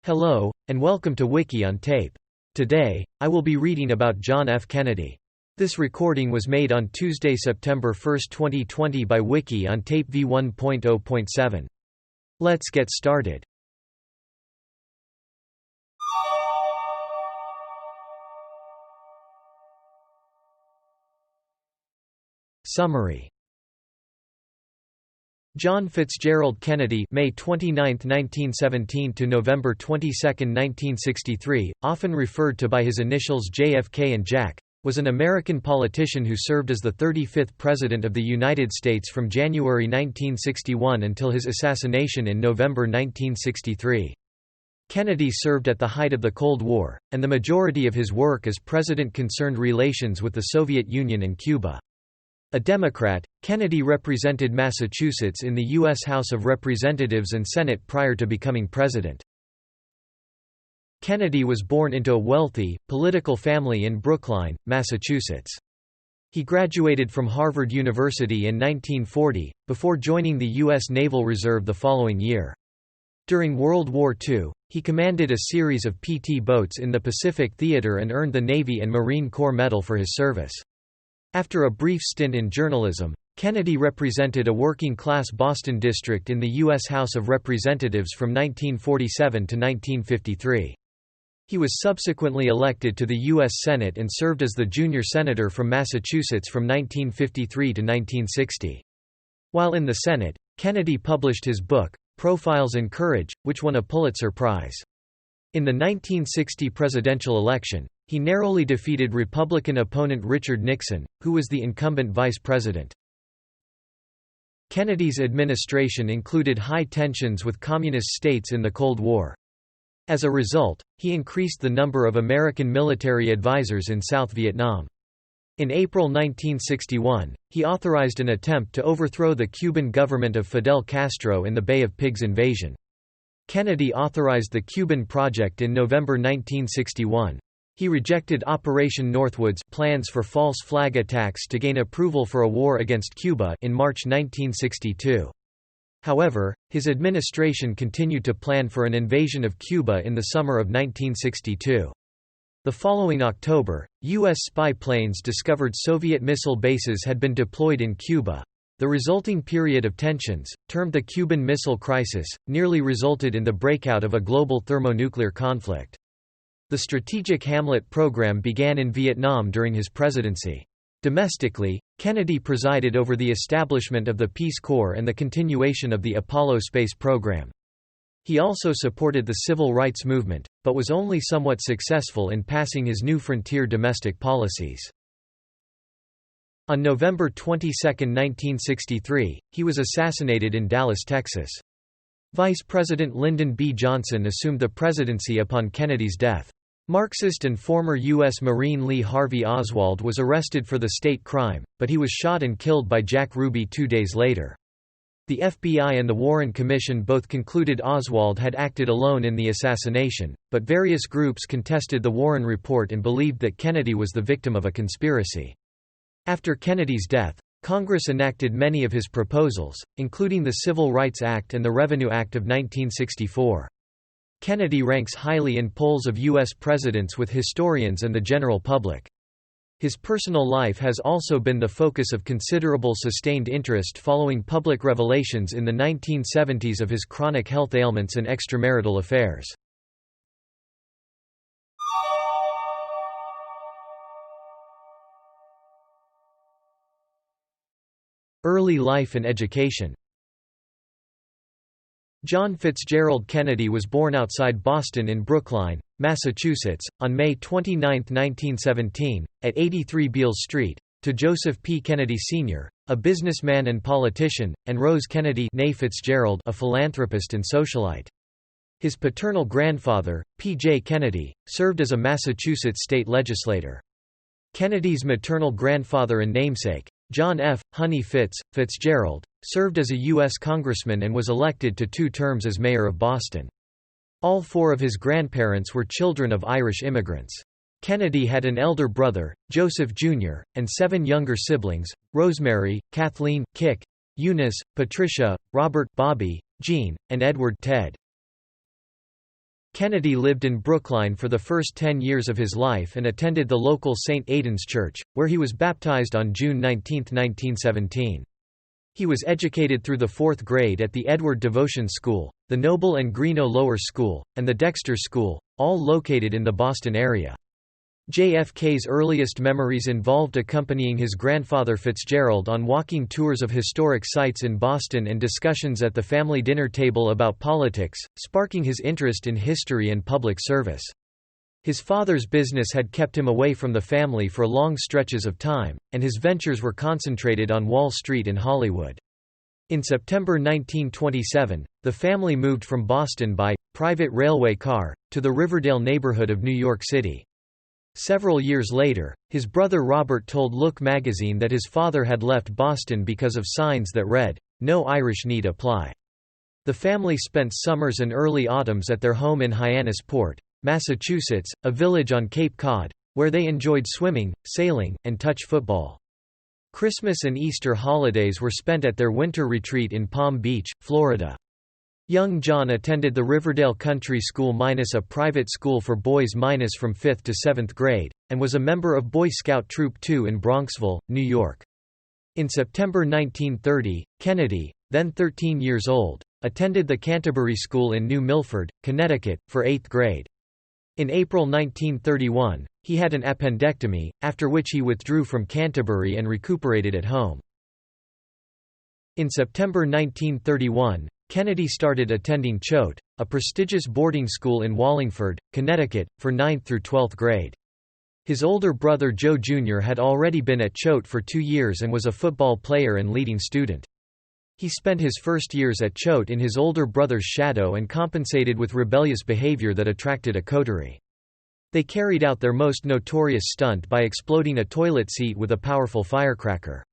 Hello, and welcome to Wiki-On-Tape. Today, I will be reading about John F. Kennedy. This recording was made on Tuesday, September 1, 2020 by Wiki-On-Tape v1.0.7. Let's get started. Summary. John Fitzgerald Kennedy, May 29, 1917 to November 22, 1963, often referred to by his initials JFK and Jack, was an American politician who served as the 35th President of the United States from January 1961 until his assassination in November 1963. Kennedy served at the height of the Cold War, and the majority of his work as president concerned relations with the Soviet Union and Cuba. A Democrat, Kennedy represented Massachusetts in the U.S. House of Representatives and Senate prior to becoming president. Kennedy was born into a wealthy, political family in Brookline, Massachusetts. He graduated from Harvard University in 1940, before joining the U.S. Naval Reserve the following year. During World War II, he commanded a series of PT boats in the Pacific Theater and earned the Navy and Marine Corps Medal for his service. After a brief stint in journalism, Kennedy represented a working-class Boston district in the U.S. House of Representatives from 1947 to 1953. He was subsequently elected to the U.S. Senate and served as the junior senator from Massachusetts from 1953 to 1960. While in the Senate, Kennedy published his book, Profiles in Courage, which won a Pulitzer Prize. In the 1960 presidential election, he narrowly defeated Republican opponent Richard Nixon, who was the incumbent vice president. Kennedy's administration included high tensions with communist states in the Cold War. As a result, he increased the number of American military advisors in South Vietnam. In April 1961, he authorized an attempt to overthrow the Cuban government of Fidel Castro in the Bay of Pigs invasion. Kennedy authorized the Cuban Project in November 1961. He rejected Operation Northwoods plans for false flag attacks to gain approval for a war against Cuba in March 1962. However, his administration continued to plan for an invasion of Cuba in the summer of 1962. The following October, U.S. spy planes discovered Soviet missile bases had been deployed in Cuba. The resulting period of tensions, termed the Cuban Missile Crisis, nearly resulted in the breakout of a global thermonuclear conflict. The strategic Hamlet program began in Vietnam during his presidency. Domestically, Kennedy presided over the establishment of the Peace Corps and the continuation of the Apollo space program. He also supported the civil rights movement, but was only somewhat successful in passing his New Frontier domestic policies. On November 22, 1963, he was assassinated in Dallas, Texas. Vice President Lyndon B. Johnson assumed the presidency upon Kennedy's death. Marxist and former U.S. Marine Lee Harvey Oswald was arrested for the state crime, but he was shot and killed by Jack Ruby 2 days later. The FBI and the Warren Commission both concluded Oswald had acted alone in the assassination, but various groups contested the Warren report and believed that Kennedy was the victim of a conspiracy. After Kennedy's death, Congress enacted many of his proposals, including the Civil Rights Act and the Revenue Act of 1964. Kennedy ranks highly in polls of U.S. presidents with historians and the general public. His personal life has also been the focus of considerable sustained interest following public revelations in the 1970s of his chronic health ailments and extramarital affairs. Early life and education. John Fitzgerald Kennedy was born outside Boston in Brookline, Massachusetts, on May 29, 1917, at 83 Beale Street, to Joseph P. Kennedy Sr., a businessman and politician, and Rose Kennedy née Fitzgerald, a philanthropist and socialite. His paternal grandfather, P. J. Kennedy, served as a Massachusetts state legislator. Kennedy's maternal grandfather and namesake, John F. Honey Fitzgerald, served as a U.S. congressman and was elected to 2 terms as mayor of Boston. All 4 of his grandparents were children of Irish immigrants. Kennedy had an elder brother, Joseph Jr., and 7 younger siblings, Rosemary, Kathleen, Kik, Eunice, Patricia, Robert, Bobby, Jean, and Edward, Ted. Kennedy lived in Brookline for the first 10 years of his life and attended the local St. Aidan's Church, where he was baptized on June 19, 1917. He was educated through the 4th grade at the Edward Devotion School, the Noble and Greenough Lower School, and the Dexter School, all located in the Boston area. JFK's earliest memories involved accompanying his grandfather Fitzgerald on walking tours of historic sites in Boston and discussions at the family dinner table about politics, sparking his interest in history and public service. His father's business had kept him away from the family for long stretches of time, and his ventures were concentrated on Wall Street and Hollywood. In September 1927, the family moved from Boston by private railway car to the Riverdale neighborhood of New York City. Several years later, his brother Robert told Look magazine that his father had left Boston because of signs that read, "No Irish need apply." The family spent summers and early autumns at their home in Hyannisport, Massachusetts, a village on Cape Cod, where they enjoyed swimming, sailing, and touch football. Christmas and Easter holidays were spent at their winter retreat in Palm Beach, Florida. Young John attended the Riverdale Country School - a private school for boys - from 5th to 7th grade, and was a member of Boy Scout Troop 2 in Bronxville, New York. In September 1930, Kennedy, then 13 years old, attended the Canterbury School in New Milford, Connecticut, for 8th grade. In April 1931, he had an appendectomy, after which he withdrew from Canterbury and recuperated at home. In September 1931, Kennedy started attending Choate, a prestigious boarding school in Wallingford, Connecticut, for 9th through 12th grade. His older brother Joe Jr. had already been at Choate for 2 years and was a football player and leading student. He spent his first years at Choate in his older brother's shadow and compensated with rebellious behavior that attracted a coterie. They carried out their most notorious stunt by exploding a toilet seat with a powerful firecracker.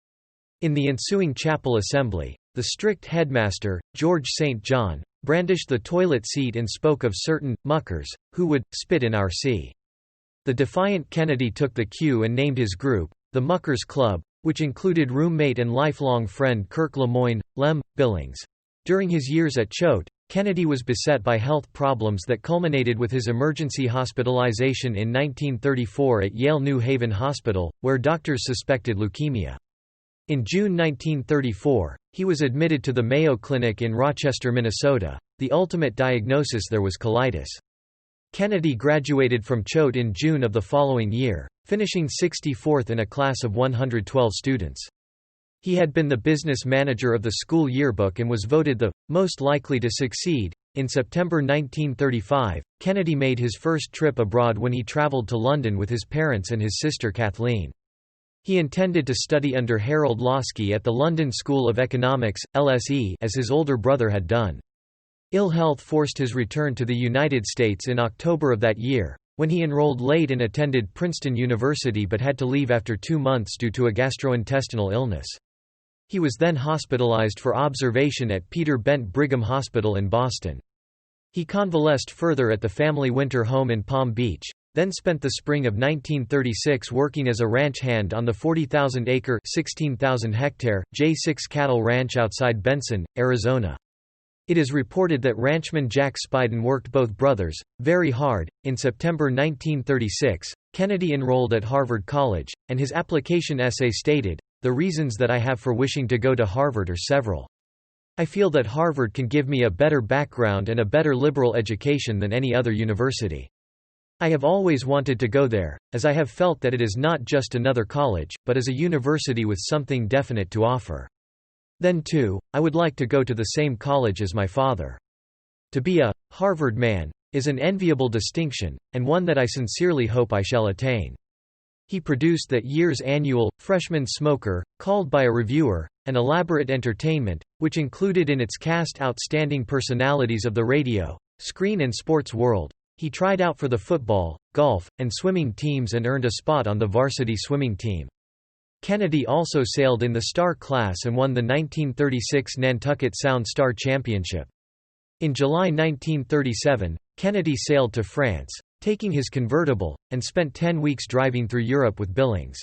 In the ensuing chapel assembly, the strict headmaster, George St. John, brandished the toilet seat and spoke of certain muckers who would spit in our sea. The defiant Kennedy took the cue and named his group the Muckers Club, which included roommate and lifelong friend Kirk Lemoyne, Lem. Billings. During his years at Choate, Kennedy was beset by health problems that culminated with his emergency hospitalization in 1934 at Yale New Haven Hospital, where doctors suspected leukemia. In June 1934, he was admitted to the Mayo Clinic in Rochester, Minnesota. The ultimate diagnosis there was colitis. Kennedy graduated from Choate in June of the following year, finishing 64th in a class of 112 students. He had been the business manager of the school yearbook and was voted the most likely to succeed. In September 1935, Kennedy made his first trip abroad when he traveled to London with his parents and his sister Kathleen. He intended to study under Harold Laski at the London School of Economics, LSE, as his older brother had done. Ill health forced his return to the United States in October of that year, when he enrolled late and attended Princeton University but had to leave after 2 months due to a gastrointestinal illness. He was then hospitalized for observation at Peter Bent Brigham Hospital in Boston. He convalesced further at the family winter home in Palm Beach, then spent the spring of 1936 working as a ranch hand on the 40,000-acre (16,000-hectare) J6 cattle ranch outside Benson, Arizona. It is reported that ranchman Jack Spiden worked both brothers very hard. In September 1936, Kennedy enrolled at Harvard College, and his application essay stated, "The reasons that I have for wishing to go to Harvard are several. I feel that Harvard can give me a better background and a better liberal education than any other university. I have always wanted to go there, as I have felt that it is not just another college, but as a university with something definite to offer. Then too, I would like to go to the same college as my father. To be a Harvard man is an enviable distinction, and one that I sincerely hope I shall attain." He produced that year's annual, Freshman Smoker, called by a reviewer, an elaborate entertainment, which included in its cast outstanding personalities of the radio, screen and sports world. He tried out for the football, golf, and swimming teams and earned a spot on the varsity swimming team. Kennedy also sailed in the Star class and won the 1936 Nantucket Sound Star Championship. In July 1937, Kennedy sailed to France, taking his convertible, and spent 10 weeks driving through Europe with Billings.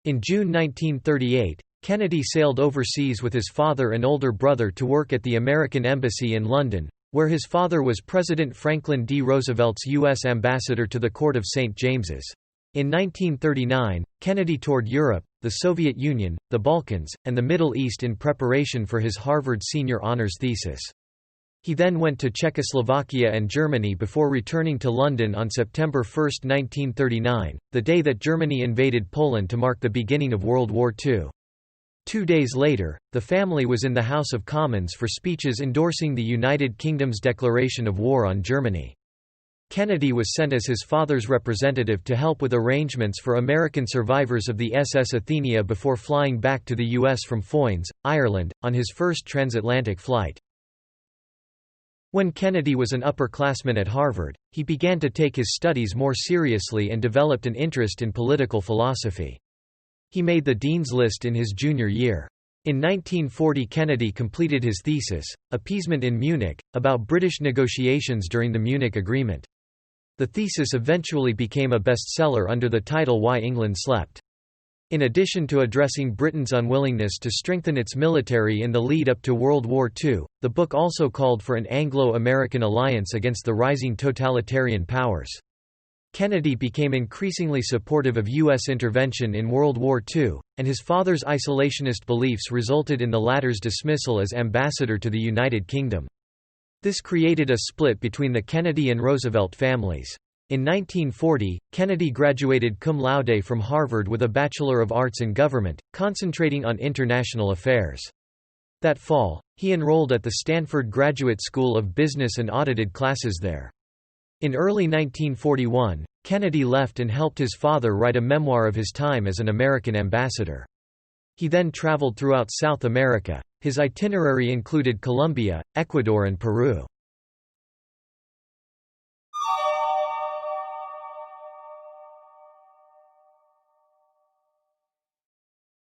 In June 1938, Kennedy sailed overseas with his father and older brother to work at the American Embassy in London, where his father was President Franklin D. Roosevelt's U.S. ambassador to the Court of St. James's. In 1939, Kennedy toured Europe, the Soviet Union, the Balkans, and the Middle East in preparation for his Harvard senior honors thesis. He then went to Czechoslovakia and Germany before returning to London on September 1, 1939, the day that Germany invaded Poland to mark the beginning of World War II. 2 days later, the family was in the House of Commons for speeches endorsing the United Kingdom's declaration of war on Germany. Kennedy was sent as his father's representative to help with arrangements for American survivors of the SS Athenia before flying back to the U.S. from Foynes, Ireland, on his first transatlantic flight. When Kennedy was an upperclassman at Harvard, he began to take his studies more seriously and developed an interest in political philosophy. He made the dean's list in his junior year. In 1940, Kennedy completed his thesis, Appeasement in Munich, about British negotiations during the Munich Agreement. The thesis eventually became a bestseller under the title Why England Slept. In addition to addressing Britain's unwillingness to strengthen its military in the lead-up to World War II, the book also called for an Anglo-American alliance against the rising totalitarian powers. Kennedy became increasingly supportive of U.S. intervention in World War II, and his father's isolationist beliefs resulted in the latter's dismissal as ambassador to the United Kingdom. This created a split between the Kennedy and Roosevelt families. In 1940, Kennedy graduated cum laude from Harvard with a Bachelor of Arts in Government, concentrating on international affairs. That fall, he enrolled at the Stanford Graduate School of Business and audited classes there. In early 1941, Kennedy left and helped his father write a memoir of his time as an American ambassador. He then traveled throughout South America. His itinerary included Colombia, Ecuador and Peru.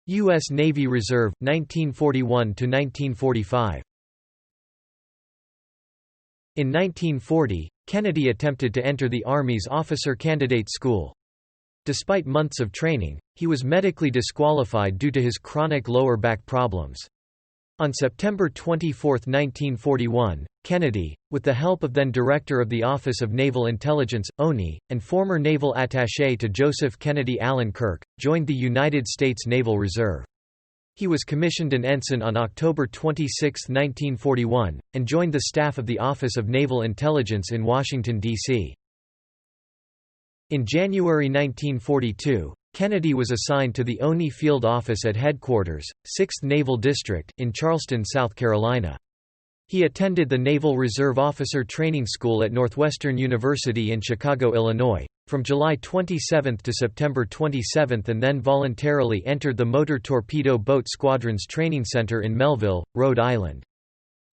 U.S. Navy Reserve, 1941–1945. In 1940, Kennedy attempted to enter the Army's Officer Candidate School. Despite months of training, he was medically disqualified due to his chronic lower back problems. On September 24, 1941, Kennedy, with the help of then Director of the Office of Naval Intelligence, ONI, and former naval attaché to Joseph Kennedy Allen Kirk, joined the United States Naval Reserve. He was commissioned an ensign on October 26, 1941, and joined the staff of the Office of Naval Intelligence in Washington, D.C. In January 1942, Kennedy was assigned to the ONI Field Office at Headquarters, 6th Naval District, in Charleston, South Carolina. He attended the Naval Reserve Officer Training School at Northwestern University in Chicago, Illinois, from July 27 to September 27 and then voluntarily entered the Motor Torpedo Boat Squadron's Training Center in Melville, Rhode Island.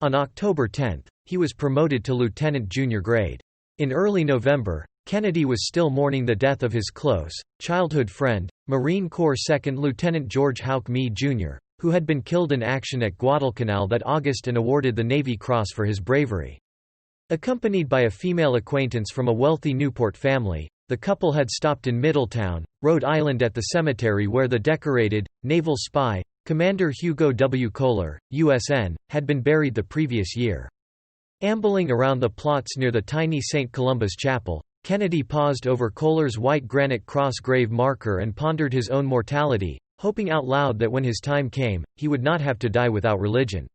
On October 10, he was promoted to lieutenant junior grade. In early November, Kennedy was still mourning the death of his close, childhood friend, Marine Corps 2nd Lieutenant George Houck Mee, Jr., who had been killed in action at Guadalcanal that August and awarded the Navy Cross for his bravery. Accompanied by a female acquaintance from a wealthy Newport family, the couple had stopped in Middletown, Rhode Island at the cemetery where the decorated, naval spy, Commander Hugo W. Kohler, USN, had been buried the previous year. Ambling around the plots near the tiny St. Columba's Chapel, Kennedy paused over Kohler's white granite cross grave marker and pondered his own mortality, hoping out loud that when his time came, he would not have to die without religion.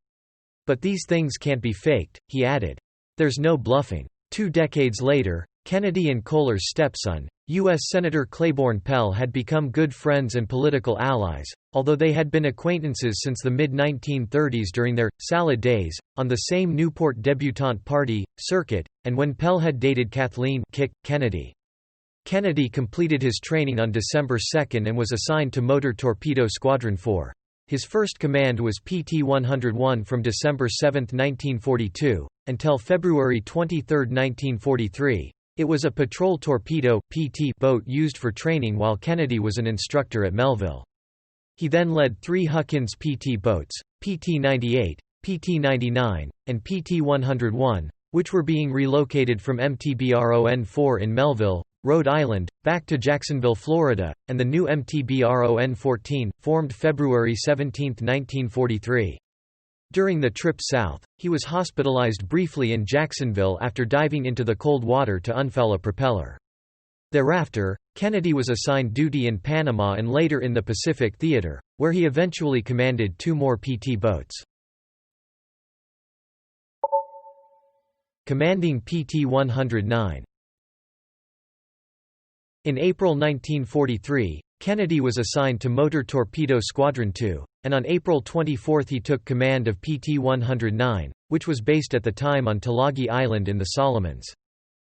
"But these things can't be faked," he added. "There's no bluffing." 2 decades later, Kennedy and Kohler's stepson, U.S. Senator Claiborne Pell, had become good friends and political allies, although they had been acquaintances since the mid-1930s during their "salad days" on the same Newport debutante party circuit, and when Pell had dated Kathleen "Kick" Kennedy. Kennedy completed his training on December 2 and was assigned to Motor Torpedo Squadron 4. His first command was PT 101 from December 7, 1942, until February 23, 1943. It was a patrol torpedo (PT) boat used for training while Kennedy was an instructor at Melville. He then led 3 Huckins PT boats, PT 98, PT 99, and PT 101, which were being relocated from MTBRON 4 in Melville, Rhode Island, back to Jacksonville, Florida, and the new MTBRON 14, formed February 17, 1943. During the trip south, he was hospitalized briefly in Jacksonville after diving into the cold water to unfurl a propeller. Thereafter, Kennedy was assigned duty in Panama and later in the Pacific Theater, where he eventually commanded 2 more PT boats. Commanding PT-109. In April 1943, Kennedy was assigned to Motor Torpedo Squadron 2, and on April 24 he took command of PT-109, which was based at the time on Tulagi Island in the Solomons.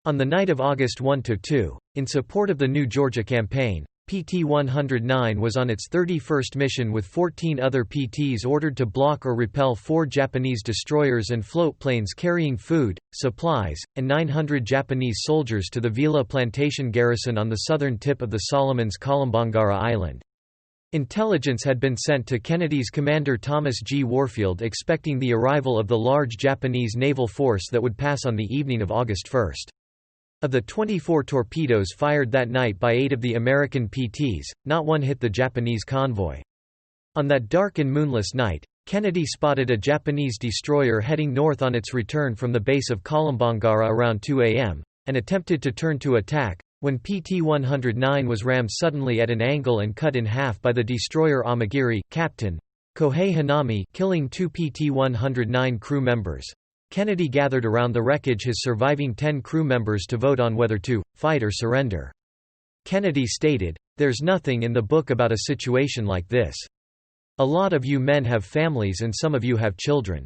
On the night of August 1–2, in support of the New Georgia Campaign, PT-109 was on its 31st mission with 14 other PTs ordered to block or repel 4 Japanese destroyers and float planes carrying food, supplies, and 900 Japanese soldiers to the Vila Plantation garrison on the southern tip of the Solomons Kolombangara Island. Intelligence had been sent to Kennedy's commander Thomas G. Warfield expecting the arrival of the large Japanese naval force that would pass on the evening of August 1. Of the 24 torpedoes fired that night by 8 of the American PTs, not one hit the Japanese convoy. On that dark and moonless night, Kennedy spotted a Japanese destroyer heading north on its return from the base of Kolombangara around 2 a.m., and attempted to turn to attack, when PT-109 was rammed suddenly at an angle and cut in half by the destroyer Amagiri, Captain Kohei Hanami, killing 2 PT-109 crew members. Kennedy gathered around the wreckage his surviving 10 crew members to vote on whether to fight or surrender. Kennedy stated, "There's nothing in the book about a situation like this. A lot of you men have families and some of you have children.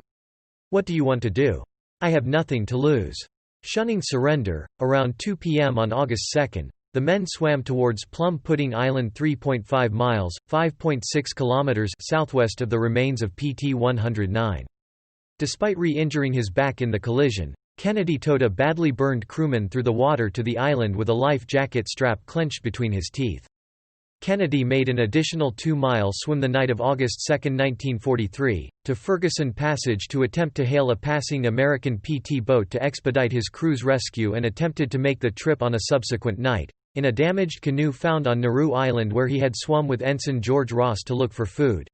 What do you want to do? I have nothing to lose." Shunning surrender, around 2 p.m. on August 2, the men swam towards Plum Pudding Island 3.5 miles (5.6 kilometers) southwest of the remains of PT-109. Despite re-injuring his back in the collision, Kennedy towed a badly burned crewman through the water to the island with a life jacket strap clenched between his teeth. Kennedy made an additional 2-mile swim the night of August 2, 1943, to Ferguson Passage to attempt to hail a passing American PT boat to expedite his crew's rescue and attempted to make the trip on a subsequent night, in a damaged canoe found on Nauru Island where he had swum with Ensign George Ross to look for food.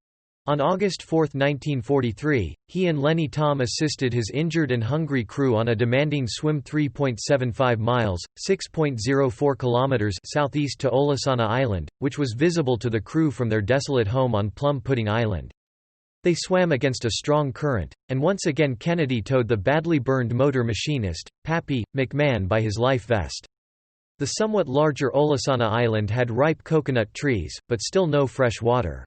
On August 4, 1943, he and Lenny Tom assisted his injured and hungry crew on a demanding swim 3.75 miles (6.04 kilometers) southeast to Olasana Island, which was visible to the crew from their desolate home on Plum Pudding Island. They swam against a strong current, and once again Kennedy towed the badly burned motor machinist, Pappy McMahon, by his life vest. The somewhat larger Olasana Island had ripe coconut trees, but still no fresh water.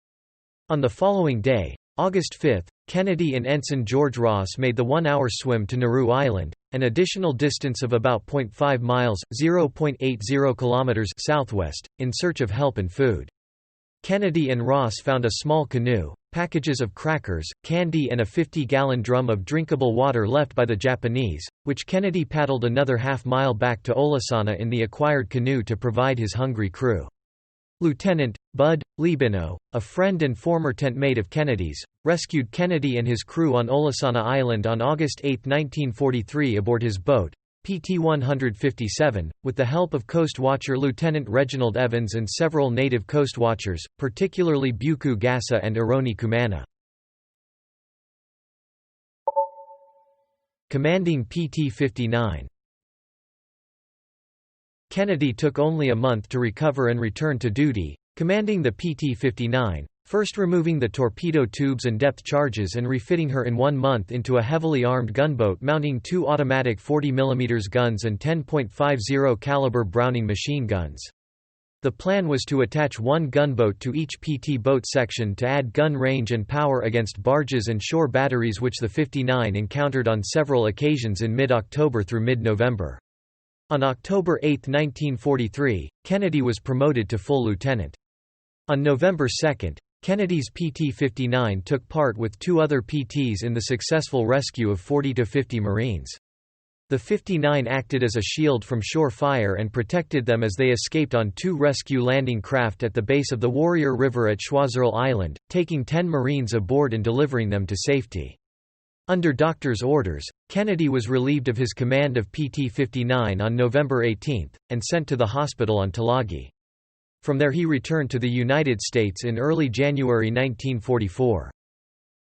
On the following day, August 5, Kennedy and Ensign George Ross made the 1-hour swim to Nauru Island, an additional distance of about 0.5 miles (0.80 kilometers) southwest, in search of help and food. Kennedy and Ross found a small canoe, packages of crackers, candy and a 50-gallon drum of drinkable water left by the Japanese, which Kennedy paddled another half-mile back to Olasana in the acquired canoe to provide his hungry crew. Lieutenant Bud Libino, a friend and former tent mate of Kennedy's, rescued Kennedy and his crew on Olasana Island on August 8, 1943 aboard his boat, PT-157, with the help of Coast Watcher Lieutenant Reginald Evans and several native Coast Watchers, particularly Buku Gasa and Ironi Kumana. Commanding PT-59. Kennedy took only a month to recover and return to duty, commanding the PT-59, first removing the torpedo tubes and depth charges and refitting her in 1 month into a heavily armed gunboat mounting 2 automatic 40mm guns and 10.50 caliber Browning machine guns. The plan was to attach 1 gunboat to each PT boat section to add gun range and power against barges and shore batteries, which the 59 encountered on several occasions in mid-October through mid-November. On October 8, 1943, Kennedy was promoted to full lieutenant. On November 2, Kennedy's PT-59 took part with 2 other PTs in the successful rescue of 40 to 50 Marines. The 59 acted as a shield from shore fire and protected them as they escaped on 2 rescue landing craft at the base of the Warrior River at Choiseul Island, taking 10 Marines aboard and delivering them to safety. Under doctor's orders, Kennedy was relieved of his command of PT-59 on November 18, and sent to the hospital on Tulagi. From there he returned to the United States in early January 1944.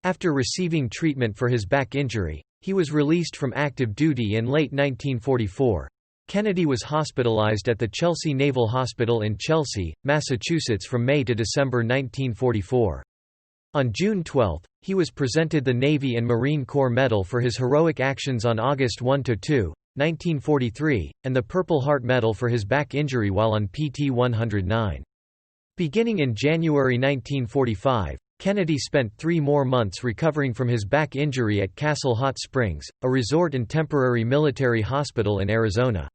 After receiving treatment for his back injury, he was released from active duty in late 1944. Kennedy was hospitalized at the Chelsea Naval Hospital in Chelsea, Massachusetts from May to December 1944. On June 12, he was presented the Navy and Marine Corps Medal for his heroic actions on August 1–2, 1943, and the Purple Heart Medal for his back injury while on PT 109. Beginning in January 1945, Kennedy spent 3 more months recovering from his back injury at Castle Hot Springs, a resort and temporary military hospital in Arizona.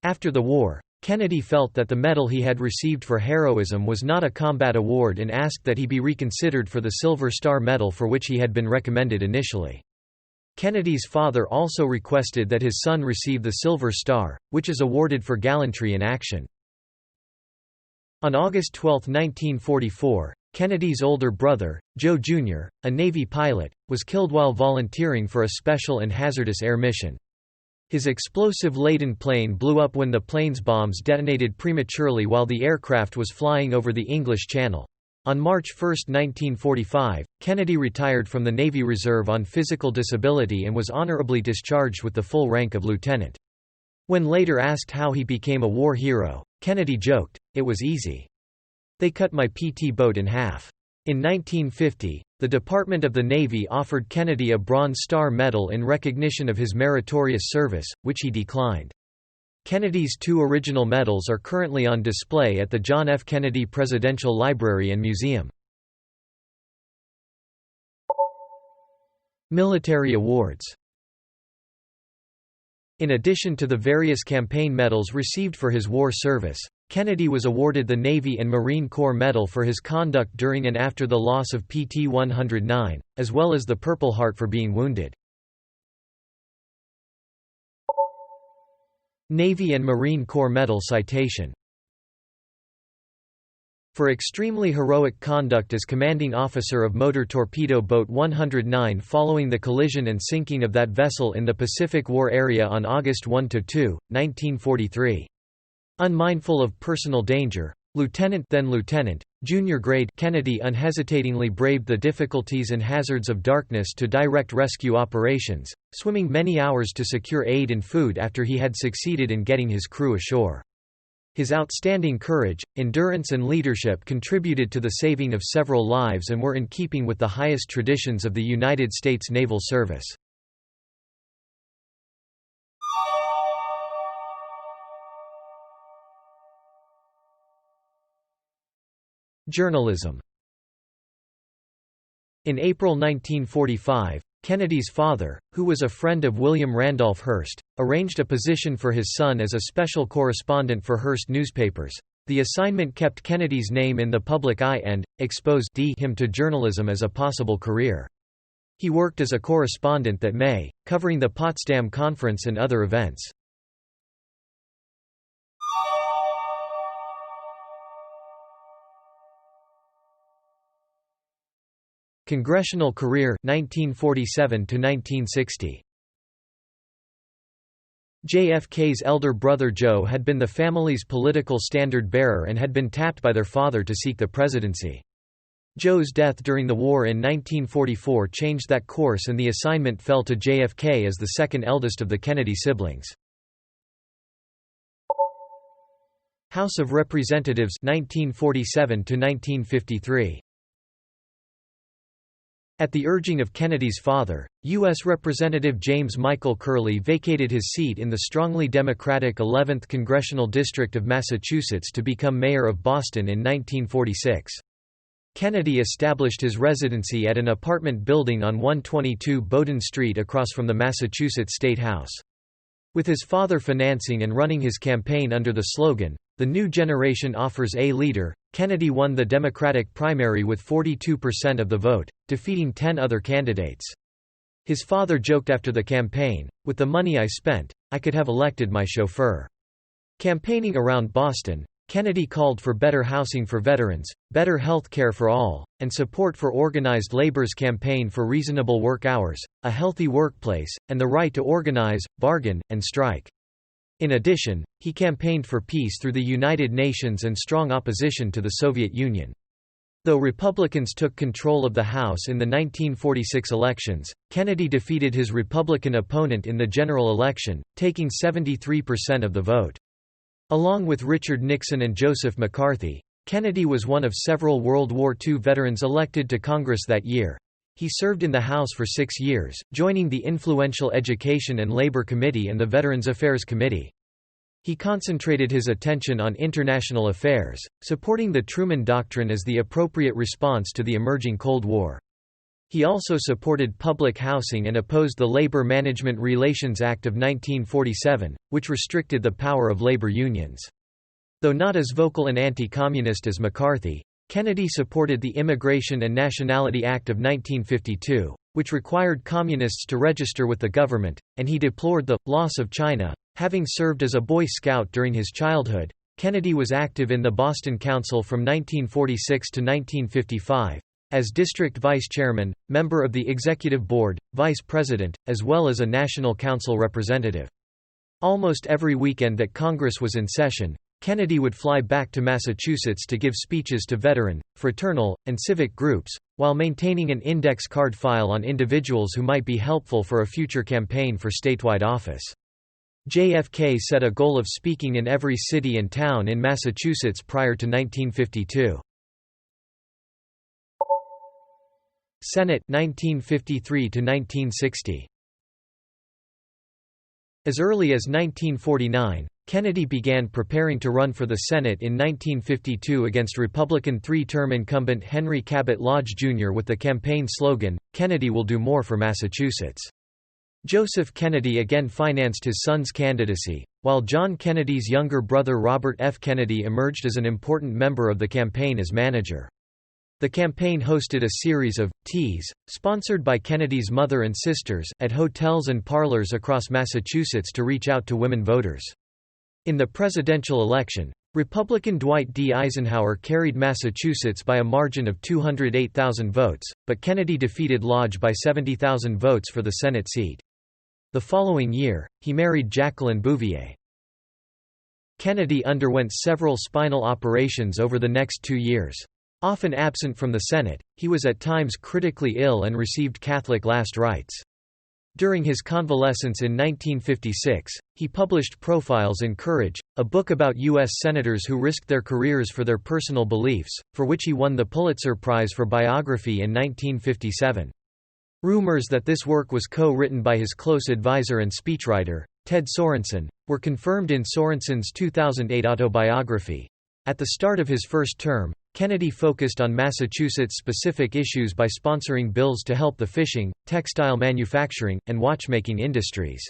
After the war, Kennedy felt that the medal he had received for heroism was not a combat award and asked that he be reconsidered for the Silver Star Medal for which he had been recommended initially. Kennedy's father also requested that his son receive the Silver Star, which is awarded for gallantry in action. On August 12, 1944, Kennedy's older brother, Joe Jr., a Navy pilot, was killed while volunteering for a special and hazardous air mission. His explosive-laden plane blew up when the plane's bombs detonated prematurely while the aircraft was flying over the English Channel. On March 1, 1945, Kennedy retired from the Navy Reserve on physical disability and was honorably discharged with the full rank of lieutenant. When later asked how he became a war hero, Kennedy joked, "It was easy. They cut my PT boat in half." In 1950, the Department of the Navy offered Kennedy a Bronze Star Medal in recognition of his meritorious service, which he declined. Kennedy's 2 original medals are currently on display at the John F. Kennedy Presidential Library and Museum. Military awards. In addition to the various campaign medals received for his war service, Kennedy was awarded the Navy and Marine Corps Medal for his conduct during and after the loss of PT 109, as well as the Purple Heart for being wounded. Navy and Marine Corps Medal citation. For extremely heroic conduct as commanding officer of motor torpedo boat 109 following the collision and sinking of that vessel in the Pacific War area on August 1–2, 1943. Unmindful of personal danger, then Lieutenant, junior grade Kennedy unhesitatingly braved the difficulties and hazards of darkness to direct rescue operations, swimming many hours to secure aid and food after he had succeeded in getting his crew ashore. His outstanding courage, endurance and leadership contributed to the saving of several lives and were in keeping with the highest traditions of the United States Naval Service. Journalism. In April 1945, Kennedy's father, who was a friend of William Randolph Hearst, arranged a position for his son as a special correspondent for Hearst newspapers. The assignment kept Kennedy's name in the public eye and exposed him to journalism as a possible career. He worked as a correspondent that May, covering the Potsdam Conference and other events. Congressional career 1947 to 1960. JFK's elder brother Joe had been the family's political standard-bearer and had been tapped by their father to seek the presidency. Joe's death during the war in 1944 changed that course and the assignment fell to JFK as the second eldest of the Kennedy siblings. House of Representatives 1947 to 1953. At the urging of Kennedy's father, U.S. Representative James Michael Curley vacated his seat in the strongly Democratic 11th Congressional District of Massachusetts to become mayor of Boston in 1946. Kennedy established his residency at an apartment building on 122 Bowdoin Street across from the Massachusetts State House. With his father financing and running his campaign under the slogan, "The New Generation Offers a Leader," Kennedy won the Democratic primary with 42% of the vote, defeating 10 other candidates. His father joked after the campaign, "With the money I spent, I could have elected my chauffeur." Campaigning around Boston, Kennedy called for better housing for veterans, better health care for all, and support for organized labor's campaign for reasonable work hours, a healthy workplace, and the right to organize, bargain, and strike. In addition, he campaigned for peace through the United Nations and strong opposition to the Soviet Union. Though Republicans took control of the House in the 1946 elections, Kennedy defeated his Republican opponent in the general election, taking 73% of the vote. Along with Richard Nixon and Joseph McCarthy, Kennedy was one of several World War II veterans elected to Congress that year. He served in the House for 6 years, joining the influential Education and Labor Committee and the Veterans Affairs Committee. He concentrated his attention on international affairs, supporting the Truman Doctrine as the appropriate response to the emerging Cold War. He also supported public housing and opposed the Labor Management Relations Act of 1947, which restricted the power of labor unions. Though not as vocal and anti-communist as McCarthy, Kennedy supported the Immigration and Nationality Act of 1952, which required communists to register with the government, and he deplored the loss of China. Having served as a Boy Scout during his childhood, Kennedy was active in the Boston Council from 1946 to 1955, as district vice chairman, member of the executive board, vice president, as well as a national council representative. Almost every weekend that Congress was in session, Kennedy would fly back to Massachusetts to give speeches to veteran, fraternal, and civic groups, while maintaining an index card file on individuals who might be helpful for a future campaign for statewide office. JFK set a goal of speaking in every city and town in Massachusetts prior to 1952. Senate 1953 to 1960. As early as 1949, Kennedy began preparing to run for the Senate in 1952 against Republican three-term incumbent Henry Cabot Lodge Jr. with the campaign slogan, "Kennedy will do more for Massachusetts." Joseph Kennedy again financed his son's candidacy, while John Kennedy's younger brother Robert F. Kennedy emerged as an important member of the campaign as manager. The campaign hosted a series of teas, sponsored by Kennedy's mother and sisters, at hotels and parlors across Massachusetts to reach out to women voters. In the presidential election, Republican Dwight D. Eisenhower carried Massachusetts by a margin of 208,000 votes, but Kennedy defeated Lodge by 70,000 votes for the Senate seat. The following year, he married Jacqueline Bouvier. Kennedy underwent several spinal operations over the next 2 years. Often absent from the Senate, he was at times critically ill and received Catholic last rites. During his convalescence in 1956, he published Profiles in Courage, a book about U.S. senators who risked their careers for their personal beliefs, for which he won the Pulitzer Prize for Biography in 1957. Rumors that this work was co-written by his close advisor and speechwriter, Ted Sorensen, were confirmed in Sorensen's 2008 autobiography. At the start of his first term, Kennedy focused on Massachusetts-specific issues by sponsoring bills to help the fishing, textile manufacturing, and watchmaking industries.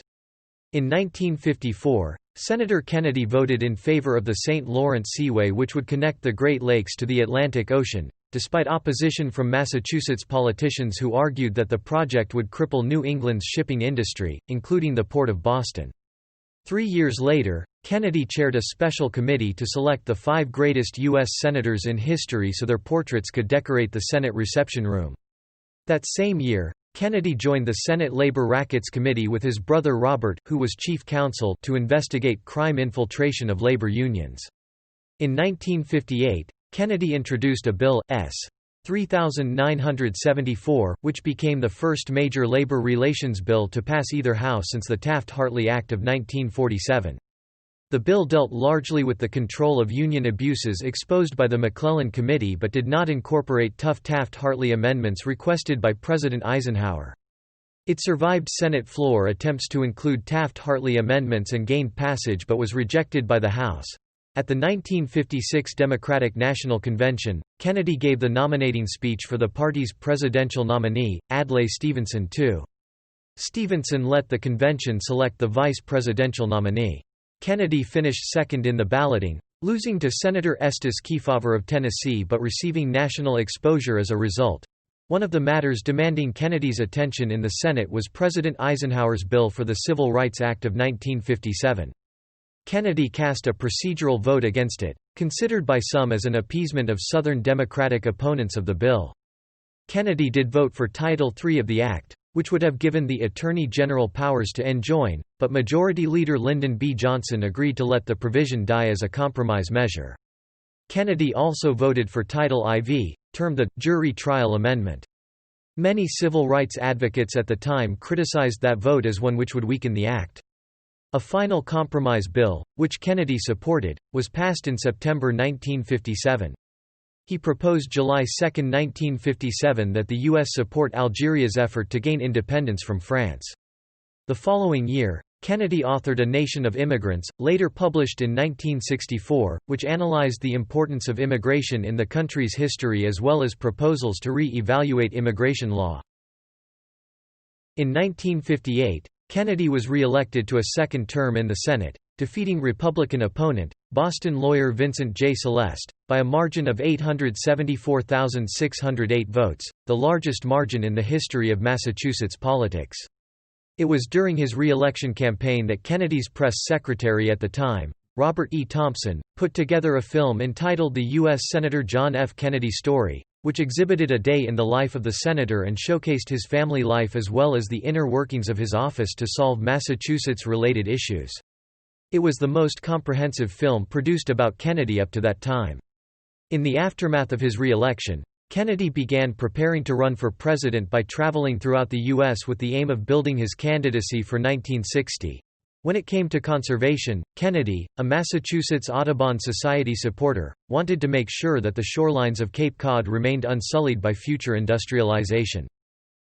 In 1954, Senator Kennedy voted in favor of the St. Lawrence Seaway, which would connect the Great Lakes to the Atlantic Ocean, despite opposition from Massachusetts politicians who argued that the project would cripple New England's shipping industry, including the Port of Boston. 3 years later, Kennedy chaired a special committee to select the 5 greatest U.S. senators in history so their portraits could decorate the Senate reception room. That same year, Kennedy joined the Senate Labor Rackets Committee with his brother Robert, who was chief counsel, to investigate crime infiltration of labor unions. In 1958, Kennedy introduced a bill, S. 3974, which became the first major labor relations bill to pass either house since the Taft-Hartley Act of 1947. The bill dealt largely with the control of union abuses exposed by the McClellan Committee but did not incorporate tough Taft-Hartley amendments requested by President Eisenhower. It survived Senate floor attempts to include Taft-Hartley amendments and gained passage but was rejected by the House. At the 1956 Democratic National Convention, Kennedy gave the nominating speech for the party's presidential nominee, Adlai Stevenson II. Stevenson let the convention select the vice presidential nominee. Kennedy finished second in the balloting, losing to Senator Estes Kefauver of Tennessee but receiving national exposure as a result. One of the matters demanding Kennedy's attention in the Senate was President Eisenhower's bill for the Civil Rights Act of 1957. Kennedy cast a procedural vote against it, considered by some as an appeasement of Southern Democratic opponents of the bill. Kennedy did vote for Title III of the Act, which would have given the Attorney General powers to enjoin, but Majority Leader Lyndon B. Johnson agreed to let the provision die as a compromise measure. Kennedy also voted for Title IV, termed the Jury Trial Amendment. Many civil rights advocates at the time criticized that vote as one which would weaken the act. A final compromise bill, which Kennedy supported, was passed in September 1957. He proposed July 2, 1957 that the U.S. support Algeria's effort to gain independence from France. The following year, Kennedy authored A Nation of Immigrants, later published in 1964, which analyzed the importance of immigration in the country's history as well as proposals to re-evaluate immigration law. In 1958, Kennedy was re-elected to a second term in the Senate, defeating Republican opponent, Boston lawyer Vincent J. Celeste, by a margin of 874,608 votes, the largest margin in the history of Massachusetts politics. It was during his re-election campaign that Kennedy's press secretary at the time, Robert E. Thompson, put together a film entitled The U.S. Senator John F. Kennedy Story, which exhibited a day in the life of the senator and showcased his family life as well as the inner workings of his office to solve Massachusetts-related issues. It was the most comprehensive film produced about Kennedy up to that time. In the aftermath of his re-election, Kennedy began preparing to run for president by traveling throughout the U.S. with the aim of building his candidacy for 1960. When it came to conservation, Kennedy, a Massachusetts Audubon Society supporter, wanted to make sure that the shorelines of Cape Cod remained unsullied by future industrialization.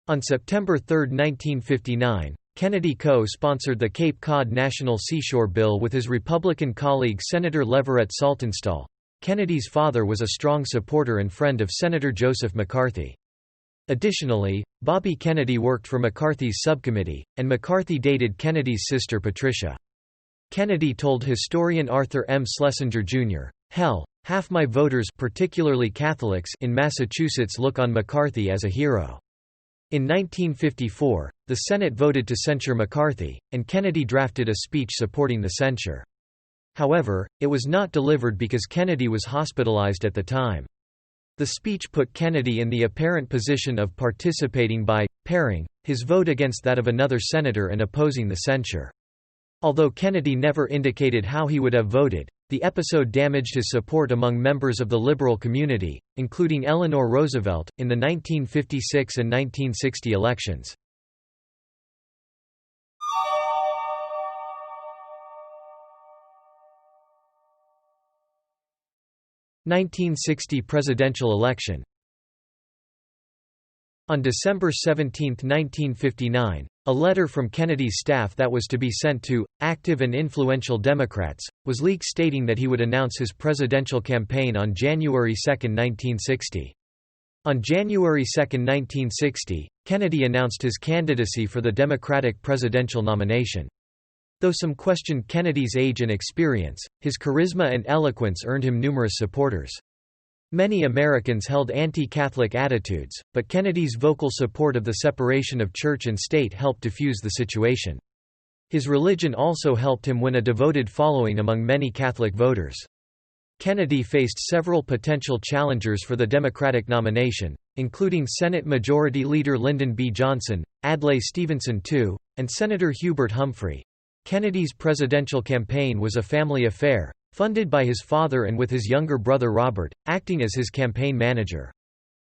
On September 3, 1959, Kennedy co-sponsored the Cape Cod National Seashore Bill with his Republican colleague Senator Leverett Saltonstall. Kennedy's father was a strong supporter and friend of Senator Joseph McCarthy. Additionally, Bobby Kennedy worked for McCarthy's subcommittee, and McCarthy dated Kennedy's sister Patricia. Kennedy told historian Arthur M. Schlesinger, Jr., "Hell, half my voters, particularly Catholics, in Massachusetts look on McCarthy as a hero." In 1954, the Senate voted to censure McCarthy, and Kennedy drafted a speech supporting the censure. However, it was not delivered because Kennedy was hospitalized at the time. The speech put Kennedy in the apparent position of participating by pairing his vote against that of another senator and opposing the censure. Although Kennedy never indicated how he would have voted, the episode damaged his support among members of the liberal community, including Eleanor Roosevelt, in the 1956 and 1960 elections. 1960 presidential election. On December 17, 1959, a letter from Kennedy's staff that was to be sent to active and influential Democrats was leaked stating that he would announce his presidential campaign on January 2, 1960. On January 2, 1960, Kennedy announced his candidacy for the Democratic presidential nomination. Though some questioned Kennedy's age and experience, his charisma and eloquence earned him numerous supporters. Many Americans held anti-Catholic attitudes, but Kennedy's vocal support of the separation of church and state helped diffuse the situation. His religion also helped him win a devoted following among many Catholic voters. Kennedy faced several potential challengers for the Democratic nomination, including Senate Majority Leader Lyndon B. Johnson, Adlai Stevenson II, and Senator Hubert Humphrey. Kennedy's presidential campaign was a family affair, funded by his father and with his younger brother Robert, acting as his campaign manager.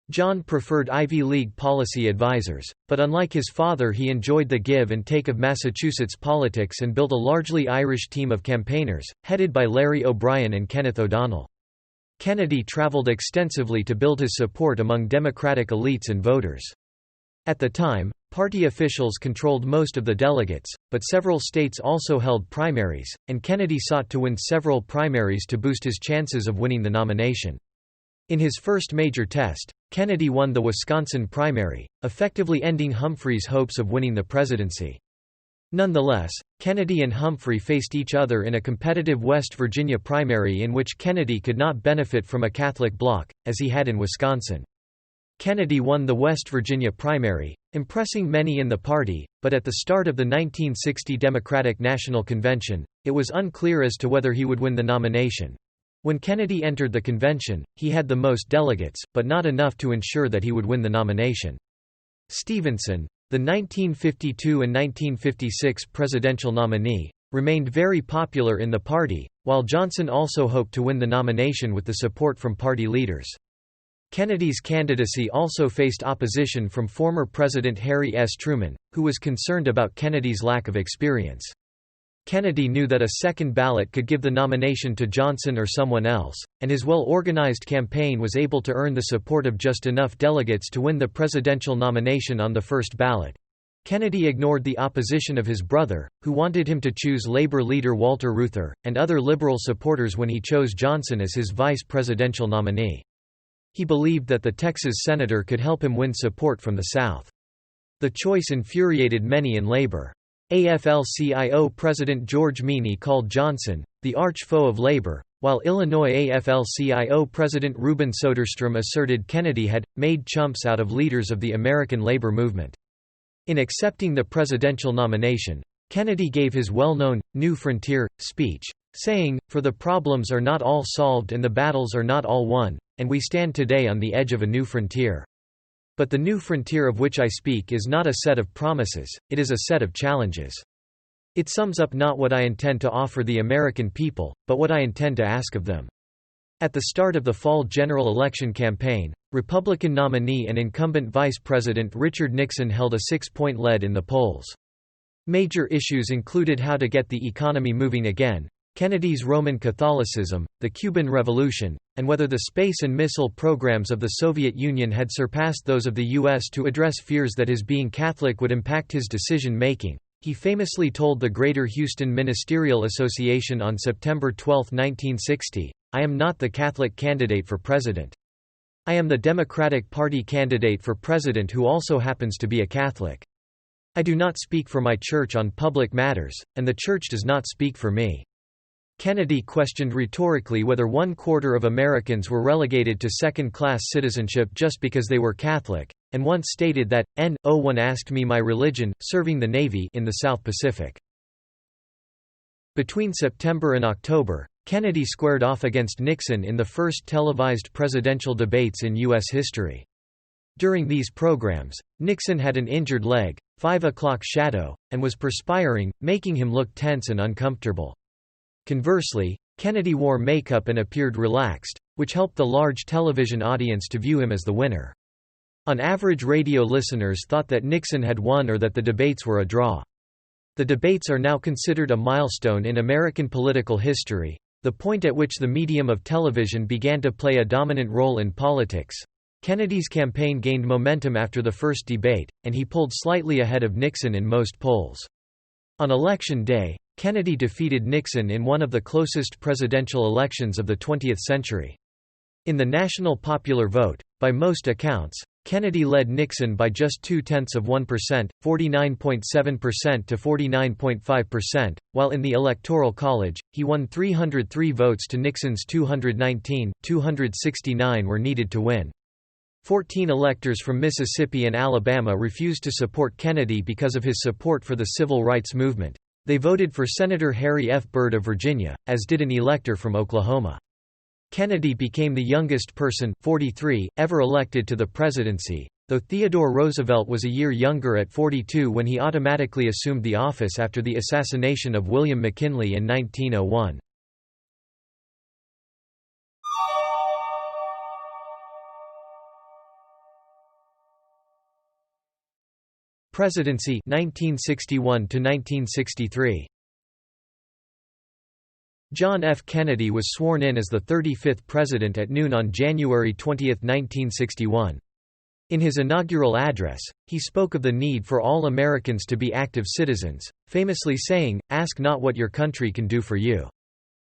John preferred Ivy League policy advisors, but unlike his father he enjoyed the give and take of Massachusetts politics and built a largely Irish team of campaigners, headed by Larry O'Brien and Kenneth O'Donnell. Kennedy traveled extensively to build his support among Democratic elites and voters. At the time, party officials controlled most of the delegates, but several states also held primaries, and Kennedy sought to win several primaries to boost his chances of winning the nomination. In his first major test, Kennedy won the Wisconsin primary, effectively ending Humphrey's hopes of winning the presidency. Nonetheless, Kennedy and Humphrey faced each other in a competitive West Virginia primary in which Kennedy could not benefit from a Catholic bloc, as he had in Wisconsin. Kennedy won the West Virginia primary, impressing many in the party, but at the start of the 1960 Democratic National Convention, it was unclear as to whether he would win the nomination. When Kennedy entered the convention, he had the most delegates, but not enough to ensure that he would win the nomination. Stevenson, the 1952 and 1956 presidential nominee, remained very popular in the party, while Johnson also hoped to win the nomination with the support from party leaders. Kennedy's candidacy also faced opposition from former President Harry S. Truman, who was concerned about Kennedy's lack of experience. Kennedy knew that a second ballot could give the nomination to Johnson or someone else, and his well-organized campaign was able to earn the support of just enough delegates to win the presidential nomination on the first ballot. Kennedy ignored the opposition of his brother, who wanted him to choose Labor leader Walter Reuther, and other liberal supporters when he chose Johnson as his vice presidential nominee. He believed that the Texas senator could help him win support from the South. The choice infuriated many in labor. AFL-CIO President George Meany called Johnson the arch-foe of labor, while Illinois AFL-CIO President Reuben Soderstrom asserted Kennedy had made chumps out of leaders of the American labor movement. In accepting the presidential nomination, Kennedy gave his well-known New Frontier speech, saying, "For the problems are not all solved and the battles are not all won, and we stand today on the edge of a new frontier. But the new frontier of which I speak is not a set of promises, it is a set of challenges. It sums up not what I intend to offer the American people, but what I intend to ask of them." At the start of the fall general election campaign, Republican nominee and incumbent Vice President Richard Nixon held a 6-point lead in the polls. Major issues included how to get the economy moving again, Kennedy's Roman Catholicism, the Cuban Revolution, and whether the space and missile programs of the Soviet Union had surpassed those of the U.S. to address fears that his being Catholic would impact his decision-making. He famously told the Greater Houston Ministerial Association on September 12, 1960, "I am not the Catholic candidate for president. I am the Democratic Party candidate for president who also happens to be a Catholic. I do not speak for my church on public matters, and the church does not speak for me." Kennedy questioned rhetorically whether 1/4 of Americans were relegated to second-class citizenship just because they were Catholic, and once stated that, "No one asked me my religion, serving the Navy in the South Pacific." Between September and October, Kennedy squared off against Nixon in the first televised presidential debates in U.S. history. During these programs, Nixon had an injured leg, 5 o'clock shadow, and was perspiring, making him look tense and uncomfortable. Conversely, Kennedy wore makeup and appeared relaxed, which helped the large television audience to view him as the winner. On average, radio listeners thought that Nixon had won or that the debates were a draw. The debates are now considered a milestone in American political history, the point at which the medium of television began to play a dominant role in politics. Kennedy's campaign gained momentum after the first debate, and he pulled slightly ahead of Nixon in most polls. On Election Day, Kennedy defeated Nixon in one of the closest presidential elections of the 20th century. In the national popular vote, by most accounts, Kennedy led Nixon by just 0.2%, 49.7% to 49.5%, while in the Electoral College, he won 303 votes to Nixon's 219, 269 were needed to win. 14 electors from Mississippi and Alabama refused to support Kennedy because of his support for the civil rights movement. They voted for Senator Harry F. Byrd of Virginia, as did an elector from Oklahoma. Kennedy became the youngest person, 43, ever elected to the presidency, though Theodore Roosevelt was a year younger at 42 when he automatically assumed the office after the assassination of William McKinley in 1901. Presidency 1961 to 1963. John F. Kennedy was sworn in as the 35th president at noon on January 20, 1961. In his inaugural address, he spoke of the need for all Americans to be active citizens, famously saying, "Ask not what your country can do for you.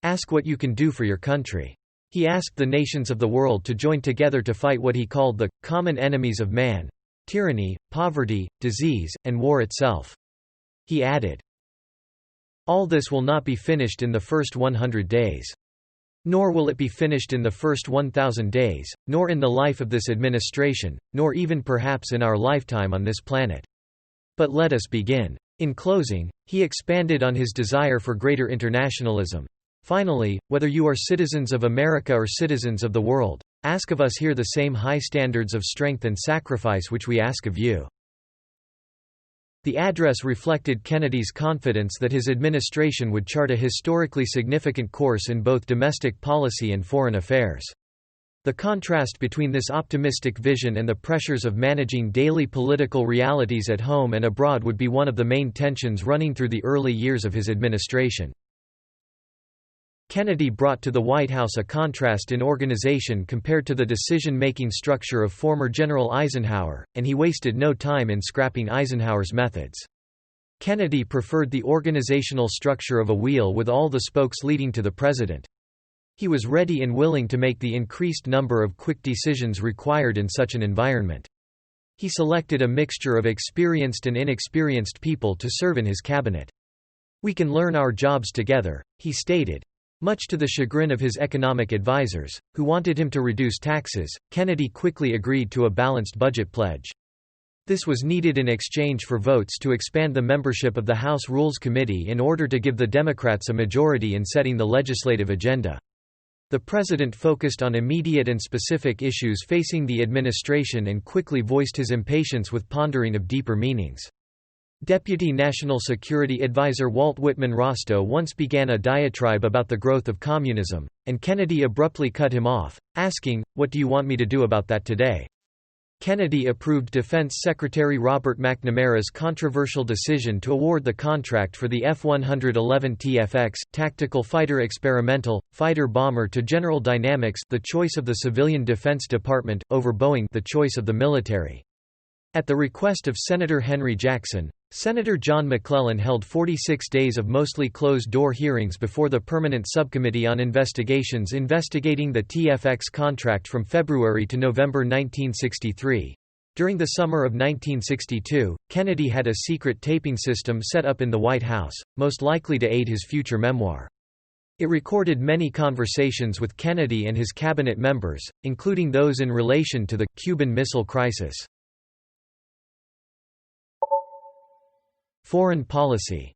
Ask what you can do for your country." He asked the nations of the world to join together to fight what he called the common enemies of man: tyranny, poverty, disease, and war itself. He added, "All this will not be finished in the first 100 days. Nor will it be finished in the first 1,000 days, nor in the life of this administration, nor even perhaps in our lifetime on this planet. But let us begin." In closing, he expanded on his desire for greater internationalism. Finally, whether you are citizens of America or citizens of the world, ask of us here the same high standards of strength and sacrifice which we ask of you. The address reflected Kennedy's confidence that his administration would chart a historically significant course in both domestic policy and foreign affairs. The contrast between this optimistic vision and the pressures of managing daily political realities at home and abroad would be one of the main tensions running through the early years of his administration. Kennedy brought to the White House a contrast in organization compared to the decision-making structure of former General Eisenhower, and he wasted no time in scrapping Eisenhower's methods. Kennedy preferred the organizational structure of a wheel with all the spokes leading to the president. He was ready and willing to make the increased number of quick decisions required in such an environment. He selected a mixture of experienced and inexperienced people to serve in his cabinet. "We can learn our jobs together," he stated. Much to the chagrin of his economic advisers, who wanted him to reduce taxes, Kennedy quickly agreed to a balanced budget pledge. This was needed in exchange for votes to expand the membership of the House Rules Committee in order to give the Democrats a majority in setting the legislative agenda. The president focused on immediate and specific issues facing the administration and quickly voiced his impatience with pondering of deeper meanings. Deputy National Security Advisor Walt Whitman Rostow once began a diatribe about the growth of communism, and Kennedy abruptly cut him off, asking, "What do you want me to do about that today?" Kennedy approved Defense Secretary Robert McNamara's controversial decision to award the contract for the F-111 TFX tactical fighter experimental fighter bomber to General Dynamics, the choice of the Civilian Defense Department, over Boeing, the choice of the military. At the request of Senator Henry Jackson, Senator John McClellan held 46 days of mostly closed-door hearings before the Permanent Subcommittee on Investigations investigating the TFX contract from February to November 1963. During the summer of 1962, Kennedy had a secret taping system set up in the White House, most likely to aid his future memoir. It recorded many conversations with Kennedy and his cabinet members, including those in relation to the Cuban Missile Crisis. Foreign policy.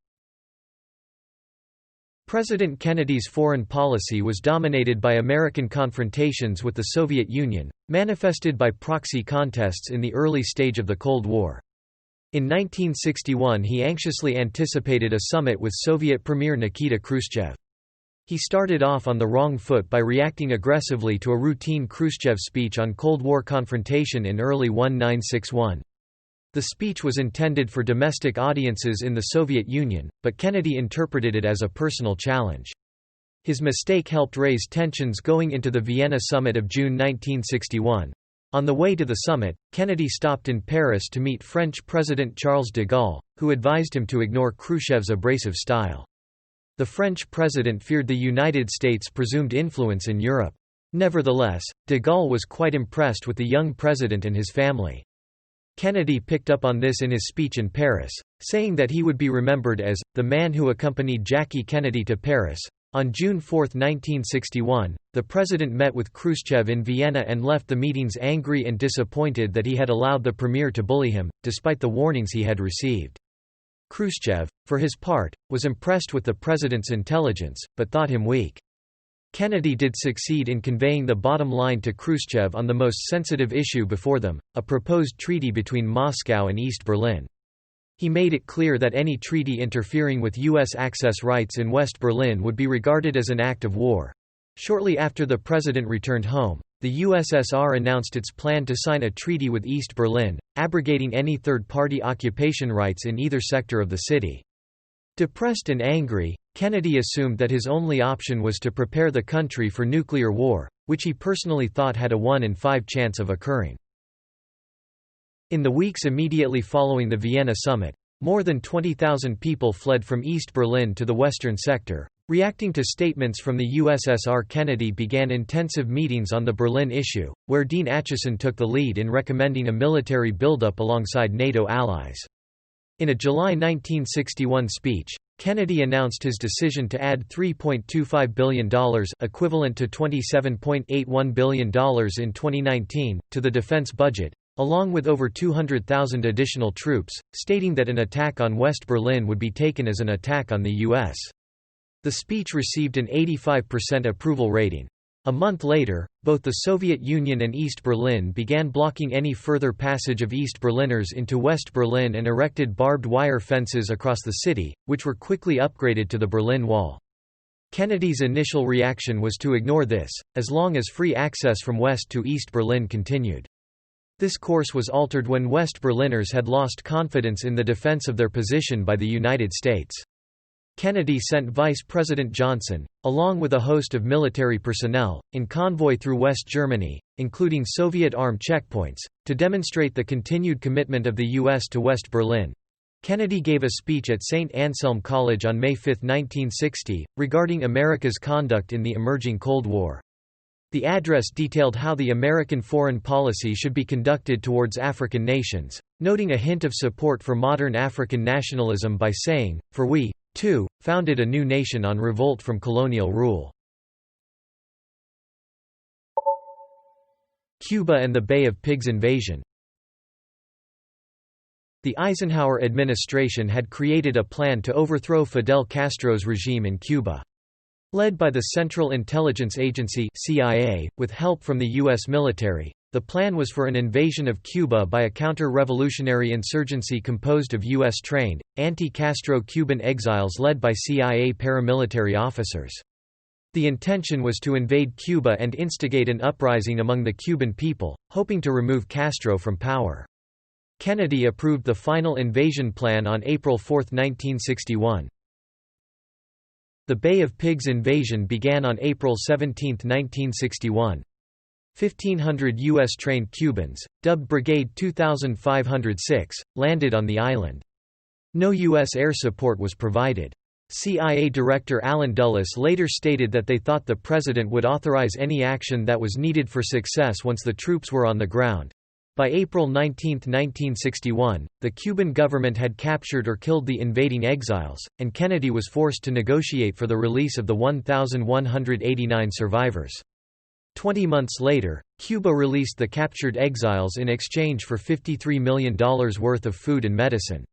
President Kennedy's foreign policy was dominated by American confrontations with the Soviet Union, manifested by proxy contests in the early stage of the Cold War. In 1961 he anxiously anticipated a summit with Soviet Premier Nikita Khrushchev. He started off on the wrong foot by reacting aggressively to a routine Khrushchev speech on Cold War confrontation in early 1961. The speech was intended for domestic audiences in the Soviet Union, but Kennedy interpreted it as a personal challenge. His mistake helped raise tensions going into the Vienna summit of June 1961. On the way to the summit, Kennedy stopped in Paris to meet French President Charles de Gaulle, who advised him to ignore Khrushchev's abrasive style. The French president feared the United States' presumed influence in Europe. Nevertheless, de Gaulle was quite impressed with the young president and his family. Kennedy picked up on this in his speech in Paris, saying that he would be remembered as the man who accompanied Jackie Kennedy to Paris. On June 4, 1961, the president met with Khrushchev in Vienna and left the meetings angry and disappointed that he had allowed the premier to bully him, despite the warnings he had received. Khrushchev, for his part, was impressed with the president's intelligence, but thought him weak. Kennedy did succeed in conveying the bottom line to Khrushchev on the most sensitive issue before them, a proposed treaty between Moscow and East Berlin. He made it clear that any treaty interfering with U.S. access rights in West Berlin would be regarded as an act of war. Shortly after the president returned home, the USSR announced its plan to sign a treaty with East Berlin, abrogating any third-party occupation rights in either sector of the city. Depressed and angry, Kennedy assumed that his only option was to prepare the country for nuclear war, which he personally thought had a 1 in 5 chance of occurring. In the weeks immediately following the Vienna summit, more than 20,000 people fled from East Berlin to the western sector. Reacting to statements from the USSR, Kennedy began intensive meetings on the Berlin issue, where Dean Acheson took the lead in recommending a military buildup alongside NATO allies. In a July 1961 speech, Kennedy announced his decision to add $3.25 billion, equivalent to $27.81 billion in 2019, to the defense budget, along with over 200,000 additional troops, stating that an attack on West Berlin would be taken as an attack on the U.S. The speech received an 85% approval rating. A month later, both the Soviet Union and East Berlin began blocking any further passage of East Berliners into West Berlin and erected barbed wire fences across the city, which were quickly upgraded to the Berlin Wall. Kennedy's initial reaction was to ignore this, as long as free access from West to East Berlin continued. This course was altered when West Berliners had lost confidence in the defense of their position by the United States. Kennedy sent Vice President Johnson, along with a host of military personnel, in convoy through West Germany, including Soviet armed checkpoints, to demonstrate the continued commitment of the U.S. to West Berlin. Kennedy gave a speech at St. Anselm College on May 5, 1960, regarding America's conduct in the emerging Cold War. The address detailed how the American foreign policy should be conducted towards African nations, noting a hint of support for modern African nationalism by saying, "For we, too, founded a new nation on revolt from colonial rule." Cuba and the Bay of Pigs invasion. The Eisenhower administration had created a plan to overthrow Fidel Castro's regime in Cuba. Led by the Central Intelligence Agency (CIA), with help from the U.S. military, the plan was for an invasion of Cuba by a counter-revolutionary insurgency composed of U.S.-trained, anti-Castro Cuban exiles led by CIA paramilitary officers. The intention was to invade Cuba and instigate an uprising among the Cuban people, hoping to remove Castro from power. Kennedy approved the final invasion plan on April 4, 1961. The Bay of Pigs invasion began on April 17, 1961. 1,500 U.S.-trained Cubans, dubbed Brigade 2506, landed on the island. No U.S. air support was provided. CIA Director Allen Dulles later stated that they thought the president would authorize any action that was needed for success once the troops were on the ground. By April 19, 1961, the Cuban government had captured or killed the invading exiles, and Kennedy was forced to negotiate for the release of the 1,189 survivors. 20 months later, Cuba released the captured exiles in exchange for $53 million worth of food and medicine.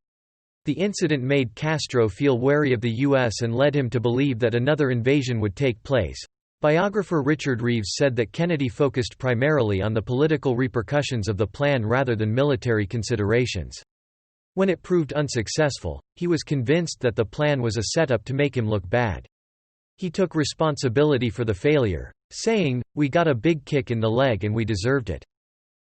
The incident made Castro feel wary of the U.S. and led him to believe that another invasion would take place. Biographer Richard Reeves said that Kennedy focused primarily on the political repercussions of the plan rather than military considerations. When it proved unsuccessful, he was convinced that the plan was a setup to make him look bad. He took responsibility for the failure, saying, "We got a big kick in the leg and we deserved it.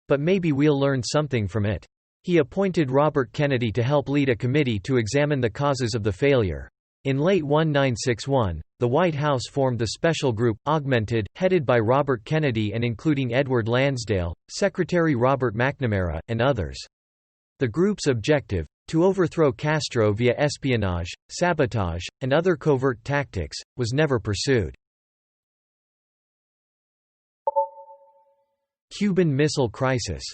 But maybe we'll learn something from it." He appointed Robert Kennedy to help lead a committee to examine the causes of the failure. In late 1961, the White House formed the Special Group, Augmented, headed by Robert Kennedy and including Edward Lansdale, Secretary Robert McNamara, and others. The group's objective, to overthrow Castro via espionage, sabotage, and other covert tactics, was never pursued. Cuban Missile Crisis.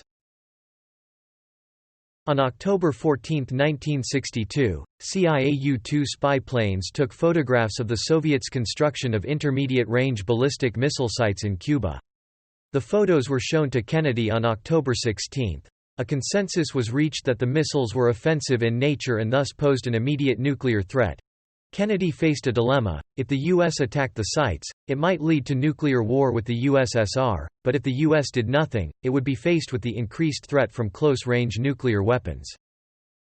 On October 14, 1962, CIA U-2 spy planes took photographs of the Soviets' construction of intermediate-range ballistic missile sites in Cuba. The photos were shown to Kennedy on October 16. A consensus was reached that the missiles were offensive in nature and thus posed an immediate nuclear threat. Kennedy faced a dilemma: if the U.S. attacked the sites, it might lead to nuclear war with the USSR, but if the U.S. did nothing, it would be faced with the increased threat from close-range nuclear weapons.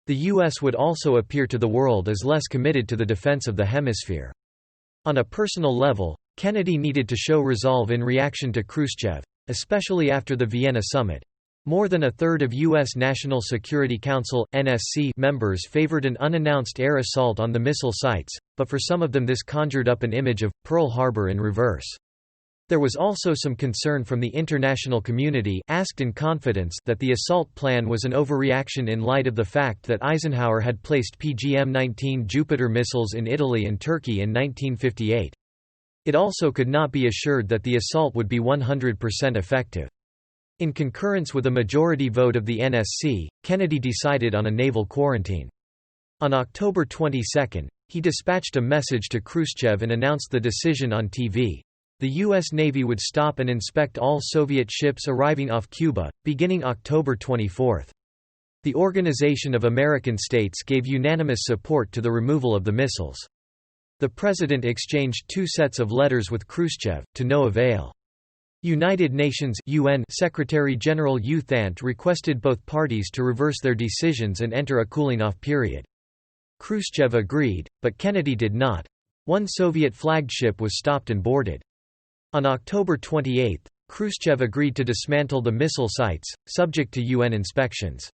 The U.S. would also appear to the world as less committed to the defense of the hemisphere. On a personal level, Kennedy needed to show resolve in reaction to Khrushchev, especially after the Vienna summit. More than a third of U.S. National Security Council (NSC) members favored an unannounced air assault on the missile sites, but for some of them this conjured up an image of Pearl Harbor in reverse. There was also some concern from the international community, asked in confidence, that the assault plan was an overreaction in light of the fact that Eisenhower had placed PGM-19 Jupiter missiles in Italy and Turkey in 1958. It also could not be assured that the assault would be 100% effective. In concurrence with a majority vote of the NSC, Kennedy decided on a naval quarantine. On October 22, he dispatched a message to Khrushchev and announced the decision on TV. The U.S. Navy would stop and inspect all Soviet ships arriving off Cuba, beginning October 24. The Organization of American States gave unanimous support to the removal of the missiles. The president exchanged 2 sets of letters with Khrushchev, to no avail. United Nations (UN) Secretary-General U Thant requested both parties to reverse their decisions and enter a cooling-off period. Khrushchev agreed, but Kennedy did not. One Soviet flagged ship was stopped and boarded. On October 28, Khrushchev agreed to dismantle the missile sites, subject to UN inspections.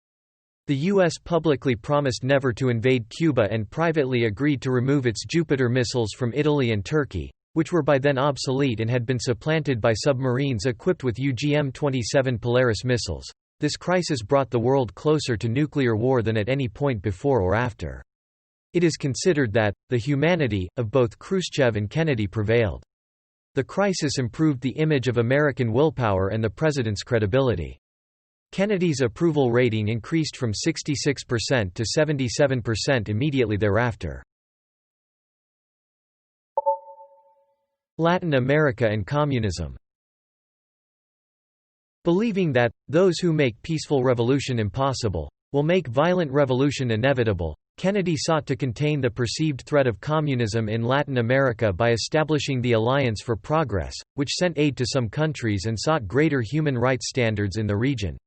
The U.S. publicly promised never to invade Cuba and privately agreed to remove its Jupiter missiles from Italy and Turkey, which were by then obsolete and had been supplanted by submarines equipped with UGM-27 Polaris missiles. This crisis brought the world closer to nuclear war than at any point before or after. It is considered that the humanity of both Khrushchev and Kennedy prevailed. The crisis improved the image of American willpower and the president's credibility. Kennedy's approval rating increased from 66% to 77% immediately thereafter. Latin America and communism. Believing that, those who make peaceful revolution impossible, will make violent revolution inevitable, Kennedy sought to contain the perceived threat of communism in Latin America by establishing the Alliance for Progress, which sent aid to some countries and sought greater human rights standards in the region.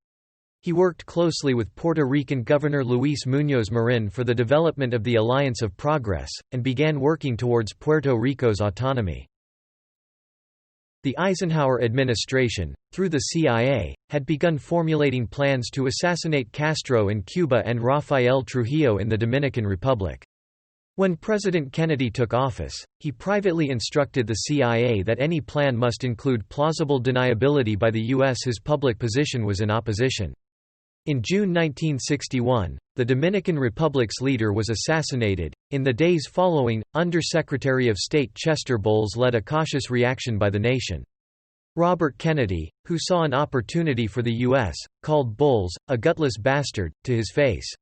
He worked closely with Puerto Rican Governor Luis Muñoz Marin for the development of the Alliance of Progress, and began working towards Puerto Rico's autonomy. The Eisenhower administration, through the CIA, had begun formulating plans to assassinate Castro in Cuba and Rafael Trujillo in the Dominican Republic. When President Kennedy took office, he privately instructed the CIA that any plan must include plausible deniability by the U.S. His public position was in opposition. In June 1961, the Dominican Republic's leader was assassinated. In the days following, Under-Secretary of State Chester Bowles led a cautious reaction by the nation. Robert Kennedy, who saw an opportunity for the U.S., called Bowles a gutless bastard to his face.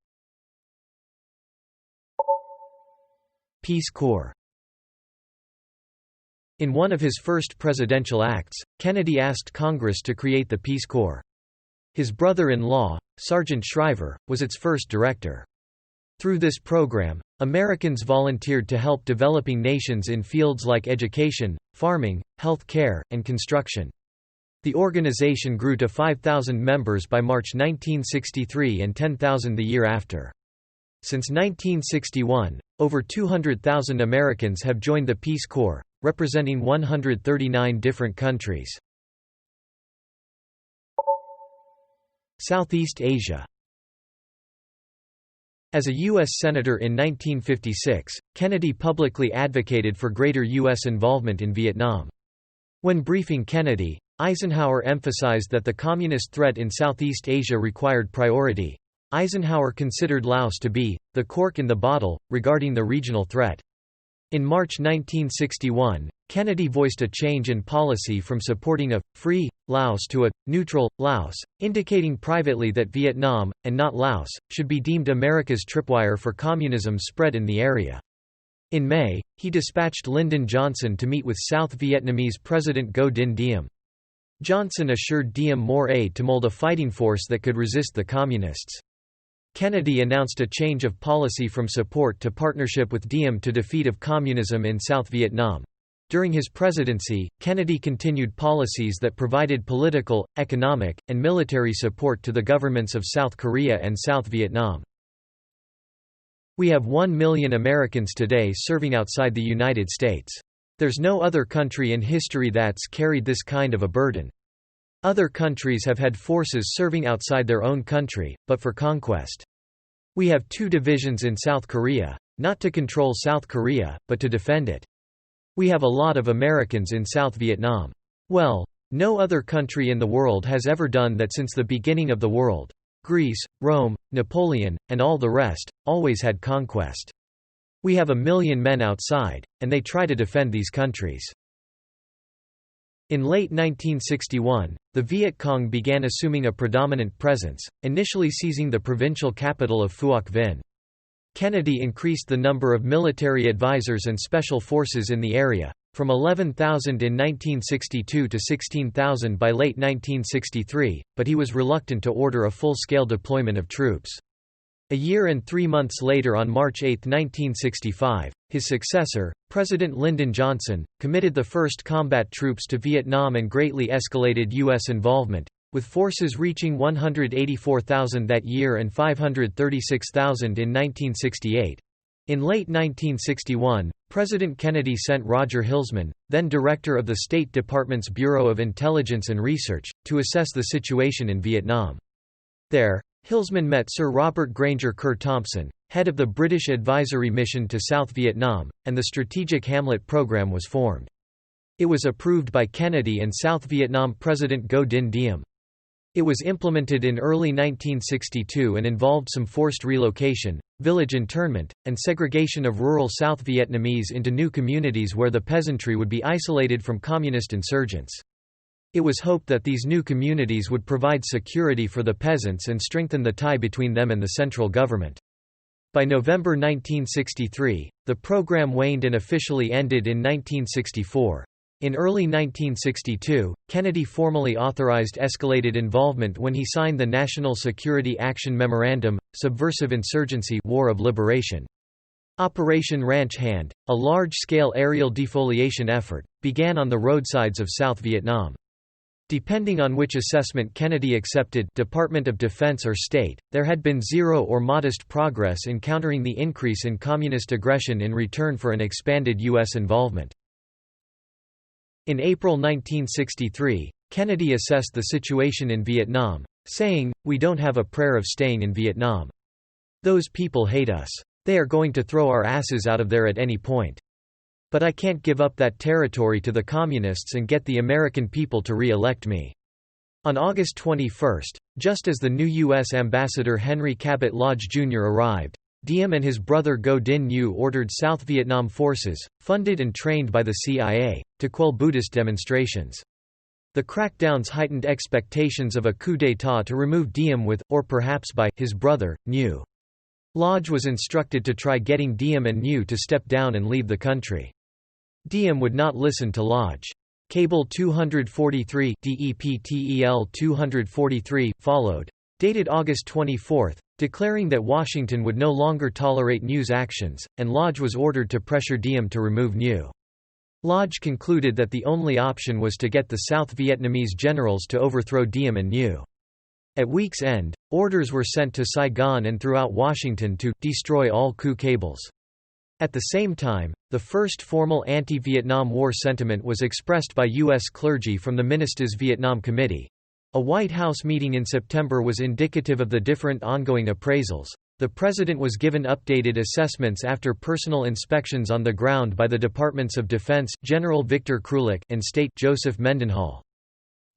Peace Corps. In one of his first presidential acts, Kennedy asked Congress to create the Peace Corps. His brother-in-law, Sergeant Shriver, was its first director. Through this program, Americans volunteered to help developing nations in fields like education, farming, health care, and construction. The organization grew to 5,000 members by March 1963 and 10,000 the year after. Since 1961, over 200,000 Americans have joined the Peace Corps, representing 139 different countries. Southeast Asia. As a U.S. Senator in 1956, Kennedy publicly advocated for greater U.S. involvement in Vietnam. When briefing Kennedy, Eisenhower emphasized that the communist threat in Southeast Asia required priority. Eisenhower considered Laos to be the cork in the bottle regarding the regional threat. In March 1961, Kennedy voiced a change in policy from supporting a free Laos to a neutral Laos, indicating privately that Vietnam, and not Laos, should be deemed America's tripwire for communism spread in the area. In May, he dispatched Lyndon Johnson to meet with South Vietnamese President Ngo Dinh Diem. Johnson assured Diem more aid to mold a fighting force that could resist the Communists. Kennedy announced a change of policy from support to partnership with Diem to defeat of communism in South Vietnam. During his presidency, Kennedy continued policies that provided political, economic, and military support to the governments of South Korea and South Vietnam. We have 1 million Americans today serving outside the United States. There's no other country in history that's carried this kind of a burden. Other countries have had forces serving outside their own country, but for conquest. We have 2 divisions in South Korea, not to control South Korea, but to defend it. We have a lot of Americans in South Vietnam. Well, no other country in the world has ever done that since the beginning of the world. Greece, Rome, Napoleon, and all the rest, always had conquest. We have 1 million men outside, and they try to defend these countries. In late 1961, the Viet Cong began assuming a predominant presence, initially seizing the provincial capital of Phuoc Vinh. Kennedy increased the number of military advisors and special forces in the area, from 11,000 in 1962 to 16,000 by late 1963, but he was reluctant to order a full-scale deployment of troops. A year and 3 months later, on March 8, 1965, his successor, President Lyndon Johnson, committed the first combat troops to Vietnam and greatly escalated U.S. involvement, with forces reaching 184,000 that year and 536,000 in 1968. In late 1961, President Kennedy sent Roger Hilsman, then director of the State Department's Bureau of Intelligence and Research, to assess the situation in Vietnam. There, Hilsman met Sir Robert Granger Kerr Thompson, head of the British Advisory Mission to South Vietnam, and the Strategic Hamlet Program was formed. It was approved by Kennedy and South Vietnam President Ngo Dinh Diem. It was implemented in early 1962 and involved some forced relocation, village internment, and segregation of rural South Vietnamese into new communities where the peasantry would be isolated from communist insurgents. It was hoped that these new communities would provide security for the peasants and strengthen the tie between them and the central government. By November 1963, the program waned and officially ended in 1964. In early 1962, Kennedy formally authorized escalated involvement when he signed the National Security Action Memorandum, Subversive Insurgency War of Liberation. Operation Ranch Hand, a large-scale aerial defoliation effort, began on the roadsides of South Vietnam. Depending on which assessment Kennedy accepted, Department of Defense or State, there had been zero or modest progress in countering the increase in communist aggression in return for an expanded U.S. involvement. In April 1963, Kennedy assessed the situation in Vietnam, saying, "We don't have a prayer of staying in Vietnam. Those people hate us. They are going to throw our asses out of there at any point. But I can't give up that territory to the Communists and get the American people to re-elect me." On August 21, just as the new U.S. ambassador Henry Cabot Lodge Jr. arrived, Diem and his brother Ngo Dinh Nhu ordered South Vietnam forces, funded and trained by the CIA, to quell Buddhist demonstrations. The crackdowns heightened expectations of a coup d'état to remove Diem with, or perhaps by, his brother, Nhu. Lodge was instructed to try getting Diem and Nhu to step down and leave the country. Diem would not listen to Lodge. Cable 243 DEPTEL 243 followed, dated August 24, declaring that Washington would no longer tolerate Nhu's actions, and Lodge was ordered to pressure Diem to remove Nhu. Lodge concluded that the only option was to get the South Vietnamese generals to overthrow Diem and Nhu. At week's end, orders were sent to Saigon and throughout Washington to destroy all coup cables. At the same time, the first formal anti-Vietnam War sentiment was expressed by U.S. clergy from the Ministers' Vietnam Committee. A White House meeting in September was indicative of the different ongoing appraisals. The President was given updated assessments after personal inspections on the ground by the Departments of Defense General Victor Krulik and State Joseph Mendenhall.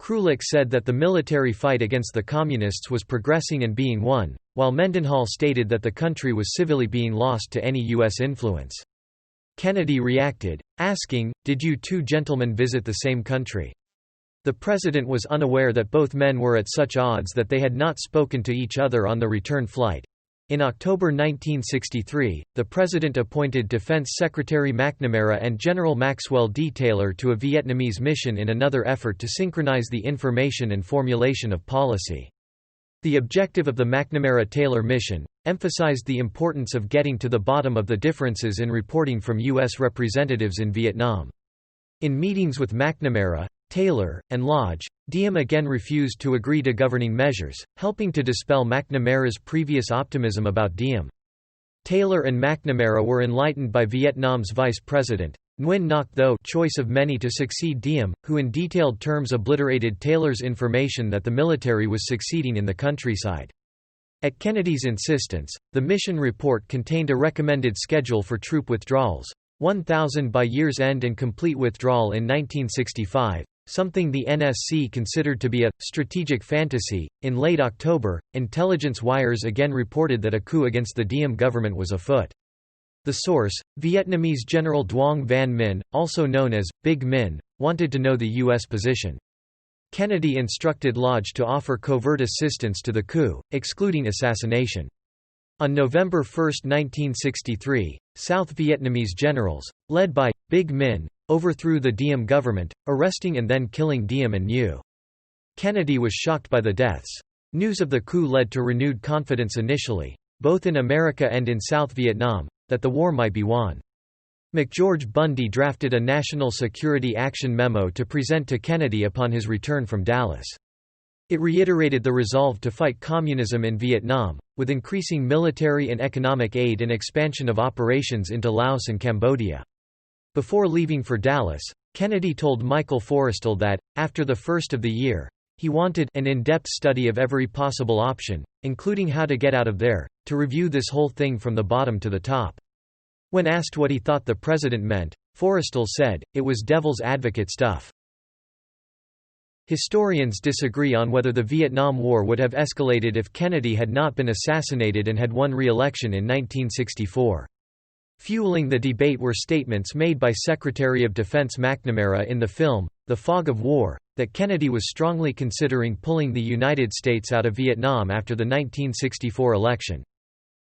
Krulik said that the military fight against the Communists was progressing and being won, while Mendenhall stated that the country was civilly being lost to any U.S. influence. Kennedy reacted, asking, "Did you two gentlemen visit the same country?" The President was unaware that both men were at such odds that they had not spoken to each other on the return flight. In October 1963, the President appointed Defense Secretary McNamara and General Maxwell D. Taylor to a Vietnamese mission in another effort to synchronize the information and formulation of policy. The objective of the McNamara-Taylor mission emphasized the importance of getting to the bottom of the differences in reporting from U.S. representatives in Vietnam. In meetings with McNamara, Taylor, and Lodge, Diem again refused to agree to governing measures, helping to dispel McNamara's previous optimism about Diem. Taylor and McNamara were enlightened by Vietnam's vice president, Nguyen Ngoc Tho, choice of many to succeed Diem, who in detailed terms obliterated Taylor's information that the military was succeeding in the countryside. At Kennedy's insistence, the mission report contained a recommended schedule for troop withdrawals, 1,000 by year's end and complete withdrawal in 1965. Something the NSC considered to be a strategic fantasy. In late October, intelligence wires again reported that a coup against the Diem government was afoot. The source, Vietnamese General Duong Van Minh, also known as Big Minh, wanted to know the U.S. position. Kennedy instructed Lodge to offer covert assistance to the coup, excluding assassination. On November 1, 1963, South Vietnamese generals, led by Big Minh, overthrew the Diem government, arresting and then killing Diem and Nhu. Kennedy was shocked by the deaths. News of the coup led to renewed confidence initially. both in America and in South Vietnam, that the war might be won. McGeorge Bundy drafted a National Security Action Memo to present to Kennedy upon his return from Dallas. It reiterated the resolve to fight communism in Vietnam, with increasing military and economic aid and expansion of operations into Laos and Cambodia. Before leaving for Dallas, Kennedy told Michael Forrestal that, after the first of the year, he wanted an in-depth study of every possible option, including how to get out of there, to review this whole thing from the bottom to the top. When asked what he thought the president meant, Forrestal said, "It was devil's advocate stuff." Historians disagree on whether the Vietnam War would have escalated if Kennedy had not been assassinated and had won re-election in 1964. Fueling the debate were statements made by Secretary of Defense McNamara in the film, The Fog of War, that Kennedy was strongly considering pulling the United States out of Vietnam after the 1964 election.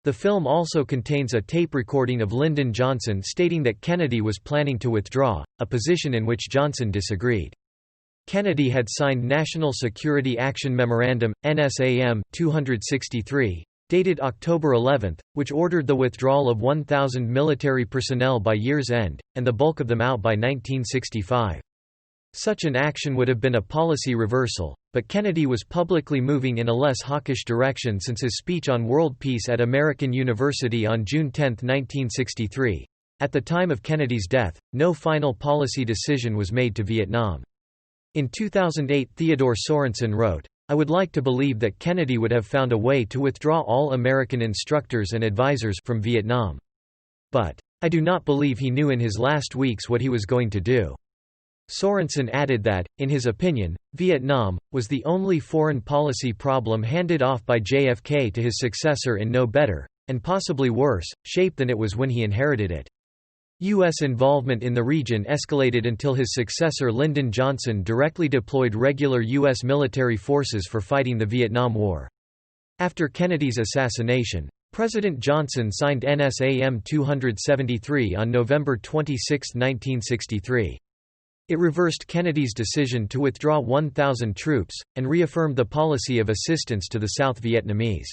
The film also contains a tape recording of Lyndon Johnson stating that Kennedy was planning to withdraw, a position in which Johnson disagreed. Kennedy had signed National Security Action Memorandum, NSAM 263, dated October 11, which ordered the withdrawal of 1,000 military personnel by year's end, and the bulk of them out by 1965. Such an action would have been a policy reversal, but Kennedy was publicly moving in a less hawkish direction since his speech on world peace at American University on June 10, 1963. At the time of Kennedy's death, no final policy decision was made to Vietnam. In 2008, Theodore Sorensen wrote, "I would like to believe that Kennedy would have found a way to withdraw all American instructors and advisors from Vietnam. But I do not believe he knew in his last weeks what he was going to do." Sorensen added that, in his opinion, Vietnam was the only foreign policy problem handed off by JFK to his successor in no better, and possibly worse, shape than it was when he inherited it. U.S. involvement in the region escalated until his successor Lyndon Johnson directly deployed regular U.S. military forces for fighting the Vietnam War. After Kennedy's assassination, President Johnson signed NSAM 273 on November 26, 1963. It reversed Kennedy's decision to withdraw 1,000 troops, and reaffirmed the policy of assistance to the South Vietnamese.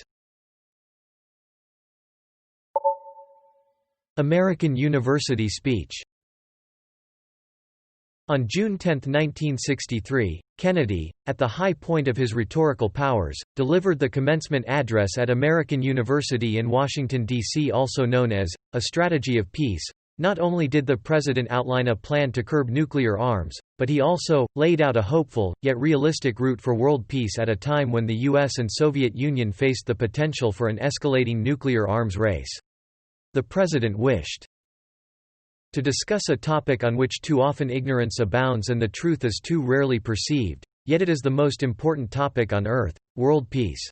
American University speech. On June 10, 1963, Kennedy, at the high point of his rhetorical powers, delivered the commencement address at American University in Washington, D.C., also known as A Strategy of Peace. Not only did the president outline a plan to curb nuclear arms, but he also laid out a hopeful, yet realistic route for world peace at a time when the U.S. and Soviet Union faced the potential for an escalating nuclear arms race. The president wished to discuss a topic on which too often ignorance abounds and the truth is too rarely perceived, yet it is the most important topic on earth: world peace.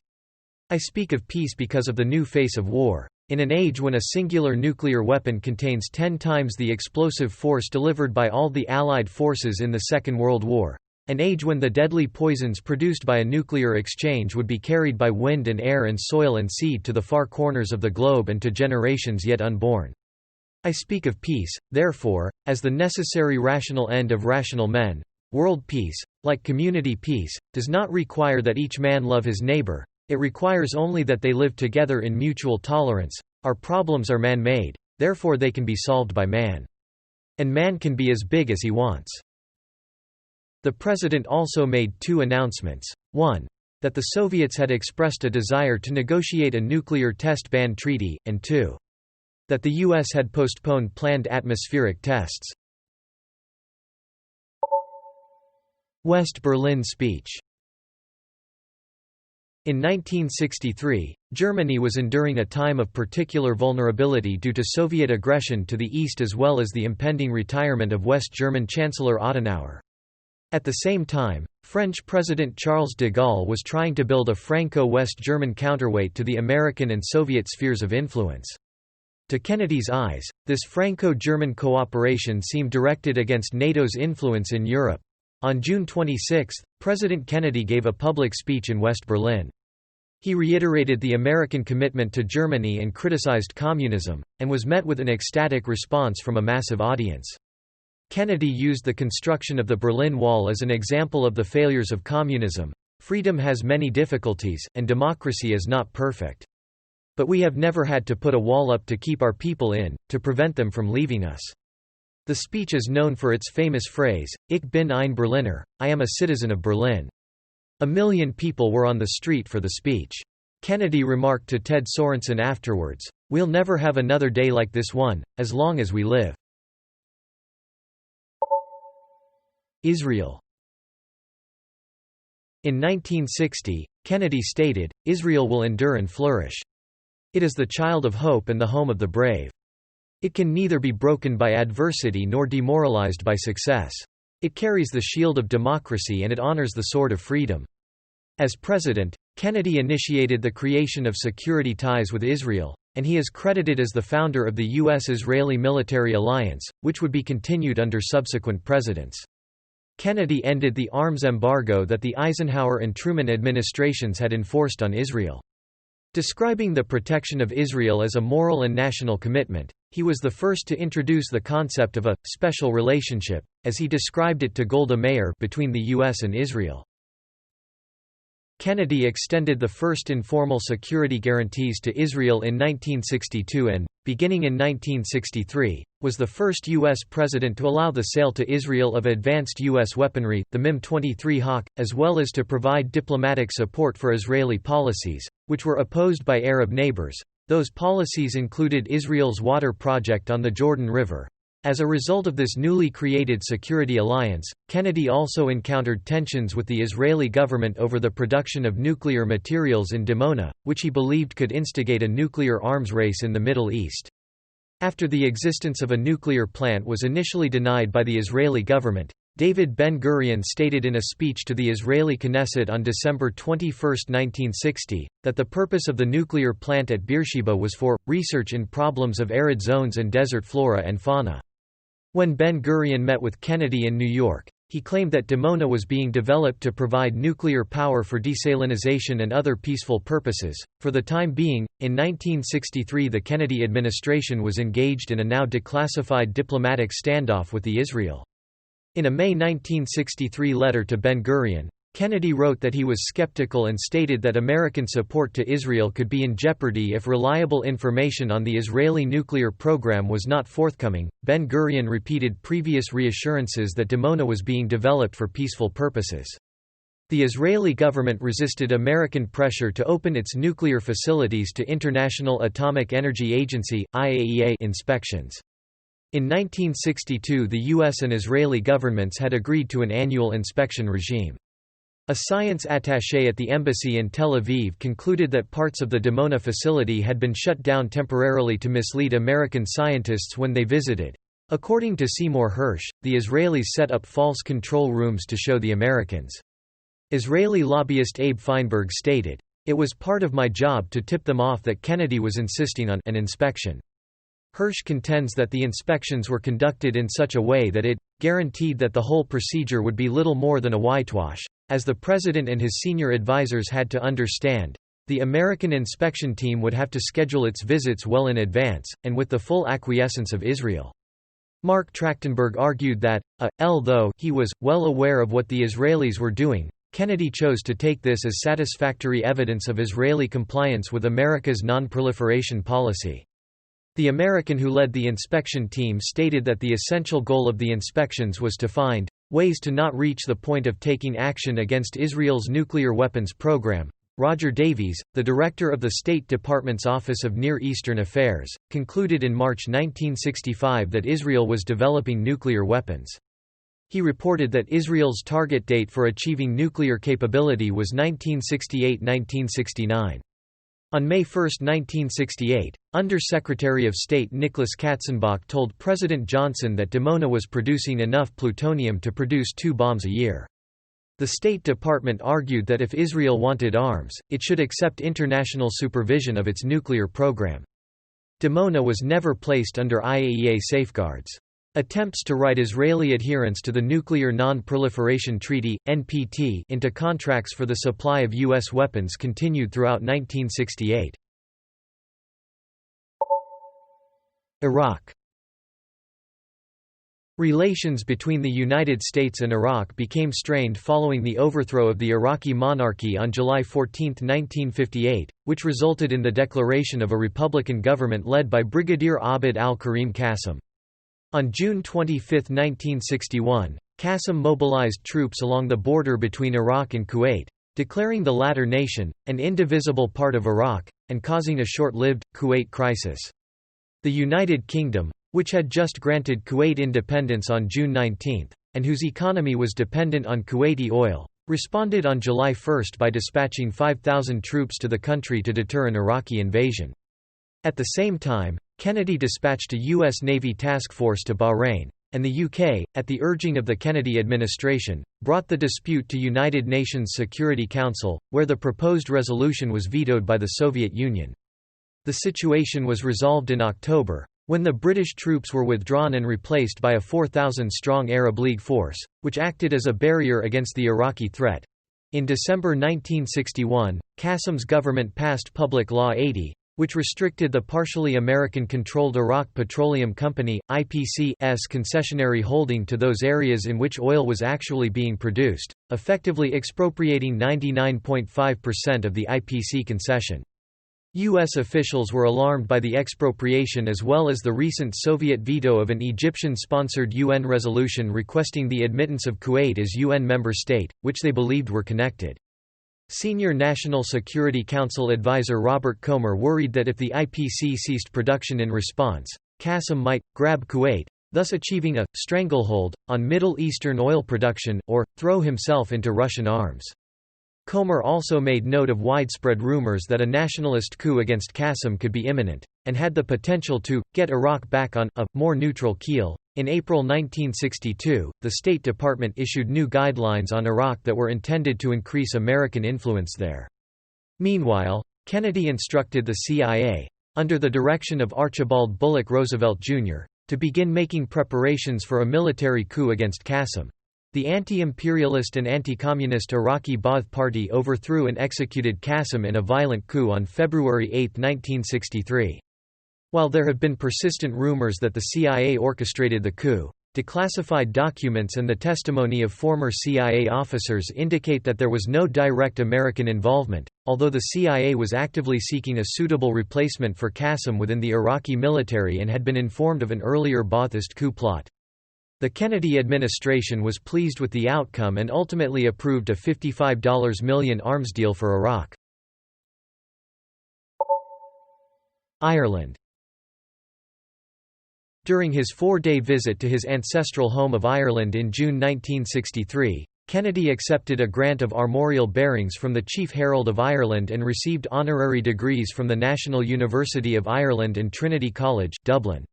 I speak of peace because of the new face of war. In an age when a singular nuclear weapon contains 10 times the explosive force delivered by all the Allied forces in the Second World War. An age when the deadly poisons produced by a nuclear exchange would be carried by wind and air and soil and seed to the far corners of the globe and to generations yet unborn. I speak of peace, therefore, as the necessary rational end of rational men. World peace, like community peace, does not require that each man love his neighbor, it requires only that they live together in mutual tolerance. Our problems are man-made, therefore they can be solved by man. And man can be as big as he wants. The president also made two announcements: one, that the Soviets had expressed a desire to negotiate a nuclear test ban treaty, and two, that the U.S. had postponed planned atmospheric tests. West Berlin speech. In 1963, Germany was enduring a time of particular vulnerability due to Soviet aggression to the east as well as the impending retirement of West German Chancellor Adenauer. At the same time, French President Charles de Gaulle was trying to build a Franco-West German counterweight to the American and Soviet spheres of influence. To Kennedy's eyes, this Franco-German cooperation seemed directed against NATO's influence in Europe. On June 26, President Kennedy gave a public speech in West Berlin. He reiterated the American commitment to Germany and criticized communism, and was met with an ecstatic response from a massive audience. Kennedy used the construction of the Berlin Wall as an example of the failures of communism. Freedom has many difficulties, and democracy is not perfect. But we have never had to put a wall up to keep our people in, to prevent them from leaving us." The speech is known for its famous phrase, "Ich bin ein Berliner," I am a citizen of Berlin. 1 million people were on the street for the speech. Kennedy remarked to Ted Sorensen afterwards, "We'll never have another day like this one, as long as we live." Israel. In 1960, Kennedy stated, "Israel will endure and flourish. It is the child of hope and the home of the brave. It can neither be broken by adversity nor demoralized by success. It carries the shield of democracy and it honors the sword of freedom." As president, Kennedy initiated the creation of security ties with Israel, and he is credited as the founder of the U.S.-Israeli military alliance, which would be continued under subsequent presidents. Kennedy ended the arms embargo that the Eisenhower and Truman administrations had enforced on Israel. Describing the protection of Israel as a moral and national commitment, he was the first to introduce the concept of a «special relationship», as he described it to Golda Meir, between the U.S. and Israel. Kennedy extended the first informal security guarantees to Israel in 1962 and, beginning in 1963, was the first U.S. president to allow the sale to Israel of advanced U.S. weaponry, the MIM-23 Hawk, as well as to provide diplomatic support for Israeli policies, which were opposed by Arab neighbors. Those policies included Israel's water project on the Jordan River. As a result of this newly created security alliance, Kennedy also encountered tensions with the Israeli government over the production of nuclear materials in Dimona, which he believed could instigate a nuclear arms race in the Middle East. After the existence of a nuclear plant was initially denied by the Israeli government, David Ben-Gurion stated in a speech to the Israeli Knesset on December 21, 1960, that the purpose of the nuclear plant at Beersheba was for research in problems of arid zones and desert flora and fauna. When Ben-Gurion met with Kennedy in New York, he claimed that Dimona was being developed to provide nuclear power for desalinization and other peaceful purposes. For the time being, in 1963 the Kennedy administration was engaged in a now declassified diplomatic standoff with the Israel. In a May 1963 letter to Ben-Gurion, Kennedy wrote that he was skeptical and stated that American support to Israel could be in jeopardy if reliable information on the Israeli nuclear program was not forthcoming. Ben-Gurion repeated previous reassurances that Dimona was being developed for peaceful purposes. The Israeli government resisted American pressure to open its nuclear facilities to International Atomic Energy Agency (IAEA) inspections. In 1962 the U.S. and Israeli governments had agreed to an annual inspection regime. A science attaché at the embassy in Tel Aviv concluded that parts of the Dimona facility had been shut down temporarily to mislead American scientists when they visited. According to Seymour Hersh, the Israelis set up false control rooms to show the Americans. Israeli lobbyist Abe Feinberg stated, "It was part of my job to tip them off that Kennedy was insisting on an inspection." Hersh contends that the inspections were conducted in such a way that it guaranteed that the whole procedure would be little more than a whitewash. As the president and his senior advisers had to understand, the American inspection team would have to schedule its visits well in advance, and with the full acquiescence of Israel. Mark Trachtenberg argued that, although he was well aware of what the Israelis were doing, Kennedy chose to take this as satisfactory evidence of Israeli compliance with America's non-proliferation policy. The American who led the inspection team stated that the essential goal of the inspections was to find ways to not reach the point of taking action against Israel's nuclear weapons program. Roger Davies, the director of the State Department's Office of Near Eastern Affairs, concluded in March 1965 that Israel was developing nuclear weapons. He reported that Israel's target date for achieving nuclear capability was 1968–1969. On May 1, 1968, Under-Secretary of State Nicholas Katzenbach told President Johnson that Dimona was producing enough plutonium to produce 2 bombs a year. The State Department argued that if Israel wanted arms, it should accept international supervision of its nuclear program. Dimona was never placed under IAEA safeguards. Attempts to write Israeli adherence to the Nuclear Non-Proliferation Treaty (NPT) into contracts for the supply of U.S. weapons continued throughout 1968. Iraq. Relations between the United States and Iraq became strained following the overthrow of the Iraqi monarchy on July 14, 1958, which resulted in the declaration of a republican government led by Brigadier Abd al-Karim Qasim. On June 25, 1961, Qasim mobilized troops along the border between Iraq and Kuwait, declaring the latter nation an indivisible part of Iraq, and causing a short-lived Kuwait crisis. The United Kingdom, which had just granted Kuwait independence on June 19, and whose economy was dependent on Kuwaiti oil, responded on July 1 by dispatching 5,000 troops to the country to deter an Iraqi invasion. At the same time, Kennedy dispatched a U.S. Navy task force to Bahrain, and the UK, at the urging of the Kennedy administration, brought the dispute to United Nations Security Council, where the proposed resolution was vetoed by the Soviet Union. The situation was resolved in October, when the British troops were withdrawn and replaced by a 4,000-strong Arab League force, which acted as a barrier against the Iraqi threat. In December 1961, Qasim's government passed Public Law 80, which restricted the partially American-controlled Iraq Petroleum Company (IPC's) concessionary holding to those areas in which oil was actually being produced, effectively expropriating 99.5% of the IPC concession. U.S. officials were alarmed by the expropriation as well as the recent Soviet veto of an Egyptian-sponsored UN resolution requesting the admittance of Kuwait as UN member state, which they believed were connected. Senior National Security Council advisor Robert Comer worried that if the IPC ceased production in response, Qasim might grab Kuwait, thus achieving a stranglehold on Middle Eastern oil production, or throw himself into Russian arms. Comer also made note of widespread rumors that a nationalist coup against Qasim could be imminent, and had the potential to get Iraq back on a more neutral keel. In April 1962, the State Department issued new guidelines on Iraq that were intended to increase American influence there. Meanwhile, Kennedy instructed the CIA, under the direction of Archibald Bullock Roosevelt Jr., to begin making preparations for a military coup against Qasim. The anti-imperialist and anti-communist Iraqi Ba'ath Party overthrew and executed Qasim in a violent coup on February 8, 1963. While there have been persistent rumors that the CIA orchestrated the coup, declassified documents and the testimony of former CIA officers indicate that there was no direct American involvement, although the CIA was actively seeking a suitable replacement for Qasim within the Iraqi military and had been informed of an earlier Ba'athist coup plot. The Kennedy administration was pleased with the outcome and ultimately approved a $55 million arms deal for Iraq. Ireland. During his 4-day visit to his ancestral home of Ireland in June 1963, Kennedy accepted a grant of armorial bearings from the Chief Herald of Ireland and received honorary degrees from the National University of Ireland and Trinity College, Dublin.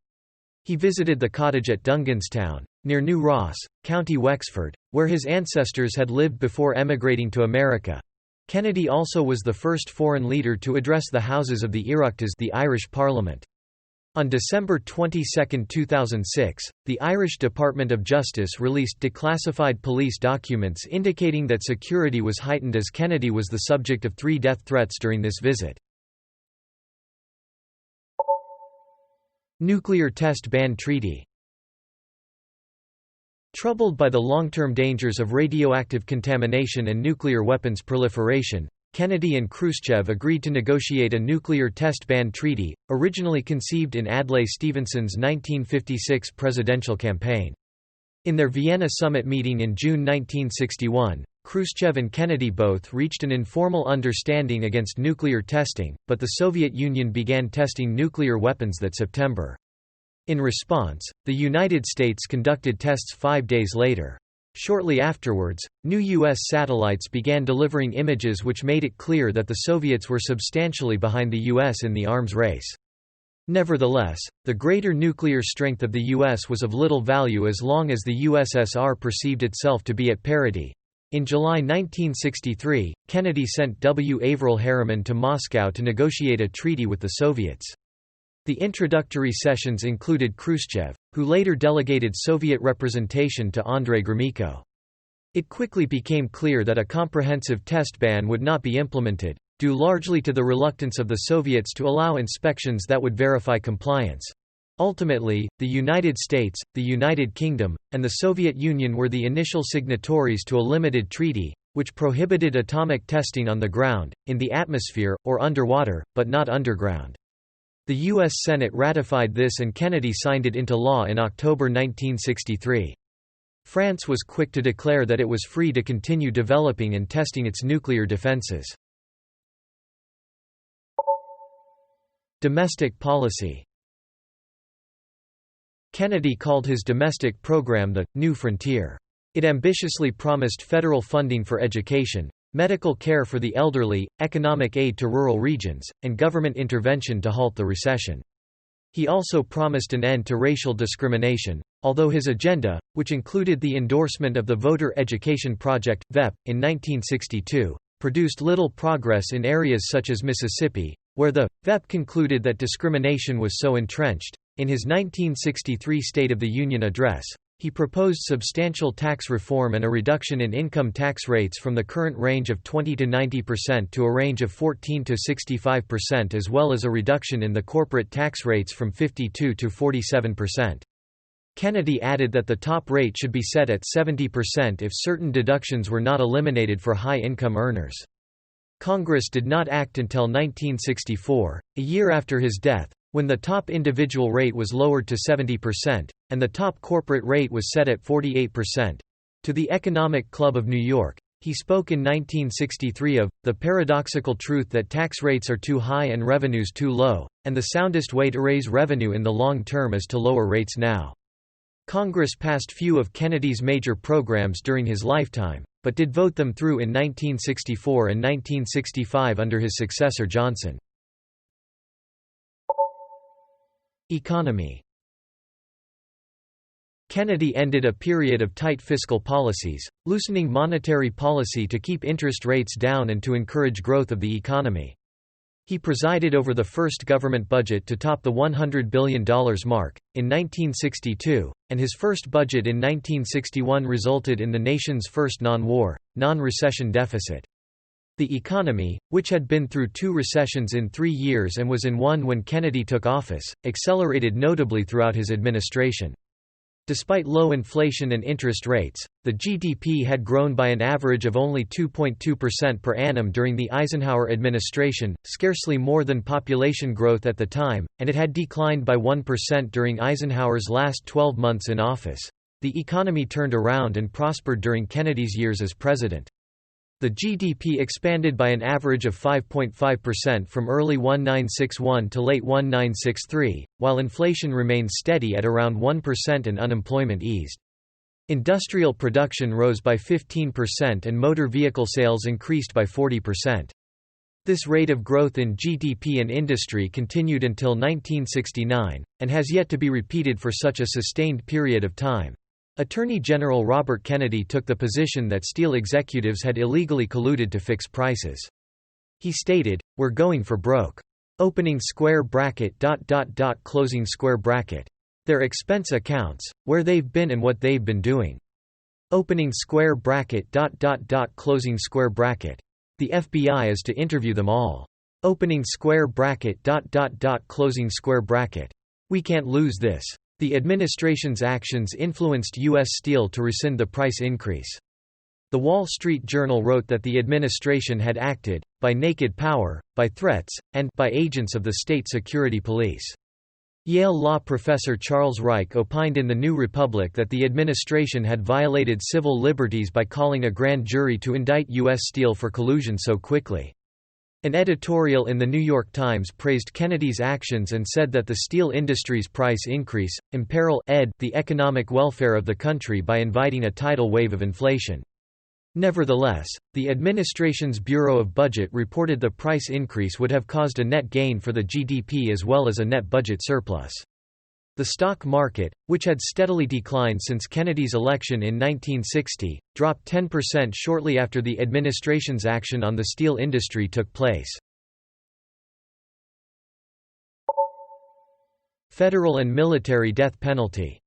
He visited the cottage at Dunganstown, near New Ross, County Wexford, where his ancestors had lived before emigrating to America. Kennedy also was the first foreign leader to address the Houses of the Oireachtas, the Irish Parliament. On December 22, 2006, the Irish Department of Justice released declassified police documents indicating that security was heightened as Kennedy was the subject of 3 death threats during this visit. Nuclear Test Ban Treaty. Troubled by the long-term dangers of radioactive contamination and nuclear weapons proliferation, Kennedy and Khrushchev agreed to negotiate a nuclear test ban treaty, originally conceived in Adlai Stevenson's 1956 presidential campaign. In their Vienna summit meeting in June 1961, Khrushchev and Kennedy both reached an informal understanding against nuclear testing, but the Soviet Union began testing nuclear weapons that September. In response, the United States conducted tests 5 days later. Shortly afterwards, new U.S. satellites began delivering images which made it clear that the Soviets were substantially behind the U.S. in the arms race. Nevertheless, the greater nuclear strength of the U.S. was of little value as long as the USSR perceived itself to be at parity. In July 1963, Kennedy sent W. Averell Harriman to Moscow to negotiate a treaty with the Soviets. The introductory sessions included Khrushchev, who later delegated Soviet representation to Andrei Gromyko. It quickly became clear that a comprehensive test ban would not be implemented, due largely to the reluctance of the Soviets to allow inspections that would verify compliance. Ultimately, the United States, the United Kingdom, and the Soviet Union were the initial signatories to a limited treaty, which prohibited atomic testing on the ground, in the atmosphere, or underwater, but not underground. The U.S. Senate ratified this and Kennedy signed it into law in October 1963. France was quick to declare that it was free to continue developing and testing its nuclear defenses. Domestic policy. Kennedy called his domestic program the New Frontier. It ambitiously promised federal funding for education, medical care for the elderly, economic aid to rural regions, and government intervention to halt the recession. He also promised an end to racial discrimination, although his agenda, which included the endorsement of the Voter Education Project, VEP, in 1962, produced little progress in areas such as Mississippi, where the VEP concluded that discrimination was so entrenched. In his 1963 State of the Union address, he proposed substantial tax reform and a reduction in income tax rates from the current range of 20 to 90% to a range of 14 to 65%, as well as a reduction in the corporate tax rates from 52 to 47%. Kennedy added that the top rate should be set at 70% if certain deductions were not eliminated for high-income earners. Congress did not act until 1964, a year after his death, when the top individual rate was lowered to 70%, and the top corporate rate was set at 48%. To the Economic Club of New York, he spoke in 1963 of the paradoxical truth that tax rates are too high and revenues too low, and the soundest way to raise revenue in the long term is to lower rates now. Congress passed few of Kennedy's major programs during his lifetime, but did vote them through in 1964 and 1965 under his successor Johnson. Economy. Kennedy ended a period of tight fiscal policies, loosening monetary policy to keep interest rates down and to encourage growth of the economy. He presided over the first government budget to top the $100 billion mark, in 1962, and his first budget in 1961 resulted in the nation's first non-war, non-recession deficit. The economy, which had been through 2 recessions in 3 years and was in one when Kennedy took office, accelerated notably throughout his administration. Despite low inflation and interest rates, the GDP had grown by an average of only 2.2% per annum during the Eisenhower administration, scarcely more than population growth at the time, and it had declined by 1% during Eisenhower's last 12 months in office. The economy turned around and prospered during Kennedy's years as president. The GDP expanded by an average of 5.5% from early 1961 to late 1963, while inflation remained steady at around 1% and unemployment eased. Industrial production rose by 15% and motor vehicle sales increased by 40%. This rate of growth in GDP and industry continued until 1969, and has yet to be repeated for such a sustained period of time. Attorney General Robert Kennedy took the position that steel executives had illegally colluded to fix prices. He stated, "We're going for broke. Opening square bracket ... closing square bracket. Their expense accounts, where they've been and what they've been doing. Opening square bracket ... closing square bracket. The FBI is to interview them all. Opening square bracket ... closing square bracket. We can't lose this." The administration's actions influenced U.S. Steel to rescind the price increase. The Wall Street Journal wrote that the administration had acted, by naked power, by threats, and by agents of the state security police. Yale law professor Charles Reich opined in The New Republic that the administration had violated civil liberties by calling a grand jury to indict U.S. Steel for collusion so quickly. An editorial in The New York Times praised Kennedy's actions and said that the steel industry's price increase imperil the economic welfare of the country by inviting a tidal wave of inflation. Nevertheless, the administration's Bureau of Budget reported the price increase would have caused a net gain for the GDP as well as a net budget surplus. The stock market, which had steadily declined since Kennedy's election in 1960, dropped 10% shortly after the administration's action on the steel industry took place. Federal and military death penalty.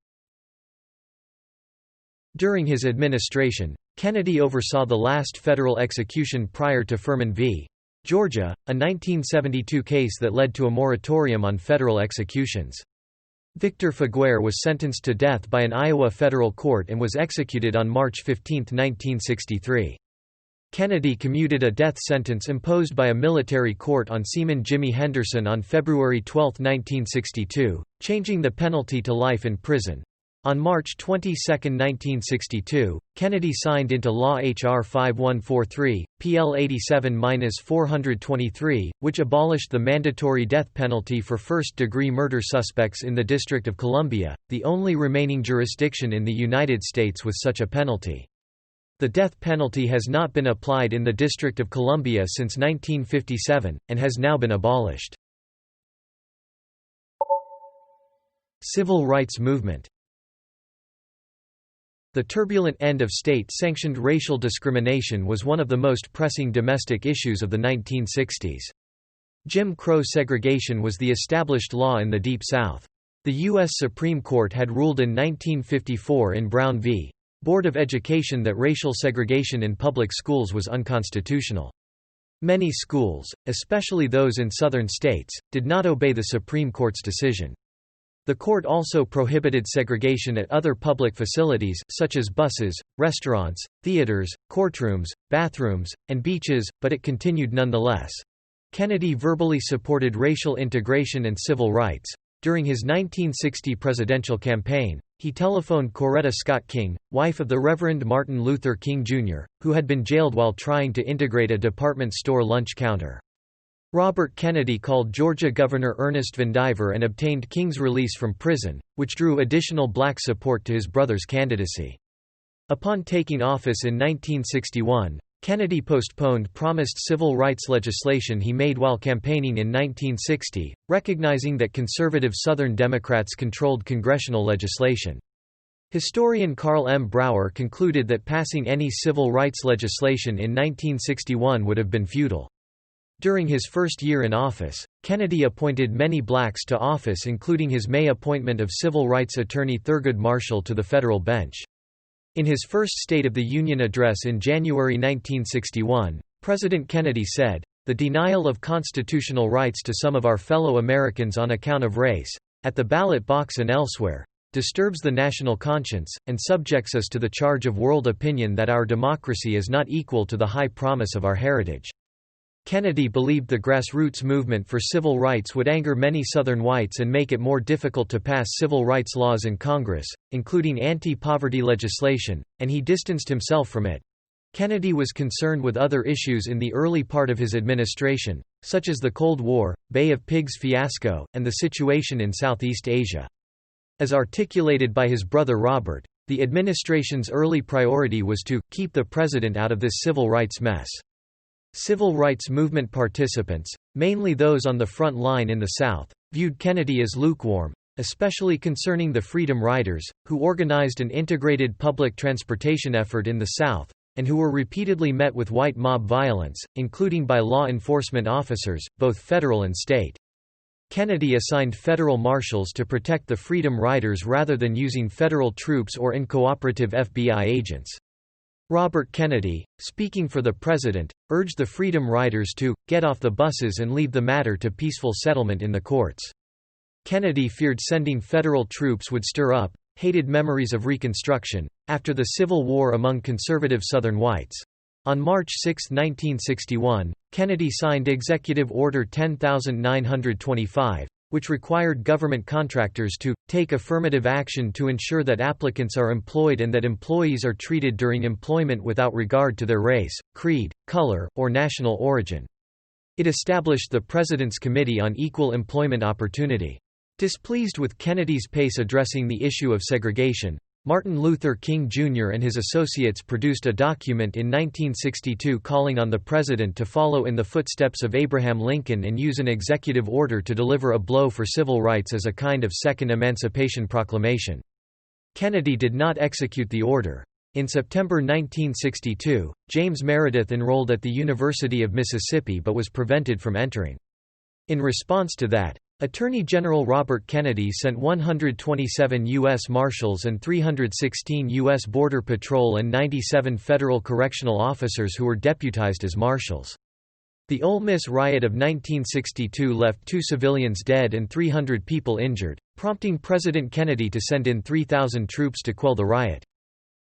During his administration, Kennedy oversaw the last federal execution prior to Furman v. Georgia, a 1972 case that led to a moratorium on federal executions. Victor Figuer was sentenced to death by an Iowa federal court and was executed on March 15, 1963. Kennedy commuted a death sentence imposed by a military court on Seaman Jimmy Henderson on February 12, 1962, changing the penalty to life in prison. On March 22, 1962, Kennedy signed into law H.R. 5143, PL 87-423, which abolished the mandatory death penalty for first-degree murder suspects in the District of Columbia, the only remaining jurisdiction in the United States with such a penalty. The death penalty has not been applied in the District of Columbia since 1957, and has now been abolished. Civil rights movement. The turbulent end of state-sanctioned racial discrimination was one of the most pressing domestic issues of the 1960s. Jim Crow segregation was the established law in the Deep South. The U.S. Supreme Court had ruled in 1954 in Brown v. Board of Education that racial segregation in public schools was unconstitutional. Many schools, especially those in southern states, did not obey the Supreme Court's decision. The court also prohibited segregation at other public facilities, such as buses, restaurants, theaters, courtrooms, bathrooms, and beaches, but it continued nonetheless. Kennedy verbally supported racial integration and civil rights. During his 1960 presidential campaign, he telephoned Coretta Scott King, wife of the Reverend Martin Luther King Jr., who had been jailed while trying to integrate a department store lunch counter. Robert Kennedy called Georgia Governor Ernest Vandiver and obtained King's release from prison, which drew additional black support to his brother's candidacy. Upon taking office in 1961, Kennedy postponed promised civil rights legislation he made while campaigning in 1960, recognizing that conservative Southern Democrats controlled congressional legislation. Historian Carl M. Brower concluded that passing any civil rights legislation in 1961 would have been futile. During his first year in office, Kennedy appointed many blacks to office, including his May appointment of civil rights attorney Thurgood Marshall to the federal bench. In his first State of the Union address in January 1961, President Kennedy said, "The denial of constitutional rights to some of our fellow Americans on account of race, at the ballot box and elsewhere, disturbs the national conscience, and subjects us to the charge of world opinion that our democracy is not equal to the high promise of our heritage." Kennedy believed the grassroots movement for civil rights would anger many Southern whites and make it more difficult to pass civil rights laws in Congress, including anti-poverty legislation, and he distanced himself from it. Kennedy was concerned with other issues in the early part of his administration, such as the Cold War, Bay of Pigs fiasco, and the situation in Southeast Asia. As articulated by his brother Robert, the administration's early priority was to keep the president out of this civil rights mess. Civil rights movement participants, mainly those on the front line in the South, viewed Kennedy as lukewarm, especially concerning the Freedom Riders, who organized an integrated public transportation effort in the South, and who were repeatedly met with white mob violence, including by law enforcement officers, both federal and state. Kennedy assigned federal marshals to protect the Freedom Riders rather than using federal troops or uncooperative FBI agents. Robert Kennedy, speaking for the president, urged the Freedom Riders to get off the buses and leave the matter to peaceful settlement in the courts. Kennedy feared sending federal troops would stir up hated memories of Reconstruction after the Civil War among conservative Southern whites. On March 6, 1961, Kennedy signed Executive Order 10925, which required government contractors to take affirmative action to ensure that applicants are employed and that employees are treated during employment without regard to their race, creed, color, or national origin. It established the President's Committee on Equal Employment Opportunity. Displeased with Kennedy's pace addressing the issue of segregation, Martin Luther King Jr. and his associates produced a document in 1962 calling on the president to follow in the footsteps of Abraham Lincoln and use an executive order to deliver a blow for civil rights as a kind of second Emancipation Proclamation. Kennedy did not execute the order. In September 1962, James Meredith enrolled at the University of Mississippi but was prevented from entering. In response to that, Attorney General Robert Kennedy sent 127 U.S. Marshals and 316 U.S. Border Patrol and 97 federal correctional officers who were deputized as marshals. The Ole Miss riot of 1962 left 2 civilians dead and 300 people injured. prompting President Kennedy to send in 3,000 troops to quell the riot.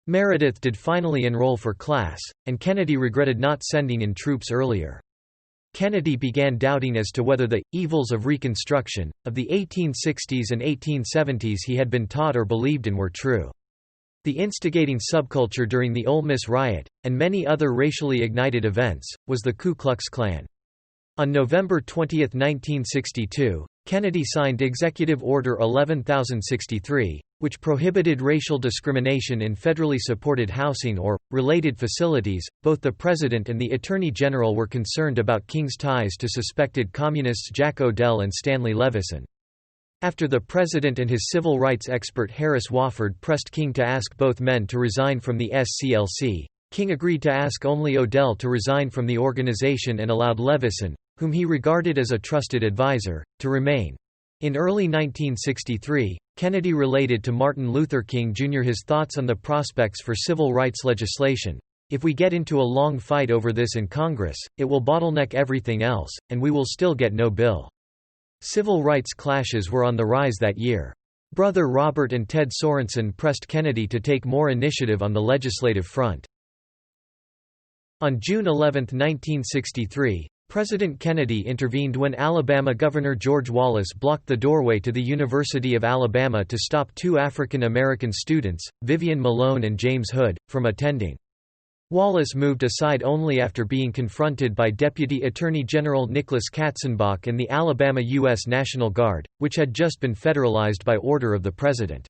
Meredith did finally enroll for class, and Kennedy regretted not sending in troops earlier. Kennedy began doubting as to whether the evils of Reconstruction, of the 1860s and 1870s he had been taught or believed in were true. The instigating subculture during the Ole Miss riot, and many other racially ignited events, was the Ku Klux Klan. On November 20, 1962, Kennedy signed Executive Order 11063, which prohibited racial discrimination in federally supported housing or related facilities. Both the President and the Attorney General were concerned about King's ties to suspected communists Jack Odell and Stanley Levison. After the President and his civil rights expert Harris Wofford pressed King to ask both men to resign from the SCLC, King agreed to ask only Odell to resign from the organization and allowed Levison, whom he regarded as a trusted advisor, to remain. In early 1963, Kennedy related to Martin Luther King Jr. his thoughts on the prospects for civil rights legislation. "If we get into a long fight over this in Congress, it will bottleneck everything else, and we will still get no bill." Civil rights clashes were on the rise that year. Brother Robert and Ted Sorensen pressed Kennedy to take more initiative on the legislative front. On June 11, 1963, President Kennedy intervened when Alabama Governor George Wallace blocked the doorway to the University of Alabama to stop two African American students, Vivian Malone and James Hood, from attending. Wallace moved aside only after being confronted by Deputy Attorney General Nicholas Katzenbach and the Alabama U.S. National Guard, which had just been federalized by order of the President.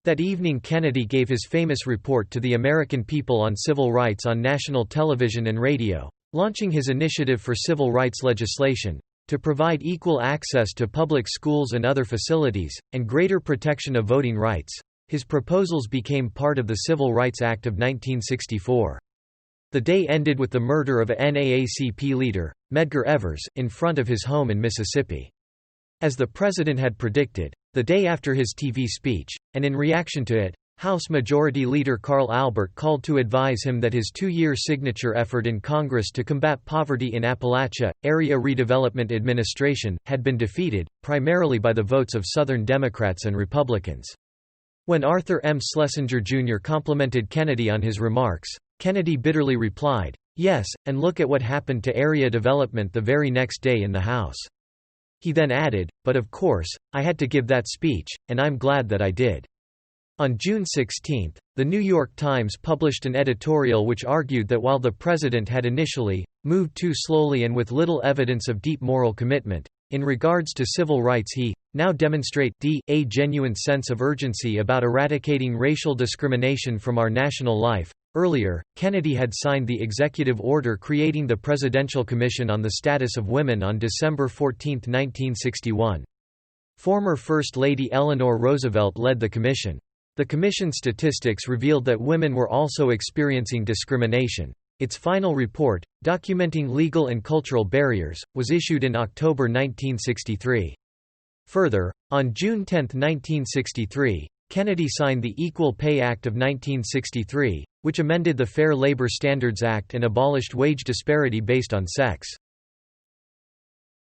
That evening Kennedy gave his famous report to the American people on civil rights on national television and radio, launching his initiative for civil rights legislation, to provide equal access to public schools and other facilities, and greater protection of voting rights. His proposals became part of the Civil Rights Act of 1964. The day ended with the murder of a NAACP leader, Medgar Evers, in front of his home in Mississippi. As the President had predicted, the day after his TV speech, and in reaction to it, House Majority Leader Carl Albert called to advise him that his 2-year signature effort in Congress to combat poverty in Appalachia, Area Redevelopment Administration, had been defeated, primarily by the votes of Southern Democrats and Republicans. When Arthur M. Schlesinger Jr. complimented Kennedy on his remarks, Kennedy bitterly replied, "Yes, and look at what happened to area development the very next day in the House." He then added, "But of course, I had to give that speech, and I'm glad that I did." On June 16, The New York Times published an editorial which argued that while the President had initially moved too slowly and with little evidence of deep moral commitment in regards to civil rights, he now demonstrated a genuine sense of urgency about eradicating racial discrimination from our national life. Earlier, Kennedy had signed the executive order creating the Presidential Commission on the Status of Women on December 14, 1961. Former First Lady Eleanor Roosevelt led the commission. The commission statistics revealed that women were also experiencing discrimination. Its final report, documenting legal and cultural barriers, was issued in October 1963. Further, on June 10, 1963, Kennedy signed the Equal Pay Act of 1963, which amended the Fair Labor Standards Act and abolished wage disparity based on sex.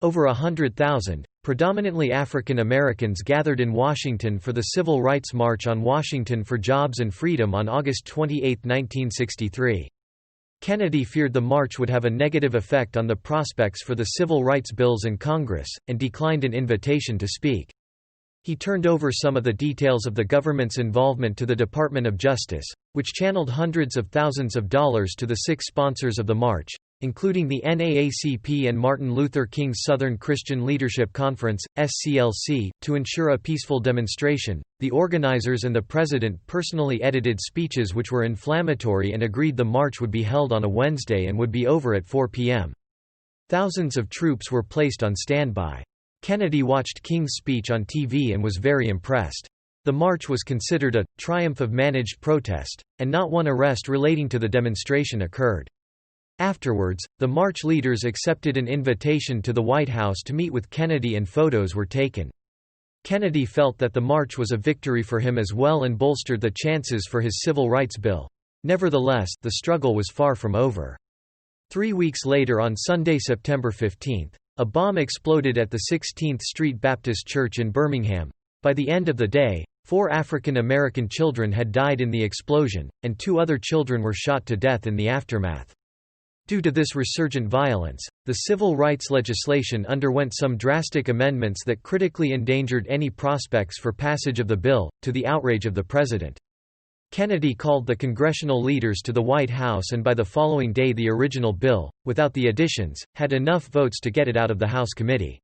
Over 100,000, predominantly African Americans gathered in Washington for the Civil Rights March on Washington for Jobs and Freedom on August 28, 1963. Kennedy feared the march would have a negative effect on the prospects for the civil rights bills in Congress, and declined an invitation to speak. He turned over some of the details of the government's involvement to the Department of Justice, which channeled hundreds of thousands of dollars to the 6 sponsors of the march, including the NAACP and Martin Luther King's Southern Christian Leadership Conference, SCLC, to ensure a peaceful demonstration. The organizers and the President personally edited speeches which were inflammatory and agreed the march would be held on a Wednesday and would be over at 4 p.m. Thousands of troops were placed on standby. Kennedy watched King's speech on TV and was very impressed. The march was considered a triumph of managed protest, and not one arrest relating to the demonstration occurred. Afterwards, the march leaders accepted an invitation to the White House to meet with Kennedy and photos were taken. Kennedy felt that the march was a victory for him as well and bolstered the chances for his civil rights bill. Nevertheless, the struggle was far from over. 3 weeks later, on Sunday, September 15, a bomb exploded at the 16th Street Baptist Church in Birmingham, By the end of the day, 4 African American children had died in the explosion, and 2 other children were shot to death in the aftermath. Due to this resurgent violence, the civil rights legislation underwent some drastic amendments that critically endangered any prospects for passage of the bill, to the outrage of the president. Kennedy called the congressional leaders to the White House, and by the following day the original bill, without the additions, had enough votes to get it out of the House committee.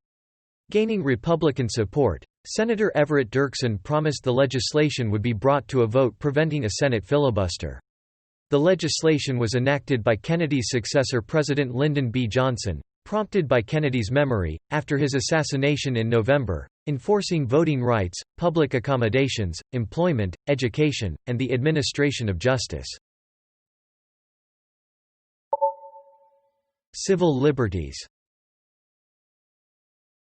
Gaining Republican support, Senator Everett Dirksen promised the legislation would be brought to a vote preventing a Senate filibuster. The legislation was enacted by Kennedy's successor President Lyndon B. Johnson, prompted by Kennedy's memory, after his assassination in November, enforcing voting rights, public accommodations, employment, education, and the administration of justice. Civil liberties.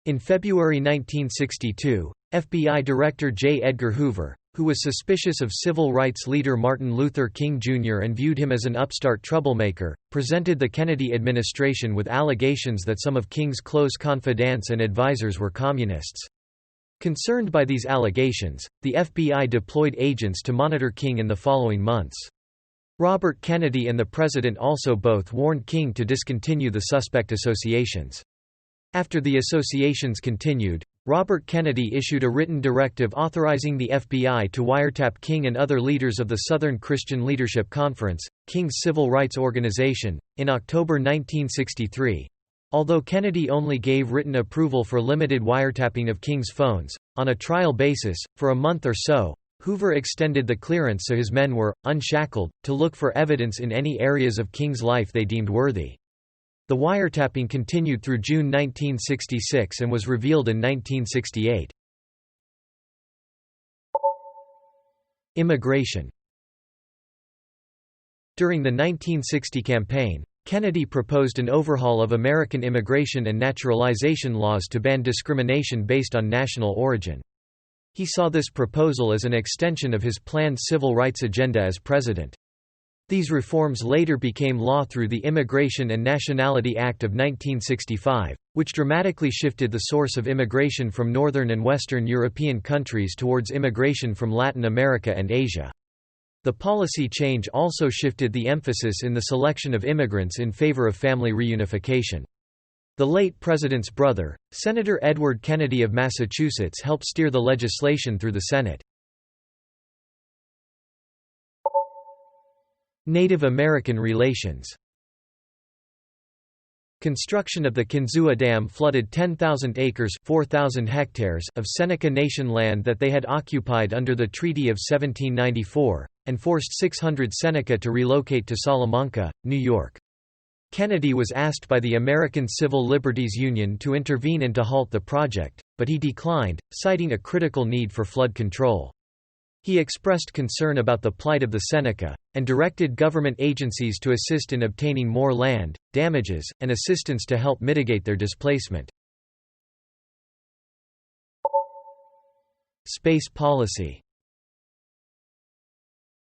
In February 1962, FBI Director J. Edgar Hoover, who was suspicious of civil rights leader Martin Luther King Jr. and viewed him as an upstart troublemaker, presented the Kennedy administration with allegations that some of King's close confidants and advisors were communists. Concerned by these allegations, the FBI deployed agents to monitor King in the following months. Robert Kennedy and the president also both warned King to discontinue the suspect associations. After the associations continued, Robert Kennedy issued a written directive authorizing the FBI to wiretap King and other leaders of the Southern Christian Leadership Conference, King's civil rights organization, in October 1963. Although Kennedy only gave written approval for limited wiretapping of King's phones, on a trial basis, for a month or so, Hoover extended the clearance so his men were, unshackled, to look for evidence in any areas of King's life they deemed worthy. The wiretapping continued through June 1966 and was revealed in 1968. Immigration. During the 1960 campaign, Kennedy proposed an overhaul of American immigration and naturalization laws to ban discrimination based on national origin. He saw this proposal as an extension of his planned civil rights agenda as president. These reforms later became law through the Immigration and Nationality Act of 1965, which dramatically shifted the source of immigration from Northern and Western European countries towards immigration from Latin America and Asia. The policy change also shifted the emphasis in the selection of immigrants in favor of family reunification. The late president's brother, Senator Edward Kennedy of Massachusetts, helped steer the legislation through the Senate. Native American relations. Construction of the Kinzua Dam flooded 10,000 acres (4,000 hectares) of Seneca Nation land that they had occupied under the Treaty of 1794, and forced 600 Seneca to relocate to Salamanca, New York. Kennedy was asked by the American Civil Liberties Union to intervene and to halt the project, but he declined, citing a critical need for flood control. He expressed concern about the plight of the Seneca, and directed government agencies to assist in obtaining more land, damages, and assistance to help mitigate their displacement. Space policy.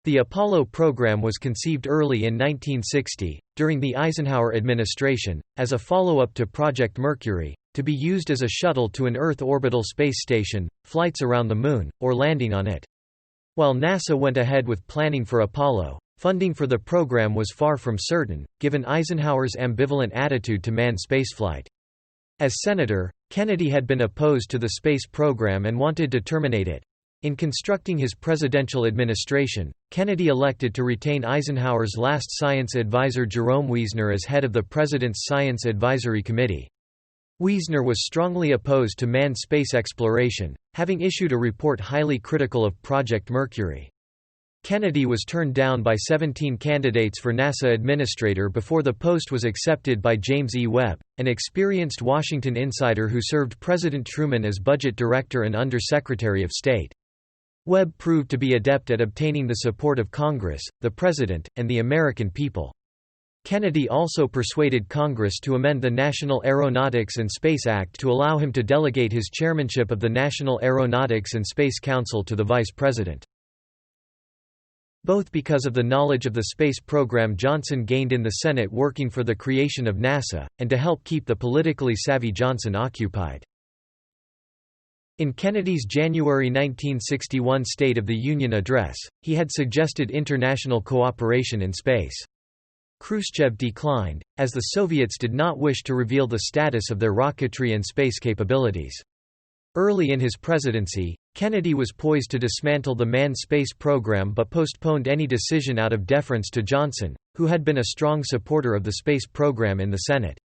The Apollo program was conceived early in 1960, during the Eisenhower administration, as a follow-up to Project Mercury, to be used as a shuttle to an Earth orbital space station, flights around the Moon, or landing on it. While NASA went ahead with planning for Apollo, funding for the program was far from certain, given Eisenhower's ambivalent attitude to manned spaceflight. As senator, Kennedy had been opposed to the space program and wanted to terminate it. In constructing his presidential administration, Kennedy elected to retain Eisenhower's last science advisor Jerome Wiesner as head of the President's Science Advisory Committee. Wiesner was strongly opposed to manned space exploration, having issued a report highly critical of Project Mercury. Kennedy was turned down by 17 candidates for NASA administrator before the post was accepted by James E. Webb, an experienced Washington insider who served President Truman as budget director and Under-Secretary of State. Webb proved to be adept at obtaining the support of Congress, the President, and the American people. Kennedy also persuaded Congress to amend the National Aeronautics and Space Act to allow him to delegate his chairmanship of the National Aeronautics and Space Council to the Vice President. Both because of the knowledge of the space program Johnson gained in the Senate working for the creation of NASA, and to help keep the politically savvy Johnson occupied. In Kennedy's January 1961 State of the Union address, he had suggested international cooperation in space. Khrushchev declined, as the Soviets did not wish to reveal the status of their rocketry and space capabilities. Early in his presidency, Kennedy was poised to dismantle the manned space program but postponed any decision out of deference to Johnson, who had been a strong supporter of the space program in the Senate.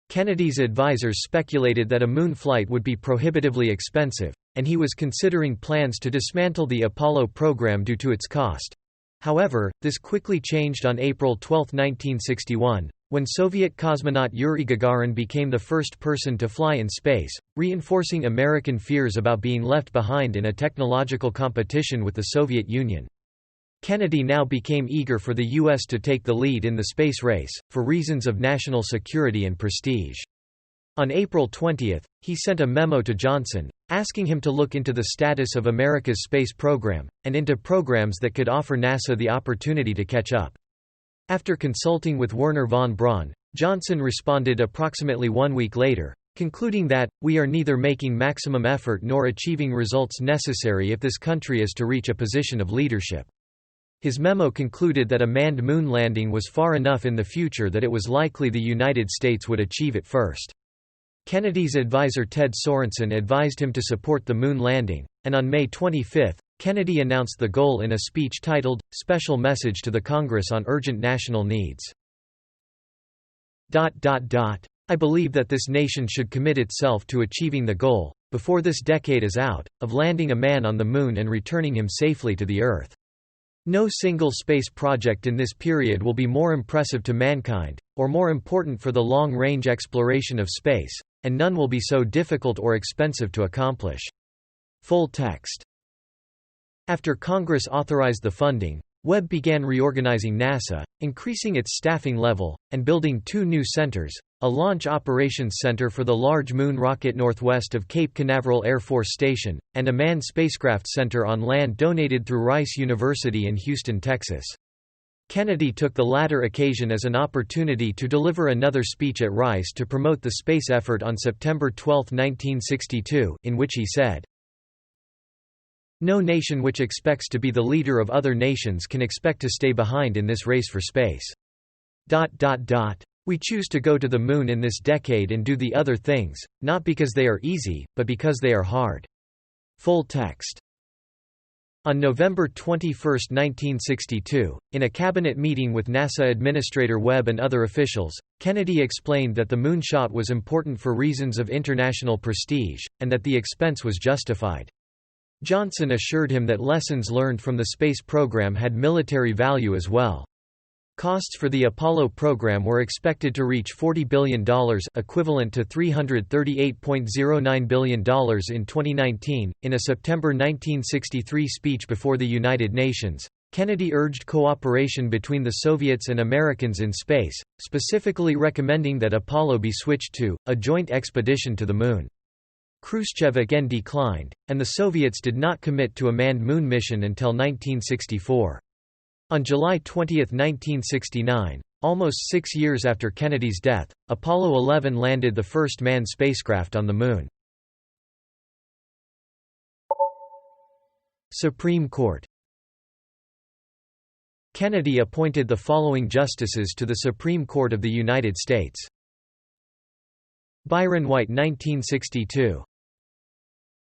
Kennedy's advisers speculated that a moon flight would be prohibitively expensive, and he was considering plans to dismantle the Apollo program due to its cost. However, this quickly changed on April 12, 1961, when Soviet cosmonaut Yuri Gagarin became the first person to fly in space, reinforcing American fears about being left behind in a technological competition with the Soviet Union. Kennedy now became eager for the U.S. to take the lead in the space race, for reasons of national security and prestige. On April 20, he sent a memo to Johnson, asking him to look into the status of America's space program, and into programs that could offer NASA the opportunity to catch up. After consulting with Wernher von Braun, Johnson responded approximately 1 week later, concluding that, "We are neither making maximum effort nor achieving results necessary if this country is to reach a position of leadership." His memo concluded that a manned moon landing was far enough in the future that it was likely the United States would achieve it first. Kennedy's advisor Ted Sorensen advised him to support the moon landing, and on May 25, Kennedy announced the goal in a speech titled, "Special Message to the Congress on Urgent National Needs." I believe that this nation should commit itself to achieving the goal, before this decade is out, of landing a man on the moon and returning him safely to the Earth. No single space project in this period will be more impressive to mankind, or more important for the long-range exploration of space, and none will be so difficult or expensive to accomplish. Full text. After Congress authorized the funding, Webb began reorganizing NASA, increasing its staffing level, and building 2 new centers, a Launch Operations Center for the Large Moon Rocket northwest of Cape Canaveral Air Force Station, and a Manned Spacecraft Center on land donated through Rice University in Houston, Texas. Kennedy took the latter occasion as an opportunity to deliver another speech at Rice to promote the space effort on September 12, 1962, in which he said, "No nation which expects to be the leader of other nations can expect to stay behind in this race for space. We choose to go to the moon in this decade and do the other things, not because they are easy, but because they are hard." Full text. On November 21, 1962, in a cabinet meeting with NASA Administrator Webb and other officials, Kennedy explained that the moonshot was important for reasons of international prestige, and that the expense was justified. Johnson assured him that lessons learned from the space program had military value as well. Costs for the Apollo program were expected to reach $40 billion, equivalent to $338.09 billion in 2019. In a September 1963 speech before the United Nations, Kennedy urged cooperation between the Soviets and Americans in space, specifically recommending that Apollo be switched to a joint expedition to the Moon. Khrushchev again declined, and the Soviets did not commit to a manned moon mission until 1964. On July 20, 1969, almost 6 years after Kennedy's death, Apollo 11 landed the first manned spacecraft on the Moon. Supreme Court. Kennedy appointed the following justices to the Supreme Court of the United States. Byron White 1962.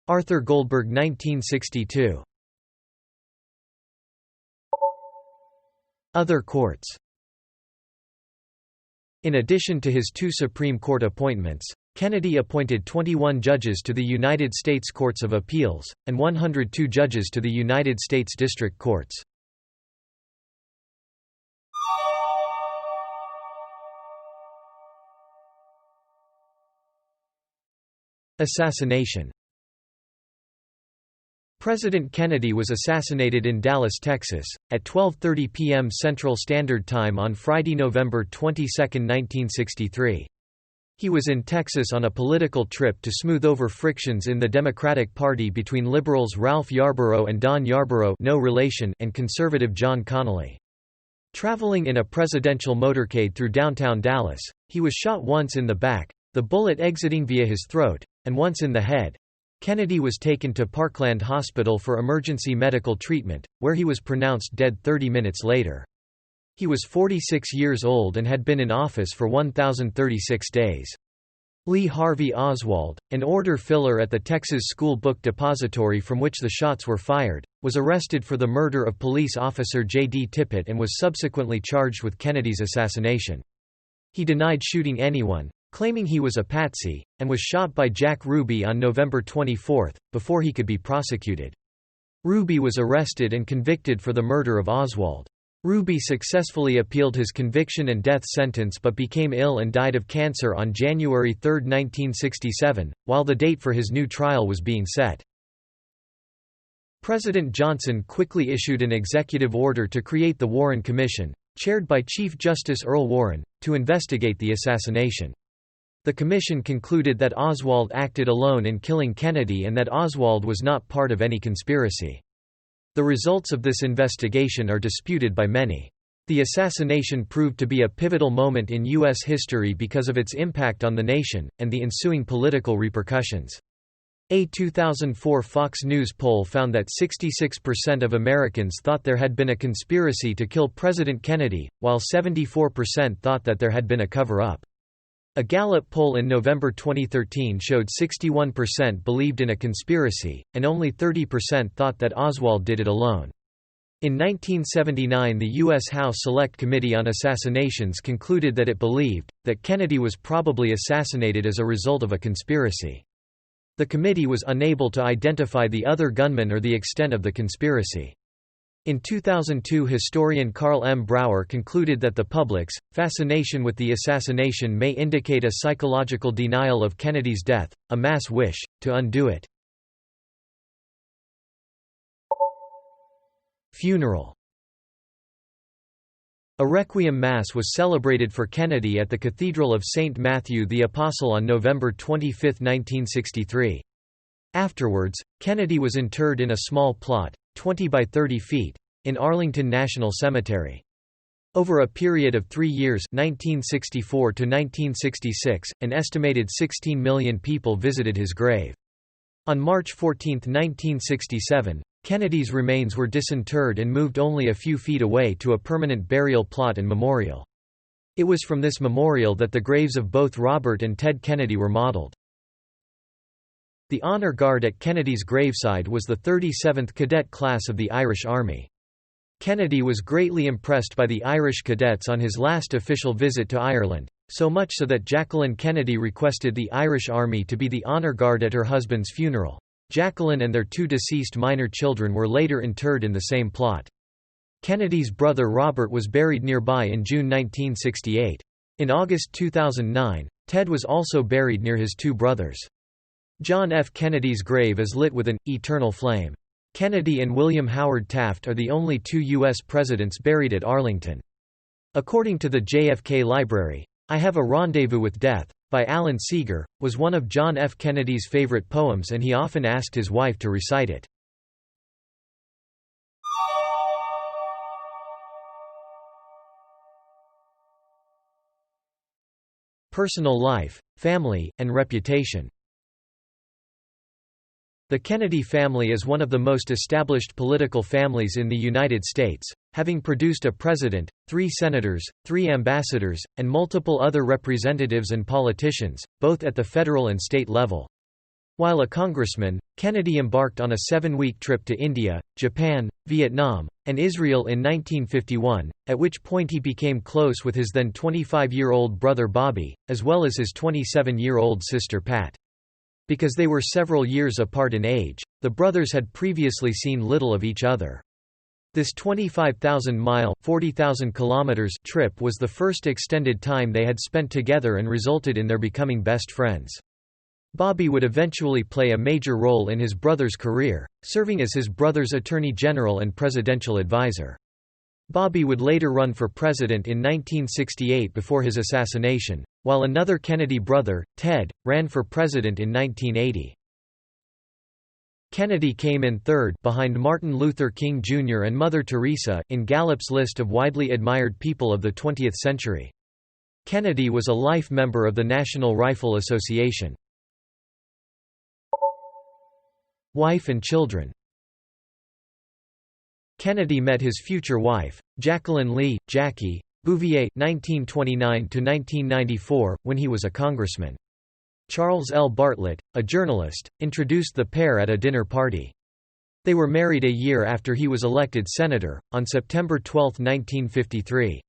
Arthur Goldberg 1962. Other courts. In addition to his 2 Supreme Court appointments, Kennedy appointed 21 judges to the United States Courts of Appeals, and 102 judges to the United States District Courts. Assassination. President Kennedy was assassinated in Dallas, Texas, at 12:30 p.m. Central Standard Time on Friday, November 22, 1963. He was in Texas on a political trip to smooth over frictions in the Democratic Party between liberals Ralph Yarborough and Don Yarborough, no relation, and conservative John Connally. Traveling in a presidential motorcade through downtown Dallas, he was shot once in the back, the bullet exiting via his throat, and once in the head, Kennedy was taken to Parkland Hospital for emergency medical treatment, where he was pronounced dead 30 minutes later. He was 46 years old and had been in office for 1,036 days. Lee Harvey Oswald, an order filler at the Texas School Book Depository from which the shots were fired, was arrested for the murder of police officer J.D. Tippit and was subsequently charged with Kennedy's assassination. He denied shooting anyone, claiming he was a patsy, and was shot by Jack Ruby on November 24, before he could be prosecuted. Ruby was arrested and convicted for the murder of Oswald. Ruby successfully appealed his conviction and death sentence but became ill and died of cancer on January 3, 1967, while the date for his new trial was being set. President Johnson quickly issued an executive order to create the Warren Commission, chaired by Chief Justice Earl Warren, to investigate the assassination. The commission concluded that Oswald acted alone in killing Kennedy and that Oswald was not part of any conspiracy. The results of this investigation are disputed by many. The assassination proved to be a pivotal moment in U.S. history because of its impact on the nation, and the ensuing political repercussions. A 2004 Fox News poll found that 66% of Americans thought there had been a conspiracy to kill President Kennedy, while 74% thought that there had been a cover-up. A Gallup poll in November 2013 showed 61% believed in a conspiracy, and only 30% thought that Oswald did it alone. In 1979, the U.S. House Select Committee on Assassinations concluded that it believed that Kennedy was probably assassinated as a result of a conspiracy. The committee was unable to identify the other gunman or the extent of the conspiracy. In 2002, historian Carl M. Brower concluded that the public's fascination with the assassination may indicate a psychological denial of Kennedy's death, a mass wish to undo it. Funeral. A requiem mass was celebrated for Kennedy at the Cathedral of St. Matthew the Apostle on November 25, 1963. Afterwards, Kennedy was interred in a small plot, 20 by 30 feet, in Arlington National Cemetery. Over a period of 3 years 1964 to 1966, an estimated 16 million people visited his grave. On March 14, 1967, Kennedy's remains were disinterred and moved only a few feet away to a permanent burial plot and memorial. It was from this memorial that the graves of both Robert and Ted Kennedy were modeled. The honor guard at Kennedy's graveside was the 37th Cadet Class of the Irish Army. Kennedy was greatly impressed by the Irish cadets on his last official visit to Ireland, so much so that Jacqueline Kennedy requested the Irish Army to be the honor guard at her husband's funeral. Jacqueline and their 2 deceased minor children were later interred in the same plot. Kennedy's brother Robert was buried nearby in June 1968. In August 2009, Ted was also buried near his 2 brothers. John F. Kennedy's grave is lit with an eternal flame. Kennedy and William Howard Taft are the only 2 U.S. presidents buried at Arlington. According to the JFK Library, "I Have a Rendezvous with Death," by Alan Seeger, was one of John F. Kennedy's favorite poems, and he often asked his wife to recite it. Personal life, family, and reputation. The Kennedy family is one of the most established political families in the United States, having produced a president, 3 senators, 3 ambassadors, and multiple other representatives and politicians, both at the federal and state level. While a congressman, Kennedy embarked on a 7-week trip to India, Japan, Vietnam, and Israel in 1951, at which point he became close with his then 25-year-old brother Bobby, as well as his 27-year-old sister Pat. Because they were several years apart in age, the brothers had previously seen little of each other. This 25,000-mile (40,000 kilometers) trip was the first extended time they had spent together and resulted in their becoming best friends. Bobby would eventually play a major role in his brother's career, serving as his brother's attorney general and presidential advisor. Bobby would later run for president in 1968 before his assassination, while another Kennedy brother, Ted, ran for president in 1980. Kennedy came in third behind Martin Luther King Jr. and Mother Teresa in Gallup's list of widely admired people of the 20th century. Kennedy was a life member of the National Rifle Association. Wife and children. Kennedy met his future wife, Jacqueline Lee, Jackie, Bouvier (1929–1994), when he was a congressman. Charles L. Bartlett, a journalist, introduced the pair at a dinner party. They were married a year after he was elected senator, on September 12, 1953.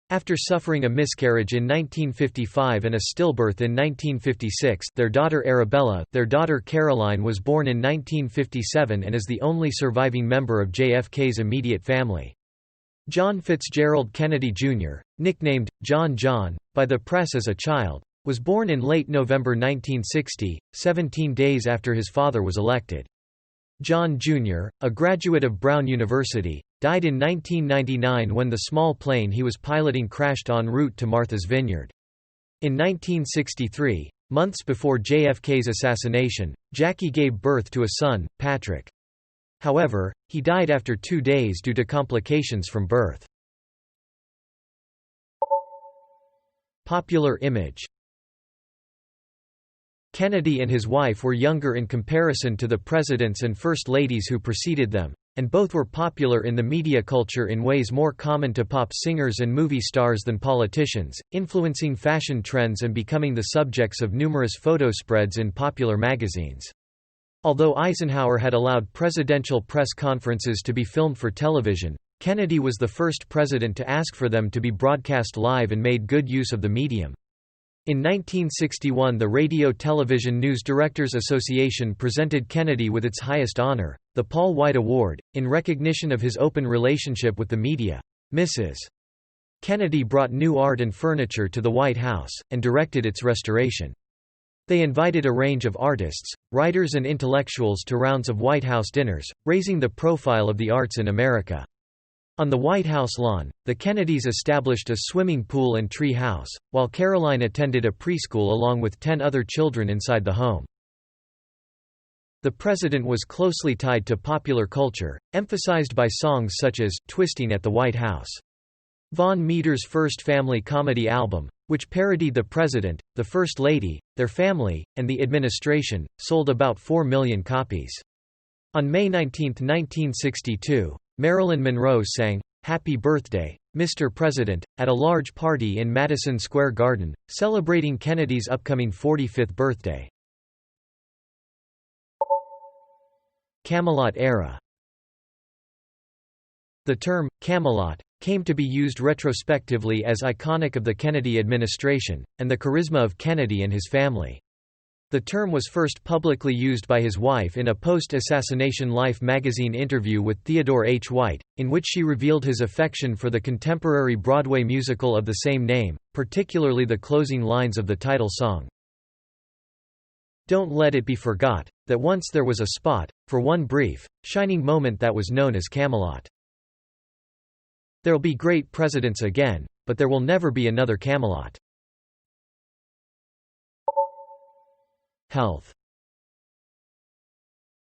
After suffering a miscarriage in 1955 and a stillbirth in 1956, their daughter Arabella, their daughter Caroline was born in 1957 and is the only surviving member of JFK's immediate family. John Fitzgerald Kennedy, Jr., nicknamed John John by the press as a child, was born in late November 1960, 17 days after his father was elected. John Jr., a graduate of Brown University, died in 1999 when the small plane he was piloting crashed en route to Martha's Vineyard. In 1963, months before JFK's assassination, Jackie gave birth to a son, Patrick. However, he died after 2 days due to complications from birth. Popular image. Kennedy and his wife were younger in comparison to the presidents and first ladies who preceded them, and both were popular in the media culture in ways more common to pop singers and movie stars than politicians, influencing fashion trends and becoming the subjects of numerous photo spreads in popular magazines. Although Eisenhower had allowed presidential press conferences to be filmed for television, Kennedy was the first president to ask for them to be broadcast live and made good use of the medium. In 1961, the Radio-Television News Directors Association presented Kennedy with its highest honor, the Paul White Award, in recognition of his open relationship with the media. Mrs. Kennedy brought new art and furniture to the White House, and directed its restoration. They invited a range of artists, writers and intellectuals to rounds of White House dinners, raising the profile of the arts in America. On the White House lawn, the Kennedys established a swimming pool and tree house, while Caroline attended a preschool along with 10 other children inside the home. The president was closely tied to popular culture, emphasized by songs such as "Twisting at the White House." Von Meter's first family comedy album, which parodied the president, the First Lady, their family, and the administration, sold about 4 million copies. On May 19, 1962, Marilyn Monroe sang, "Happy Birthday, Mr. President," at a large party in Madison Square Garden, celebrating Kennedy's upcoming 45th birthday. Camelot Era. The term, Camelot, came to be used retrospectively as iconic of the Kennedy administration, and the charisma of Kennedy and his family. The term was first publicly used by his wife in a post-assassination Life magazine interview with Theodore H. White, in which she revealed his affection for the contemporary Broadway musical of the same name, particularly the closing lines of the title song. Don't let it be forgot, that once there was a spot, for one brief, shining moment that was known as Camelot. There'll be great presidents again, but there will never be another Camelot. Health.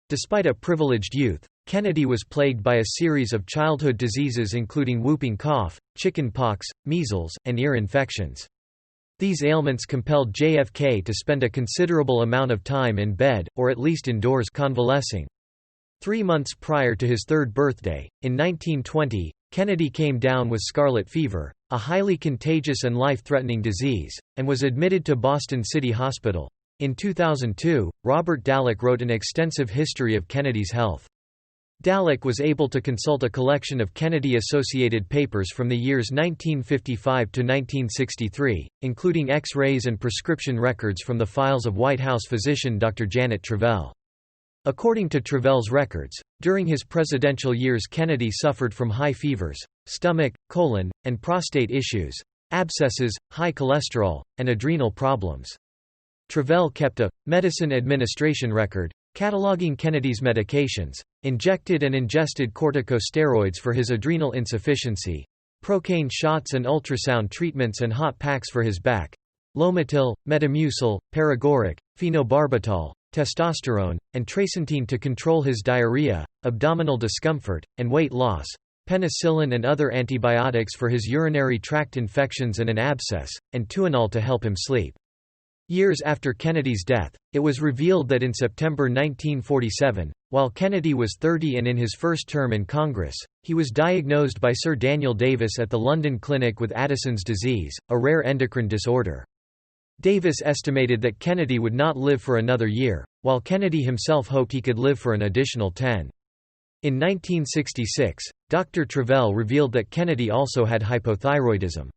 Despite a privileged youth, Kennedy was plagued by a series of childhood diseases including whooping cough, chicken pox, measles, and ear infections. These ailments compelled JFK to spend a considerable amount of time in bed, or at least indoors, convalescing. 3 months prior to his 3rd birthday, in 1920, Kennedy came down with scarlet fever, a highly contagious and life-threatening disease, and was admitted to Boston City Hospital. In 2002, Robert Dallek wrote an extensive history of Kennedy's health. Dallek was able to consult a collection of Kennedy-associated papers from the years 1955 to 1963, including X-rays and prescription records from the files of White House physician Dr. Janet Travell. According to Travell's records, during his presidential years Kennedy suffered from high fevers, stomach, colon, and prostate issues, abscesses, high cholesterol, and adrenal problems. Travell kept a medicine administration record, cataloging Kennedy's medications, injected and ingested corticosteroids for his adrenal insufficiency, procaine shots and ultrasound treatments and hot packs for his back, Lomotil, Metamucil, Paregoric, phenobarbital, testosterone, and tracentine to control his diarrhea, abdominal discomfort, and weight loss, penicillin and other antibiotics for his urinary tract infections and an abscess, and Tuinal to help him sleep. Years after Kennedy's death, it was revealed that in September 1947, while Kennedy was 30 and in his first term in Congress, he was diagnosed by Sir Daniel Davis at the London Clinic with Addison's disease, a rare endocrine disorder. Davis estimated that Kennedy would not live for another year, while Kennedy himself hoped he could live for an additional 10. In 1966, Dr. Travell revealed that Kennedy also had hypothyroidism.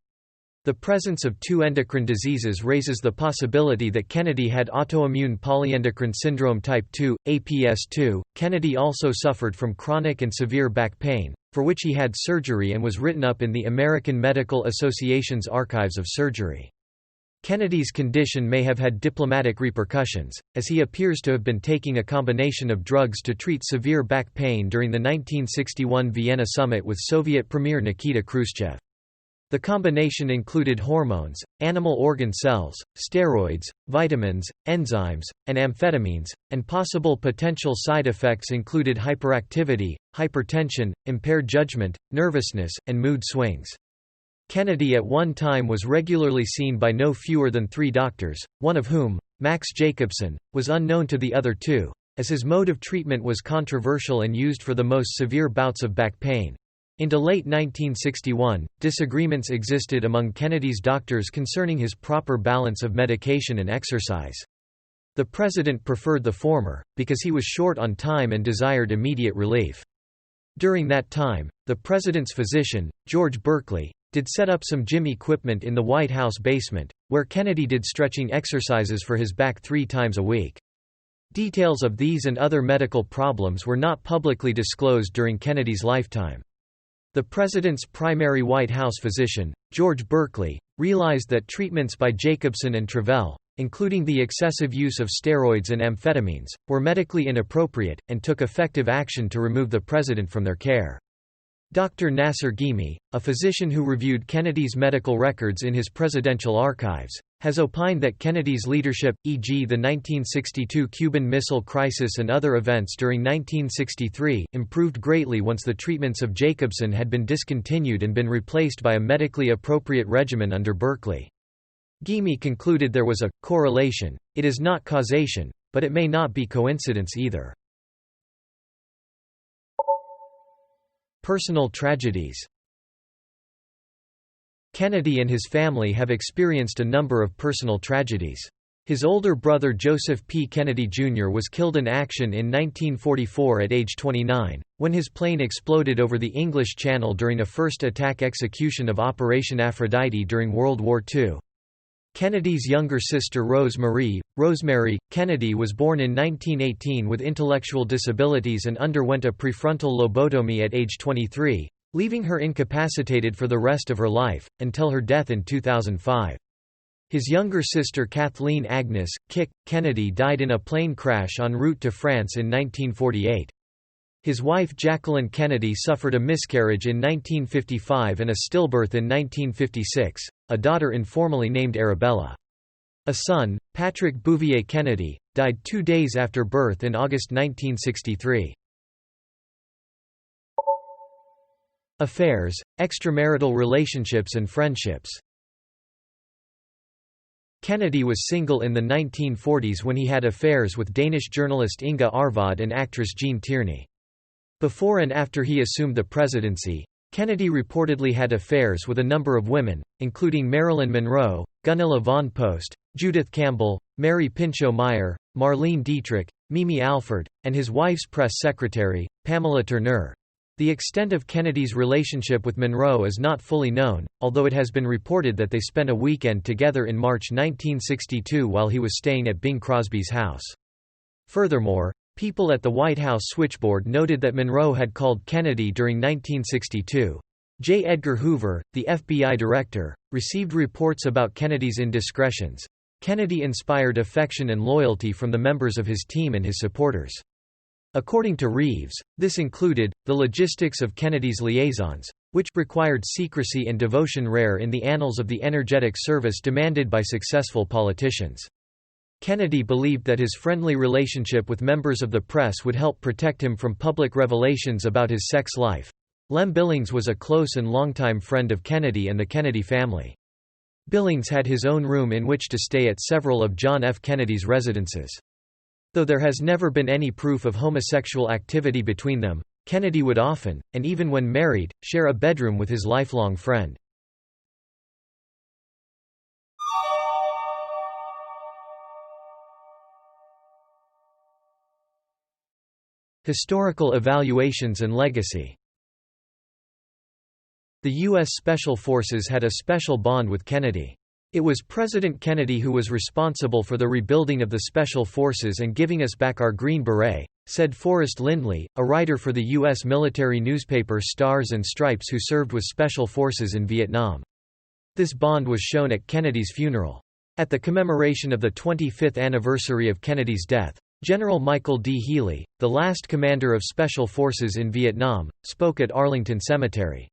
The presence of two endocrine diseases raises the possibility that Kennedy had autoimmune polyendocrine syndrome type 2, APS2. Kennedy also suffered from chronic and severe back pain, for which he had surgery and was written up in the American Medical Association's Archives of Surgery. Kennedy's condition may have had diplomatic repercussions, as he appears to have been taking a combination of drugs to treat severe back pain during the 1961 Vienna summit with Soviet Premier Nikita Khrushchev. The combination included hormones, animal organ cells, steroids, vitamins, enzymes, and amphetamines, and possible potential side effects included hyperactivity, hypertension, impaired judgment, nervousness, and mood swings. Kennedy at one time was regularly seen by no fewer than 3 doctors, one of whom, Max Jacobson, was unknown to the other 2, as his mode of treatment was controversial and used for the most severe bouts of back pain. Into late 1961, disagreements existed among Kennedy's doctors concerning his proper balance of medication and exercise. The president preferred the former, because he was short on time and desired immediate relief. During that time, the president's physician, George Berkeley, did set up some gym equipment in the White House basement, where Kennedy did stretching exercises for his back 3 times a week. Details of these and other medical problems were not publicly disclosed during Kennedy's lifetime. The president's primary White House physician, George Berkeley, realized that treatments by Jacobson and Travell, including the excessive use of steroids and amphetamines, were medically inappropriate, and took effective action to remove the president from their care. Dr. Nasser Ghimi, a physician who reviewed Kennedy's medical records in his presidential archives, has opined that Kennedy's leadership, e.g. the 1962 Cuban Missile Crisis and other events during 1963, improved greatly once the treatments of Jacobson had been discontinued and been replaced by a medically appropriate regimen under Berkeley. Ghimi concluded there was a correlation. It is not causation, but it may not be coincidence either. Personal tragedies. Kennedy and his family have experienced a number of personal tragedies. His older brother Joseph P. Kennedy Jr. was killed in action in 1944 at age 29, when his plane exploded over the English Channel during a first attack execution of Operation Aphrodite during World War II. Kennedy's younger sister Rosemary Kennedy was born in 1918 with intellectual disabilities and underwent a prefrontal lobotomy at age 23, leaving her incapacitated for the rest of her life, until her death in 2005. His younger sister Kathleen Agnes Kik Kennedy died in a plane crash en route to France in 1948. His wife Jacqueline Kennedy suffered a miscarriage in 1955 and a stillbirth in 1956, a daughter informally named Arabella. A son, Patrick Bouvier Kennedy, died 2 days after birth in August 1963. Affairs, extramarital relationships and friendships. Kennedy was single in the 1940s when he had affairs with Danish journalist Inge Arvad and actress Jean Tierney. Before and after he assumed the presidency, Kennedy reportedly had affairs with a number of women, including Marilyn Monroe, Gunilla von Post, Judith Campbell, Mary Pinchot Meyer, Marlene Dietrich, Mimi Alford, and his wife's press secretary, Pamela Turner. The extent of Kennedy's relationship with Monroe is not fully known, although it has been reported that they spent a weekend together in March 1962 while he was staying at Bing Crosby's house. Furthermore, people at the White House switchboard noted that Monroe had called Kennedy during 1962. J. Edgar Hoover, the FBI director, received reports about Kennedy's indiscretions. Kennedy inspired affection and loyalty from the members of his team and his supporters. According to Reeves, this included the logistics of Kennedy's liaisons, which required secrecy and devotion rare in the annals of the energetic service demanded by successful politicians. Kennedy believed that his friendly relationship with members of the press would help protect him from public revelations about his sex life. Lem Billings was a close and longtime friend of Kennedy and the Kennedy family. Billings had his own room in which to stay at several of John F. Kennedy's residences. Though there has never been any proof of homosexual activity between them, Kennedy would often, and even when married, share a bedroom with his lifelong friend. Historical evaluations and legacy. The U.S. Special Forces had a special bond with Kennedy. It was President Kennedy who was responsible for the rebuilding of the Special Forces and giving us back our Green Beret, said Forrest Lindley, a writer for the U.S. military newspaper Stars and Stripes who served with Special Forces in Vietnam. This bond was shown at Kennedy's funeral. At the commemoration of the 25th anniversary of Kennedy's death, General Michael D. Healy, the last commander of Special Forces in Vietnam, spoke at Arlington Cemetery.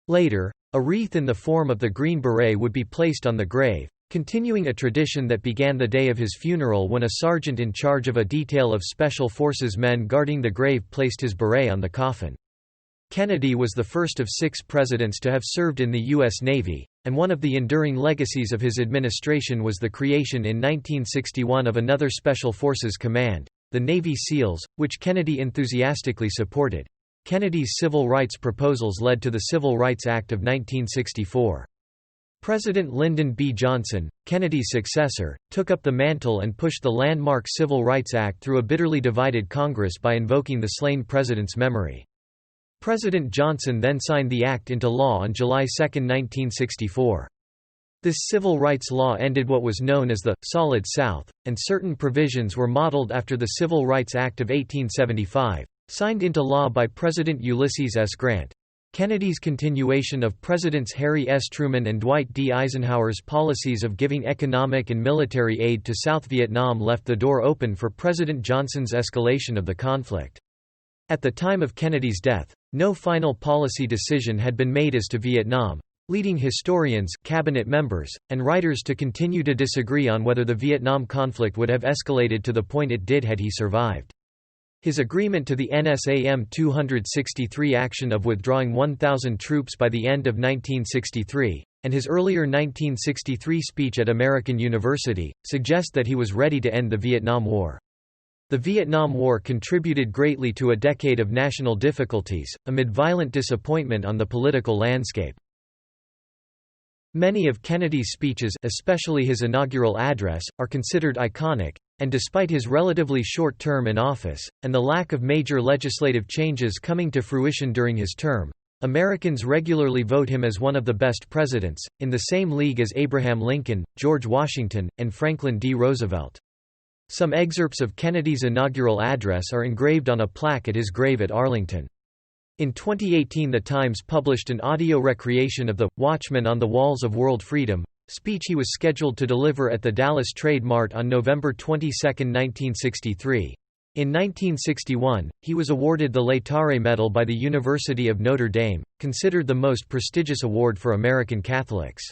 Later, a wreath in the form of the Green Beret would be placed on the grave, continuing a tradition that began the day of his funeral when a sergeant in charge of a detail of Special Forces men guarding the grave placed his beret on the coffin. Kennedy was the first of 6 presidents to have served in the U.S. Navy, and one of the enduring legacies of his administration was the creation in 1961 of another Special Forces command, the Navy SEALs, which Kennedy enthusiastically supported. Kennedy's civil rights proposals led to the Civil Rights Act of 1964. President Lyndon B. Johnson, Kennedy's successor, took up the mantle and pushed the landmark Civil Rights Act through a bitterly divided Congress by invoking the slain president's memory. President Johnson then signed the act into law on July 2, 1964. This civil rights law ended what was known as the Solid South, and certain provisions were modeled after the Civil Rights Act of 1875. Signed into law by President Ulysses S. Grant. Kennedy's continuation of Presidents Harry S. Truman and Dwight D. Eisenhower's policies of giving economic and military aid to South Vietnam left the door open for President Johnson's escalation of the conflict. At the time of Kennedy's death, no final policy decision had been made as to Vietnam, leading historians, cabinet members, and writers to continue to disagree on whether the Vietnam conflict would have escalated to the point it did had he survived. His agreement to the NSAM 263 action of withdrawing 1,000 troops by the end of 1963, and his earlier 1963 speech at American University, suggest that he was ready to end the Vietnam War. The Vietnam War contributed greatly to a decade of national difficulties, amid violent disappointment on the political landscape. Many of Kennedy's speeches, especially his inaugural address, are considered iconic, and despite his relatively short term in office, and the lack of major legislative changes coming to fruition during his term, Americans regularly vote him as one of the best presidents, in the same league as Abraham Lincoln, George Washington, and Franklin D. Roosevelt. Some excerpts of Kennedy's inaugural address are engraved on a plaque at his grave at Arlington. In 2018, The Times published an audio recreation of the "Watchman on the Walls of World Freedom" speech he was scheduled to deliver at the Dallas Trade Mart on November 22, 1963. In 1961, he was awarded the Laetare Medal by the University of Notre Dame, considered the most prestigious award for American Catholics.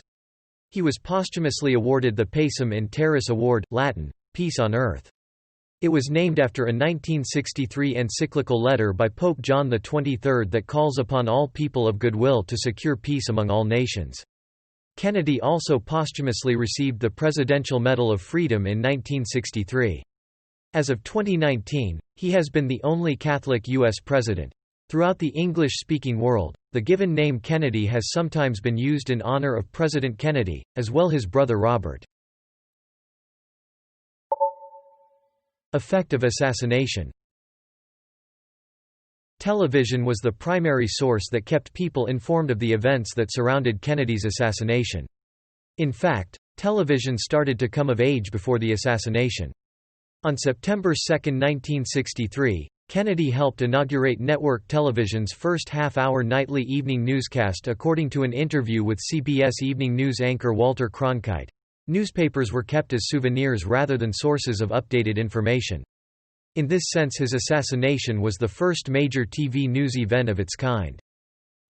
He was posthumously awarded the Pacem in Terris Award, Latin, Peace on Earth. It was named after a 1963 encyclical letter by Pope John XXIII that calls upon all people of goodwill to secure peace among all nations. Kennedy also posthumously received the Presidential Medal of Freedom in 1963. As of 2019, he has been the only Catholic U.S. president. Throughout the English-speaking world, the given name Kennedy has sometimes been used in honor of President Kennedy, as well his brother Robert. Effect of assassination. Television was the primary source that kept people informed of the events that surrounded Kennedy's assassination. In fact, television started to come of age before the assassination. On September 2, 1963, Kennedy helped inaugurate network television's first half-hour nightly evening newscast according to an interview with CBS Evening News anchor Walter Cronkite. Newspapers were kept as souvenirs rather than sources of updated information. In this sense, his assassination was the first major TV news event of its kind.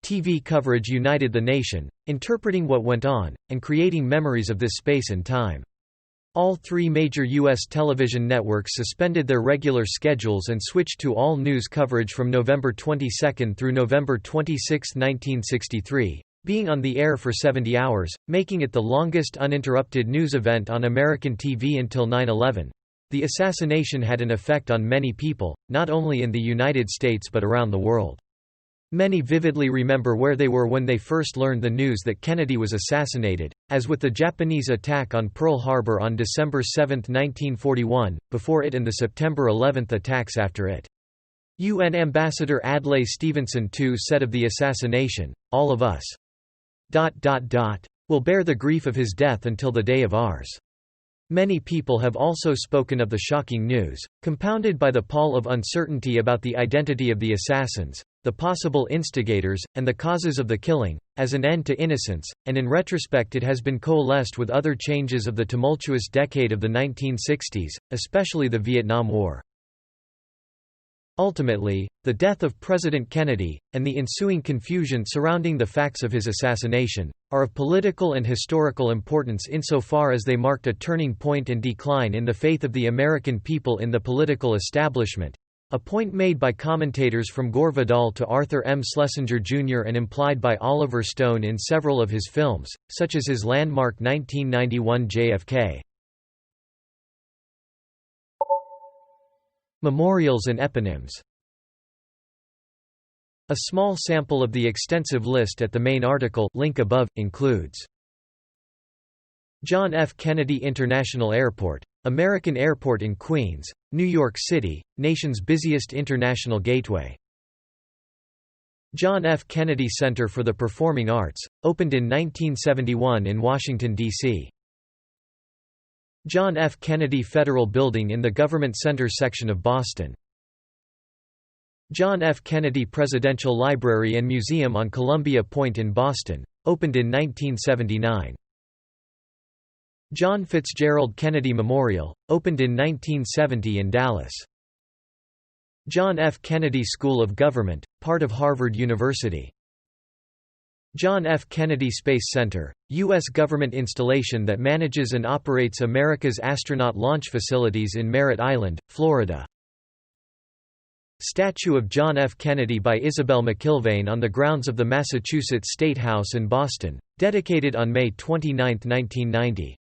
TV coverage united the nation, interpreting what went on, and creating memories of this space and time. All 3 major U.S. television networks suspended their regular schedules and switched to all news coverage from November 22 through November 26, 1963. being on the air for 70 hours, making it the longest uninterrupted news event on American TV until 9/11. The assassination had an effect on many people, not only in the United States but around the world. Many vividly remember where they were when they first learned the news that Kennedy was assassinated, as with the Japanese attack on Pearl Harbor on December 7, 1941, before it and the September 11 attacks after it. UN Ambassador Adlai Stevenson too said of the assassination, "All of us will bear the grief of his death until the day of ours." Many people have also spoken of the shocking news, compounded by the pall of uncertainty about the identity of the assassins, the possible instigators, and the causes of the killing, as an end to innocence, and in retrospect it has been coalesced with other changes of the tumultuous decade of the 1960s, especially the Vietnam War. Ultimately, the death of President Kennedy, and the ensuing confusion surrounding the facts of his assassination, are of political and historical importance insofar as they marked a turning point and decline in the faith of the American people in the political establishment, a point made by commentators from Gore Vidal to Arthur M. Schlesinger Jr. and implied by Oliver Stone in several of his films, such as his landmark 1991 JFK. Memorials and eponyms. A small sample of the extensive list at the main article link above, includes John F. Kennedy International Airport, American Airport in Queens, New York City, nation's busiest international gateway. John F. Kennedy Center for the Performing Arts, opened in 1971 in Washington, D.C. John F. Kennedy Federal Building in the Government Center section of Boston. John F. Kennedy Presidential Library and Museum on Columbia Point in Boston, opened in 1979. John Fitzgerald Kennedy Memorial, opened in 1970 in Dallas. John F. Kennedy School of Government, part of Harvard University. John F. Kennedy Space Center, U.S. government installation that manages and operates America's astronaut launch facilities in Merritt Island, Florida. Statue of John F. Kennedy by Isabel McIlvaine on the grounds of the Massachusetts State House in Boston, dedicated on May 29, 1990.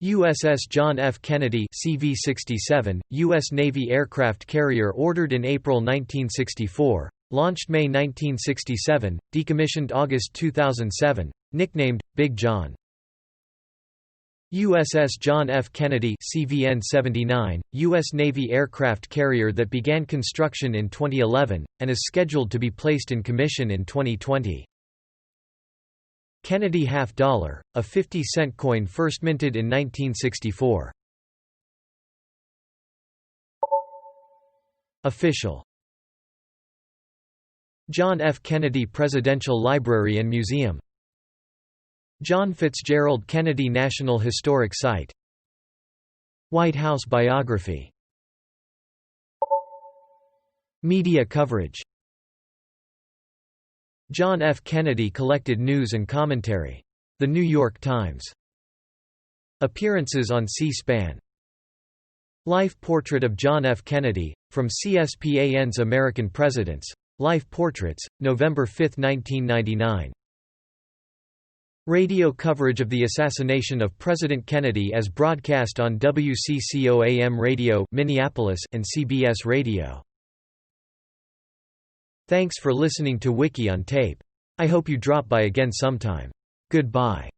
USS John F. Kennedy CV-67, U.S. Navy aircraft carrier ordered in April 1964. Launched May 1967, decommissioned August 2007, nicknamed Big John. USS John F. Kennedy CVN-79, U.S. Navy aircraft carrier that began construction in 2011, and is scheduled to be placed in commission in 2020. Kennedy half dollar, a 50-cent coin first minted in 1964. Official. John F. Kennedy Presidential Library and Museum. John Fitzgerald Kennedy National Historic Site. White House biography. Media coverage. John F. Kennedy collected news and commentary. The New York Times. Appearances on C-SPAN. Life portrait of John F. Kennedy, from CSPAN's American Presidents. Life Portraits, November 5, 1999. Radio coverage of the assassination of President Kennedy as broadcast on WCCO-AM Radio Minneapolis and CBS Radio. Thanks for listening to Wiki-On-Tape. I hope you drop by again sometime. Goodbye.